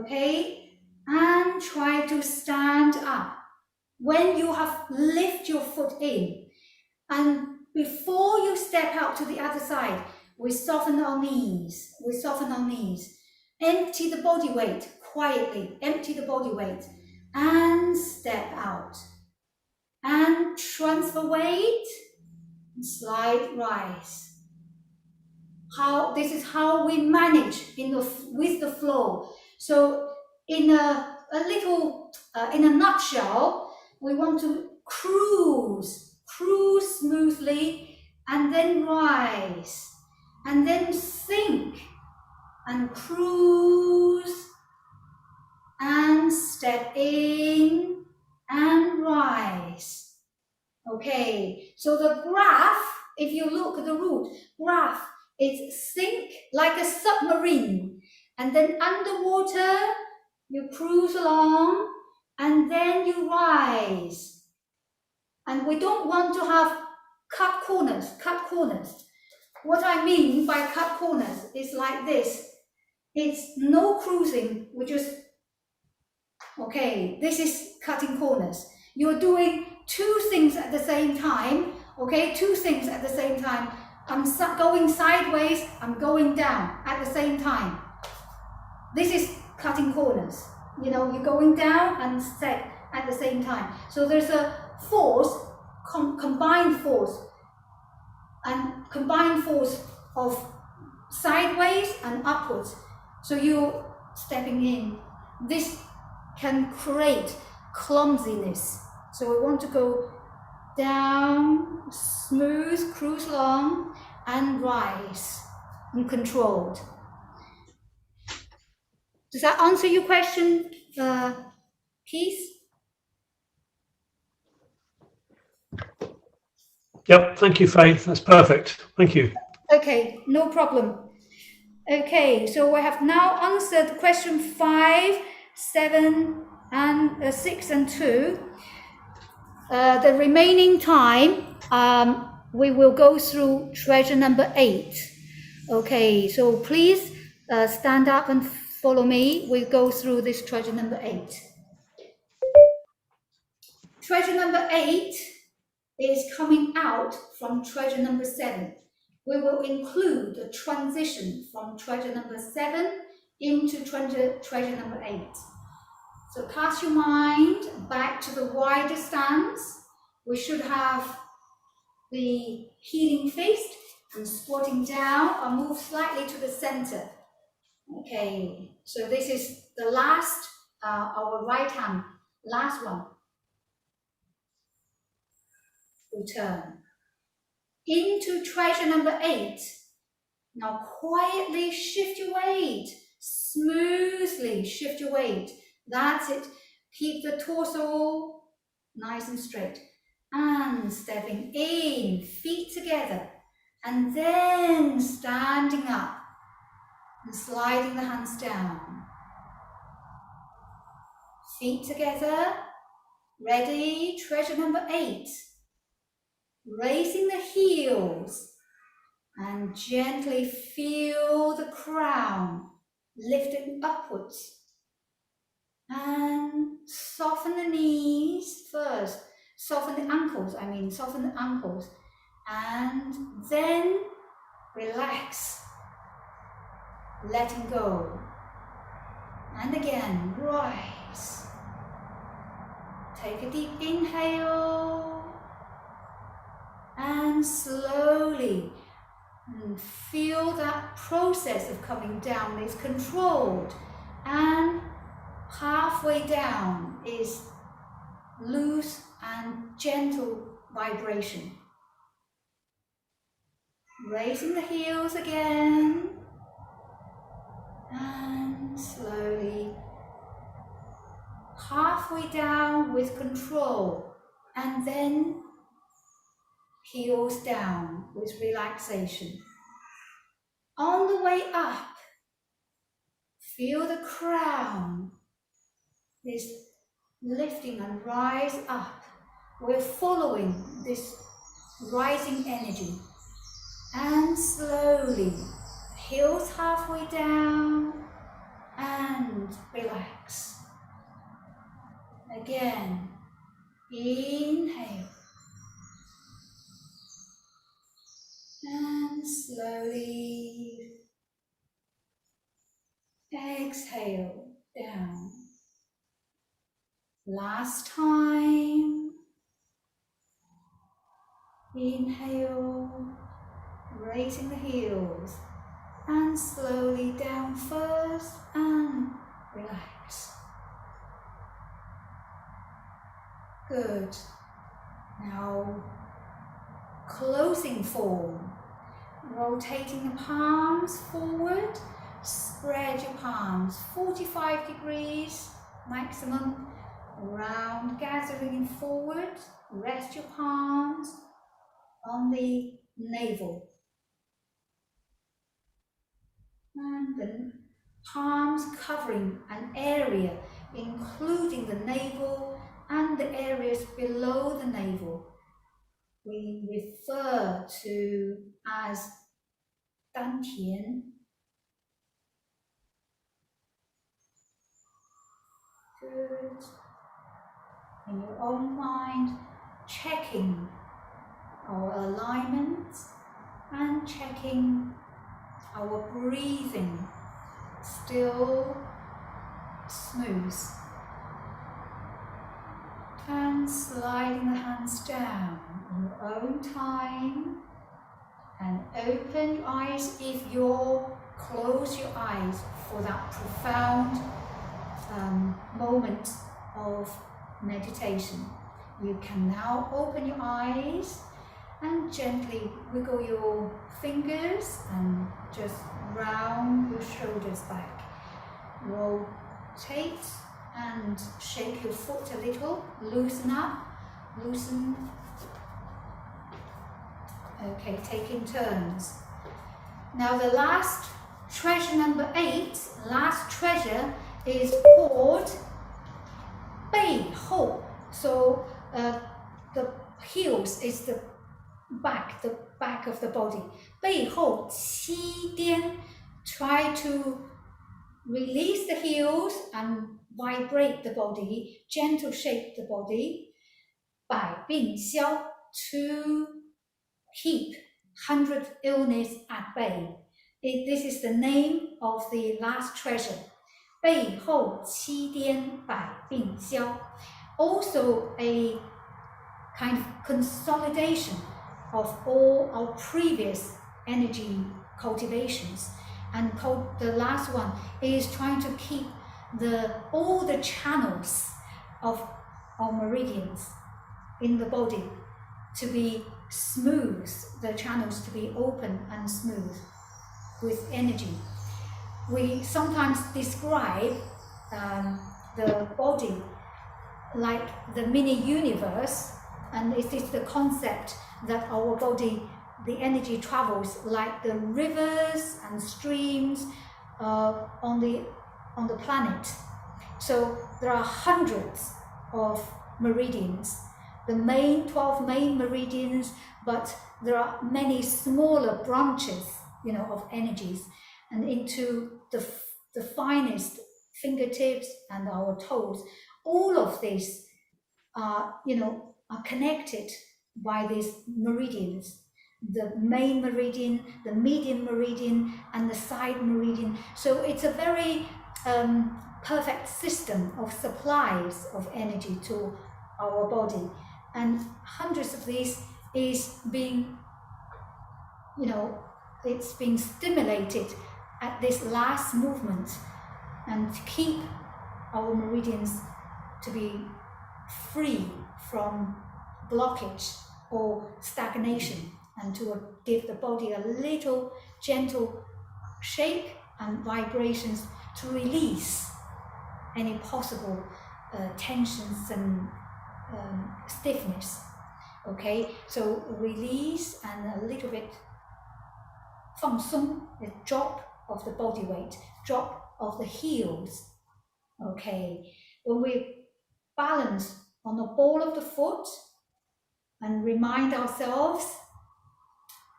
[SPEAKER 1] Okay, and try to stand up. When you have lift your foot in, and before you step out to the other side, we soften our knees. Empty the body weight quietly. Empty the body weight and step out. And transfer weight. Slide rise. This is how we manage with the flow. So in a nutshell, we want to cruise smoothly, and then rise, and then sink, and cruise, and step in, and rise. Okay, so the graph, if you look at the root graph, it's sink like a submarine, and then underwater, you cruise along, and then you rise. And we don't want to have cut corners. What I mean by cut corners is like this. It's no cruising, we just, okay, this is cutting corners. You're doing 2 things at the same time, okay, 2 things at the same time. I'm going sideways, I'm going down at the same time. This is cutting corners. You know, you're going down and step at the same time. So there's a force, combined force of sideways and upwards. So you're stepping in. This can create clumsiness. So we want to go down, smooth, cruise along, and rise, and controlled. Does that answer your question, Keith?
[SPEAKER 10] Yep, thank you, Faith. That's perfect. Thank you.
[SPEAKER 1] Okay, no problem. Okay, so we have now answered question 5, 7, and 6 and 2. The remaining time, we will go through treasure number 8. Okay, so please stand up and follow me. We go through this treasure number 8. Treasure number 8 is coming out from treasure number 7. We will include a transition from treasure number 7 into treasure number 8. So cast your mind back to the wider stance. We should have the healing fist and squatting down or move slightly to the center. Okay, so this is the last, our right hand, last one. Return. Into treasure number 8. Now quietly shift your weight, smoothly shift your weight. That's it. Keep the torso nice and straight. And stepping in, feet together. And then standing up and sliding the hands down. Feet together. Ready, treasure number 8. Raising the heels and gently feel the crown lifting upwards. And soften the knees first. Soften the ankles, soften the ankles. And then relax. Letting go. And again, rise. Take a deep inhale. And slowly feel that process of coming down is controlled. And halfway down is loose and gentle vibration. Raising the heels again. And slowly halfway down with control. And then heels down with relaxation. On the way up, feel the crown is lifting and rise up. We're following this rising energy. And slowly, heels halfway down and relax. Again, inhale. And slowly exhale down. Last time. Inhale, raising the heels and slowly down first and relax. Good. Now, closing form. Rotating the palms forward, spread your palms 45 degrees maximum, round, gathering forward, rest your palms on the navel. And the palms covering an area, including the navel and the areas below the navel. We refer to as Dantian. Good. In your own mind, checking our alignment and checking our breathing, still smooth. And sliding the hands down in your own time. And open your eyes if you're close your eyes for that profound moment of meditation. You can now open your eyes and gently wiggle your fingers and just round your shoulders back. Rotate and shake your foot a little, loosen up, loosen. Okay, taking turns. Now the last treasure, number 8, last treasure is called 背后. So the heels is the back of the body. 背后七颠. Try to release the heels and vibrate the body, gentle shape the body. 百病消, to keep 100 illness at bay. This is the name of the last treasure. 背后七颠百病消. Also a kind of consolidation of all our previous energy cultivations. And the last one is trying to keep all the channels of our meridians in the body to be smooth, the channels to be open and smooth with energy. We sometimes describe the body like the mini universe, and it is the concept that our body, the energy travels like the rivers and streams on the planet. So there are hundreds of meridians, the 12 main meridians, but there are many smaller branches, of energies, and into the finest fingertips and our toes. All of these are connected by these meridians, the main meridian, the median meridian, and the side meridian. So it's a very perfect system of supplies of energy to our body, and hundreds of these is being, it's being stimulated at this last movement, and to keep our meridians to be free from blockage or stagnation, and to give the body a little gentle shake and vibrations to release any possible tensions and stiffness. Okay, so release and a little bit 放松, a drop of the body weight, drop of the heels. Okay, when we balance on the ball of the foot and remind ourselves,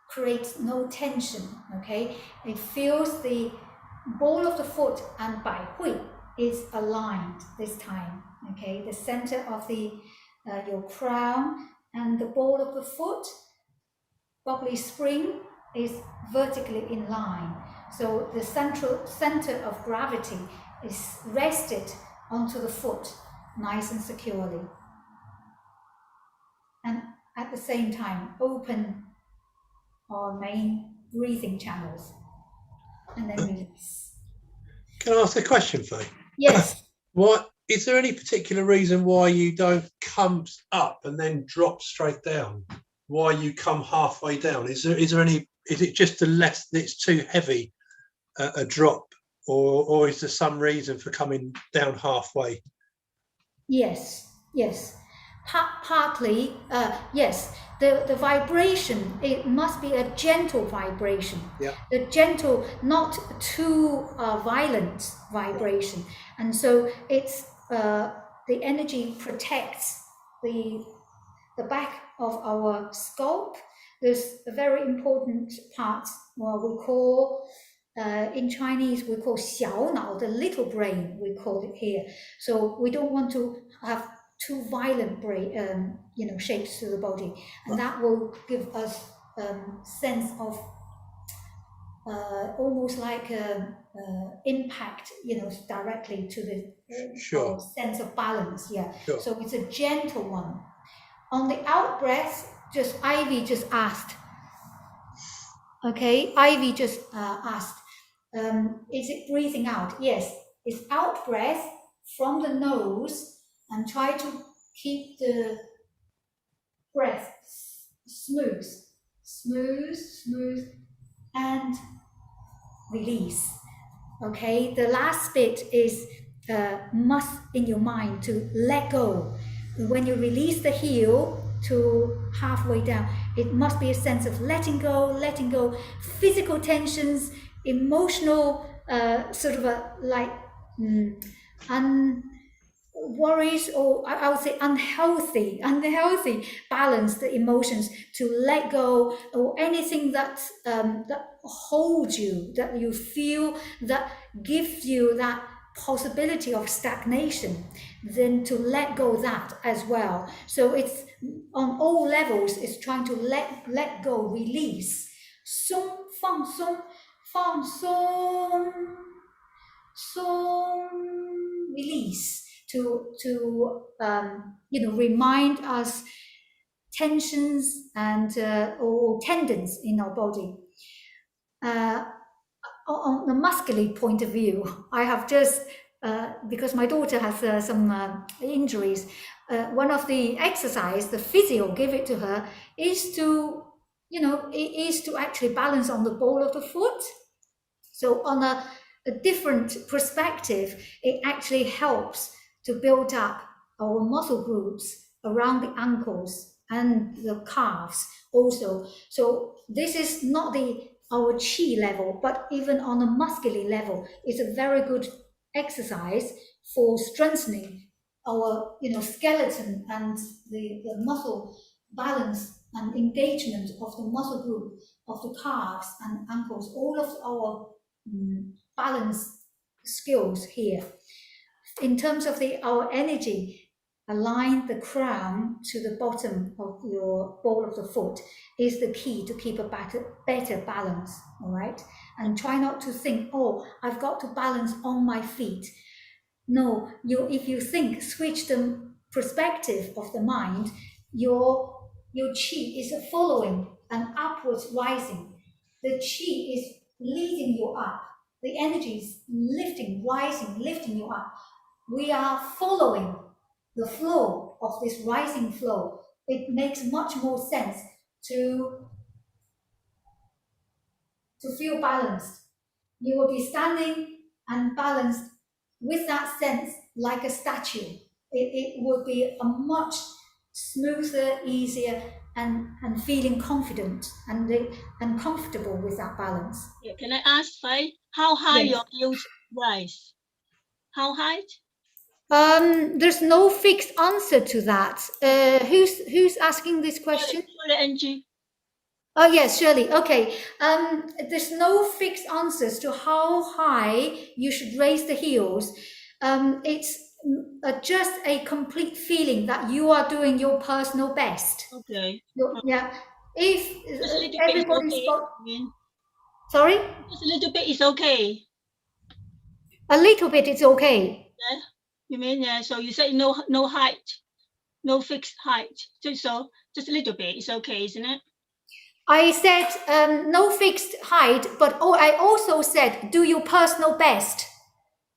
[SPEAKER 1] create no tension. Okay, it feels the ball of the foot and 百会 is aligned this time. Okay, the center of your crown and the ball of the foot, bubbly spring, is vertically in line. So the center of gravity is rested onto the foot, nice and securely. And at the same time, open our main breathing channels. And then release.
[SPEAKER 3] Can I ask a question, Faye?
[SPEAKER 1] Yes.
[SPEAKER 3] What is there any particular reason why you don't come up and then drop straight down? Why you come halfway down? Is there any? Is it just it's too heavy a drop, or is there some reason for coming down halfway?
[SPEAKER 1] Yes. Partly, yes. The vibration, it must be a gentle vibration.
[SPEAKER 3] Yeah.
[SPEAKER 1] The gentle, not too violent vibration. And so it's the energy protects the back of our scalp. There's a very important part what we call, in Chinese, we call 小脑, the little brain, we call it here. So we don't want to have too violent brain, shapes to the body, and that will give us sense of almost like impact, directly to the
[SPEAKER 3] Sure.
[SPEAKER 1] sense of balance. Yeah.
[SPEAKER 3] Sure.
[SPEAKER 1] So it's a gentle one. On the out breath, Ivy just asked. Okay, Ivy just asked, is it breathing out? Yes, it's out breath from the nose, and try to keep the breath smooth, and release. Okay, the last bit is
[SPEAKER 15] must in your mind to let go. When you release the heel to halfway down, it must be a sense of letting go, physical tensions, emotional sort of worries, or I would say unhealthy balanced emotions, to let go, or anything that holds you, that you feel, that gives you that possibility of stagnation, then to let go that as well. So it's on all levels, it's trying to let go, release. Song, fang song, fang song, song, release, to remind us tensions and or tendons in our body. On the muscular point of view, I have just because my daughter has some injuries, one of the exercise the physio give it to her is to actually balance on the ball of the foot. So on a different perspective, it actually helps to build up our muscle groups around the ankles and the calves also. So this is not our chi level, but even on a muscular level, it's a very good exercise for strengthening our skeleton and the muscle balance and engagement of the muscle group of the calves and ankles, all of our balance skills here. In terms of our energy, align the crown to the bottom of your ball of the foot is the key to keep a better balance, all right? And try not to think, oh, I've got to balance on my feet. No, if you think, switch the perspective of the mind, your chi is following and upwards rising. The chi is leading you up. The energy is lifting, rising, lifting you up. We are following the flow of this rising flow. It makes much more sense to feel balanced. You will be standing and balanced with that sense like a statue. It would be a much smoother, easier, and feeling confident and comfortable with that balance.
[SPEAKER 16] Yeah, can I ask, Faye, how high your heels rise? How high?
[SPEAKER 15] There's no fixed answer to that. Who's asking this question?
[SPEAKER 16] Shirley, Angie.
[SPEAKER 15] Oh yes, Shirley. Okay. There's no fixed answers to how high you should raise the heels. It's just a complete feeling that you are doing your personal best.
[SPEAKER 16] Okay.
[SPEAKER 15] Yeah. If everybody's got... Sorry?
[SPEAKER 16] Just a little bit is okay.
[SPEAKER 15] A little bit is okay.
[SPEAKER 16] Yeah. You mean, yeah, so you say no height, no fixed height. So just a little bit is okay, isn't it?
[SPEAKER 15] I said no fixed height, but I also said do your personal best.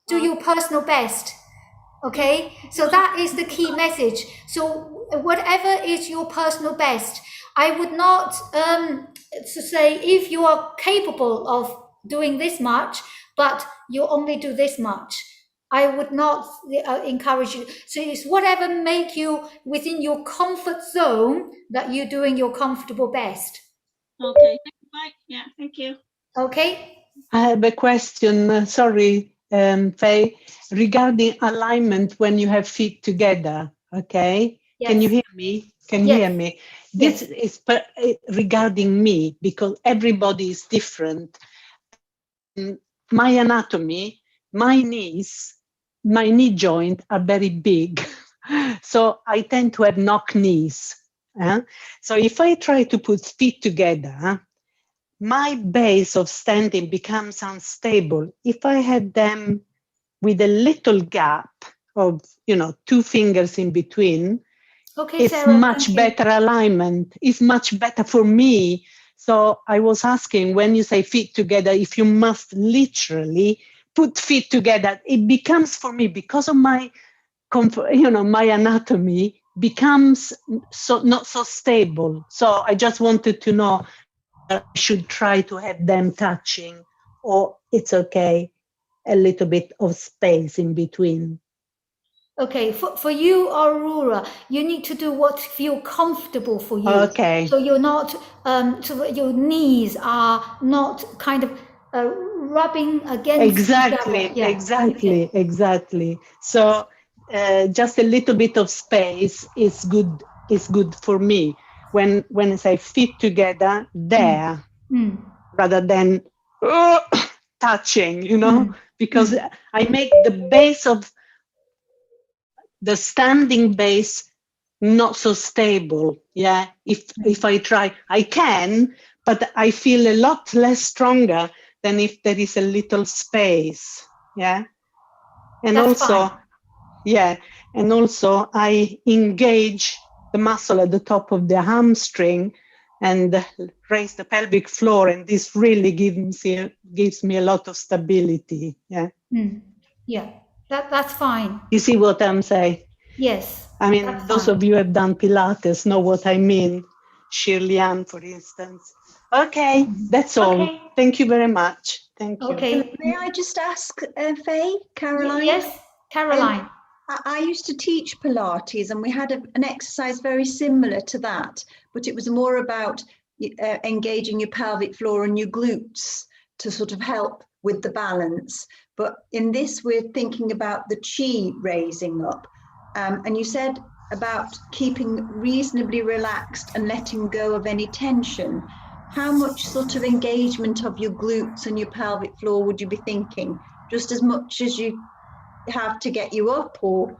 [SPEAKER 15] Do your personal best. Okay? So that is the key message. So whatever is your personal best, I would not say if you are capable of doing this much, but you only do this much. I would not encourage you. So it's whatever make you within your comfort zone that you're doing your comfortable best.
[SPEAKER 16] Okay. Bye. Yeah, thank you.
[SPEAKER 15] Okay.
[SPEAKER 2] I have a question, sorry, Faye, regarding alignment when you have feet together, okay? Yes. Can you hear me? Can you hear me? This is regarding me, because everybody is different. My anatomy, my knee joint are very big. So I tend to have knock knees. So if I try to put feet together, my base of standing becomes unstable. If I had them with a little gap of, 2 fingers in between, it's Sarah, much better alignment. It's much better for me. So I was asking, when you say feet together, if you must literally put feet together, it becomes for me, because of my comfort, my anatomy becomes not so stable. So I just wanted to know, I should try to have them touching, or it's okay. a little bit of space in between.
[SPEAKER 15] Okay, for you, Aurora, you need to do what feel comfortable for you.
[SPEAKER 2] Okay.
[SPEAKER 15] So you're not, so your knees are not kind of rubbing against each other. Yeah.
[SPEAKER 2] Exactly, exactly. So just a little bit of space is good for me. When I say feet together there, rather than touching, because I make the base of the standing base not so stable. Yeah, if I try, I can, but I feel a lot less stronger than if there is a little space. Yeah, and
[SPEAKER 15] That's
[SPEAKER 2] also,
[SPEAKER 15] fine.
[SPEAKER 2] yeah, and also I engage the muscle at the top of the hamstring and raise the pelvic floor, and this really gives me a lot of stability. Yeah.
[SPEAKER 15] Yeah, that's fine.
[SPEAKER 2] You see what I'm saying?
[SPEAKER 15] Yes.
[SPEAKER 2] I mean, those of you who have done Pilates know what I mean. Shirley Ann, for instance. Okay, that's all.
[SPEAKER 15] Okay.
[SPEAKER 2] Thank you very much. Thank you.
[SPEAKER 15] Okay.
[SPEAKER 13] May I just ask, Faye, Caroline?
[SPEAKER 15] Yes, Caroline.
[SPEAKER 13] I used to teach Pilates, and we had an exercise very similar to that, but it was more about engaging your pelvic floor and your glutes to sort of help with the balance. But in this, we're thinking about the chi raising up. And you said about keeping reasonably relaxed and letting go of any tension. How much sort of engagement of your glutes and your pelvic floor would you be thinking? Just as much as you have to get you up, or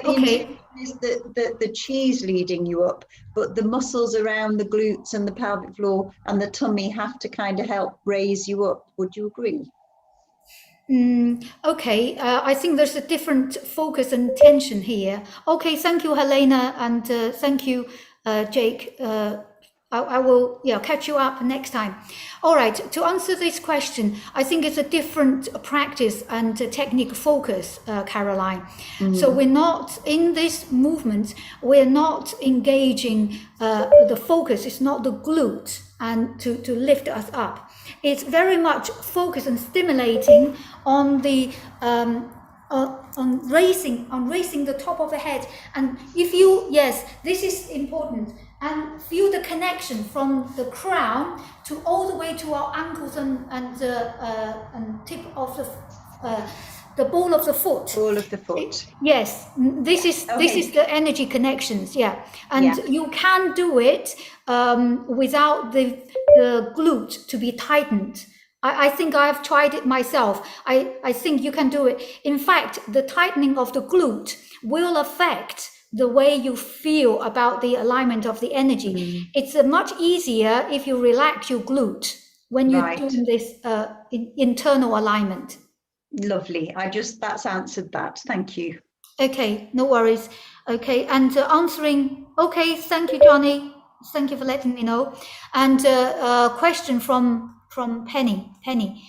[SPEAKER 15] okay,
[SPEAKER 13] is the cheese leading you up, but the muscles around the glutes and the pelvic floor and the tummy have to kind of help raise you up. Would you agree?
[SPEAKER 15] Okay, I think there's a different focus and tension here. Okay, thank you, Helena, and thank you, Jake. I will catch you up next time. All right, to answer this question, I think it's a different practice and technique focus, Caroline. So we're not, in this movement, we're not engaging the focus, it's not the glute and to lift us up. It's very much focused and stimulating on the on raising the top of the head. And if you, yes, this is important, and feel the connection from the crown to all the way to our ankles and tip of the ball of the foot.
[SPEAKER 13] Ball of the foot.
[SPEAKER 15] Yes, this is the energy connections. Yeah, and you can do it without the glute to be tightened. I think I've tried it myself. I think you can do it. In fact, the tightening of the glute will affect the way you feel about the alignment of the energy. It's much easier if you relax your glute when you're doing this internal alignment.
[SPEAKER 13] Lovely. That's answered that. Thank you.
[SPEAKER 15] Okay, no worries. Okay, and answering. Okay, thank you, Johnny. Thank you for letting me know. And a question from Penny. Penny,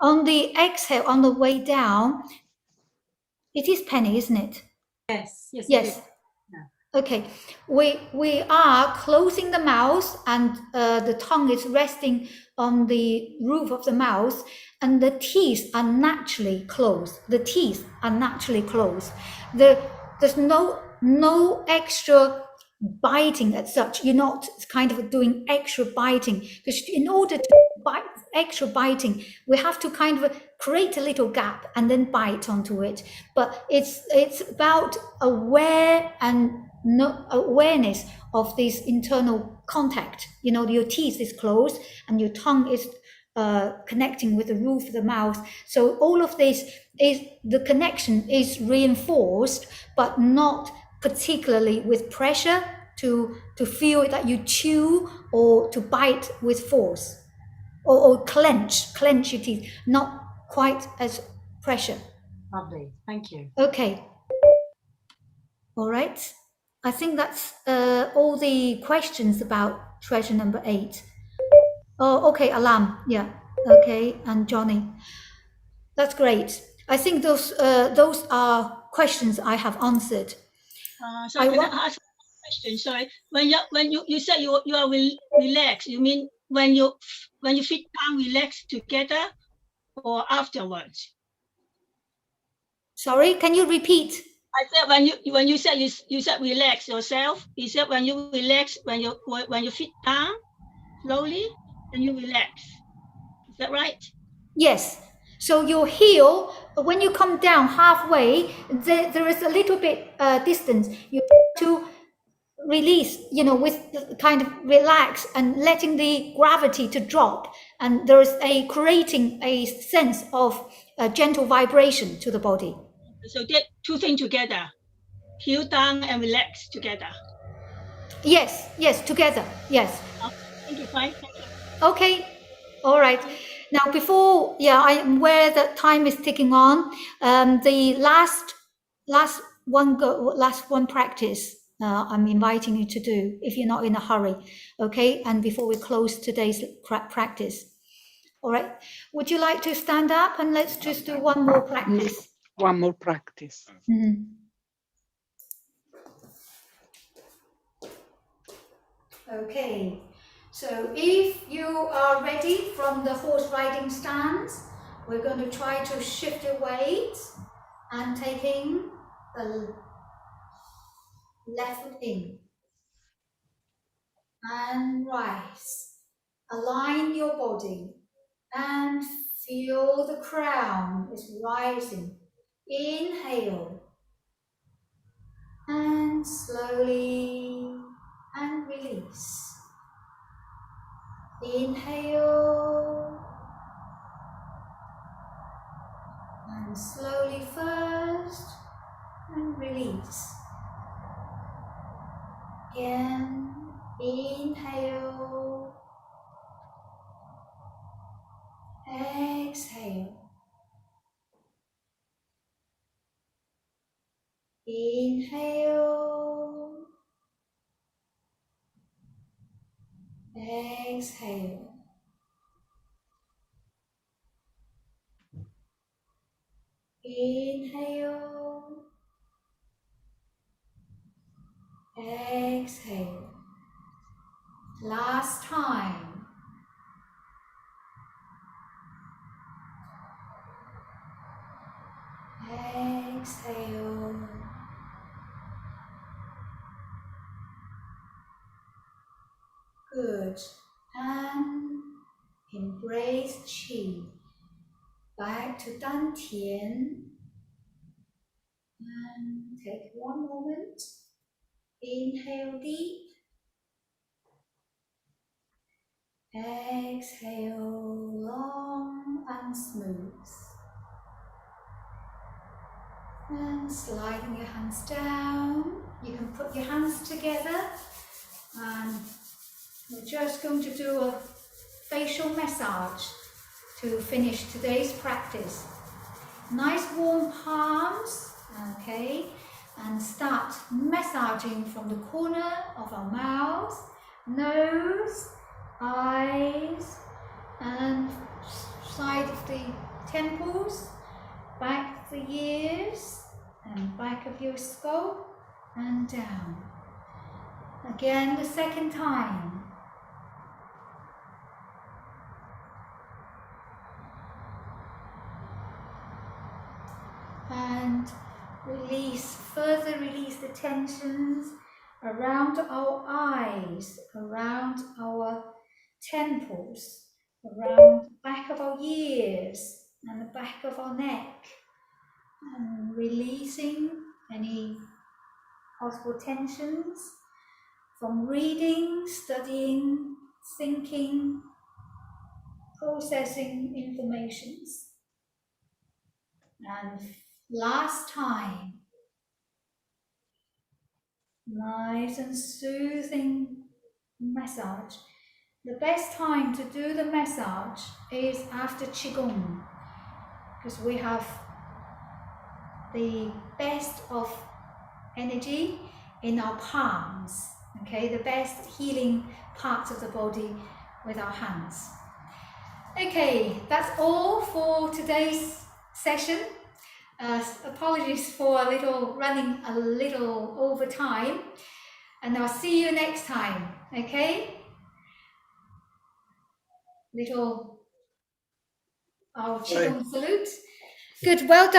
[SPEAKER 15] on the exhale, on the way down, it is Penny, isn't it?
[SPEAKER 17] Yes.
[SPEAKER 15] Yes. Okay, we are closing the mouth, and the tongue is resting on the roof of the mouth, and the teeth are naturally closed. The teeth are naturally closed. There's no extra biting as such. You're not kind of doing extra biting, because in order to bite, extra biting, we have to kind of create a little gap and then bite onto it. But it's about awareness of this internal contact. Your teeth is closed and your tongue is connecting with the roof of the mouth. So all of this is, the connection is reinforced, but not particularly with pressure to feel that you chew or to bite with force or clench your teeth, not quite as pressure.
[SPEAKER 17] Lovely, thank you.
[SPEAKER 15] Okay. All right. I think that's all the questions about treasure number 8. Oh, okay, Alam. Yeah. Okay, and Johnny. That's great. I think those are questions I have answered.
[SPEAKER 16] So can I ask a question? Sorry. When you said you are relaxed, you mean when your feet are relaxed together, or afterwards?
[SPEAKER 15] Sorry, can you repeat?
[SPEAKER 16] I said when you said you said relax yourself. You said when you relax, when you sit down slowly, then you relax. Is that right?
[SPEAKER 15] Yes. So your heel, when you come down halfway, there is a little bit distance. You have to release, you know, with kind of relax and letting the gravity to drop. And there is creating a sense of gentle vibration to the body.
[SPEAKER 16] So get two things together, heel down and relax together.
[SPEAKER 15] Yes, yes, together. Yes.
[SPEAKER 16] Thank you, fine. Thank you.
[SPEAKER 15] Okay. All right. Now, before, I am aware that time is ticking on. The last one practice I'm inviting you to do, if you're not in a hurry, okay? And before we close today's practice. All right. Would you like to stand up and let's just do one more practice?
[SPEAKER 2] One more practice.
[SPEAKER 15] Mm-hmm. Okay. So if you are ready from the horse riding stance, we're going to try to shift your weight and taking the left foot in and rise. Align your body and feel the crown is rising. Inhale and slowly and release. Inhale and slowly first and release. Again, inhale, exhale. Inhale, exhale. Inhale, exhale. Last time. Exhale. Good. And embrace Qi. Back to Dantian. And take one moment. Inhale deep. Exhale long and smooth. And sliding your hands down. You can put your hands together. And we're just going to do a facial massage to finish today's practice. Nice warm palms, okay, and start massaging from the corner of our mouth, nose, eyes, and side of the temples, back of the ears, and back of your skull, and down. Again, the second time. And further release the tensions around our eyes, around our temples, around the back of our ears and the back of our neck, and releasing any possible tensions from reading, studying, thinking, processing informations. And last time. Nice and soothing massage. The best time to do the massage is after Qigong, because we have the best of energy in our palms, okay, the best healing parts of the body with our hands. Okay, that's all for today's session. Apologies for running a little over time, and I'll see you next time, okay? Our Qigong salute. Good, well done.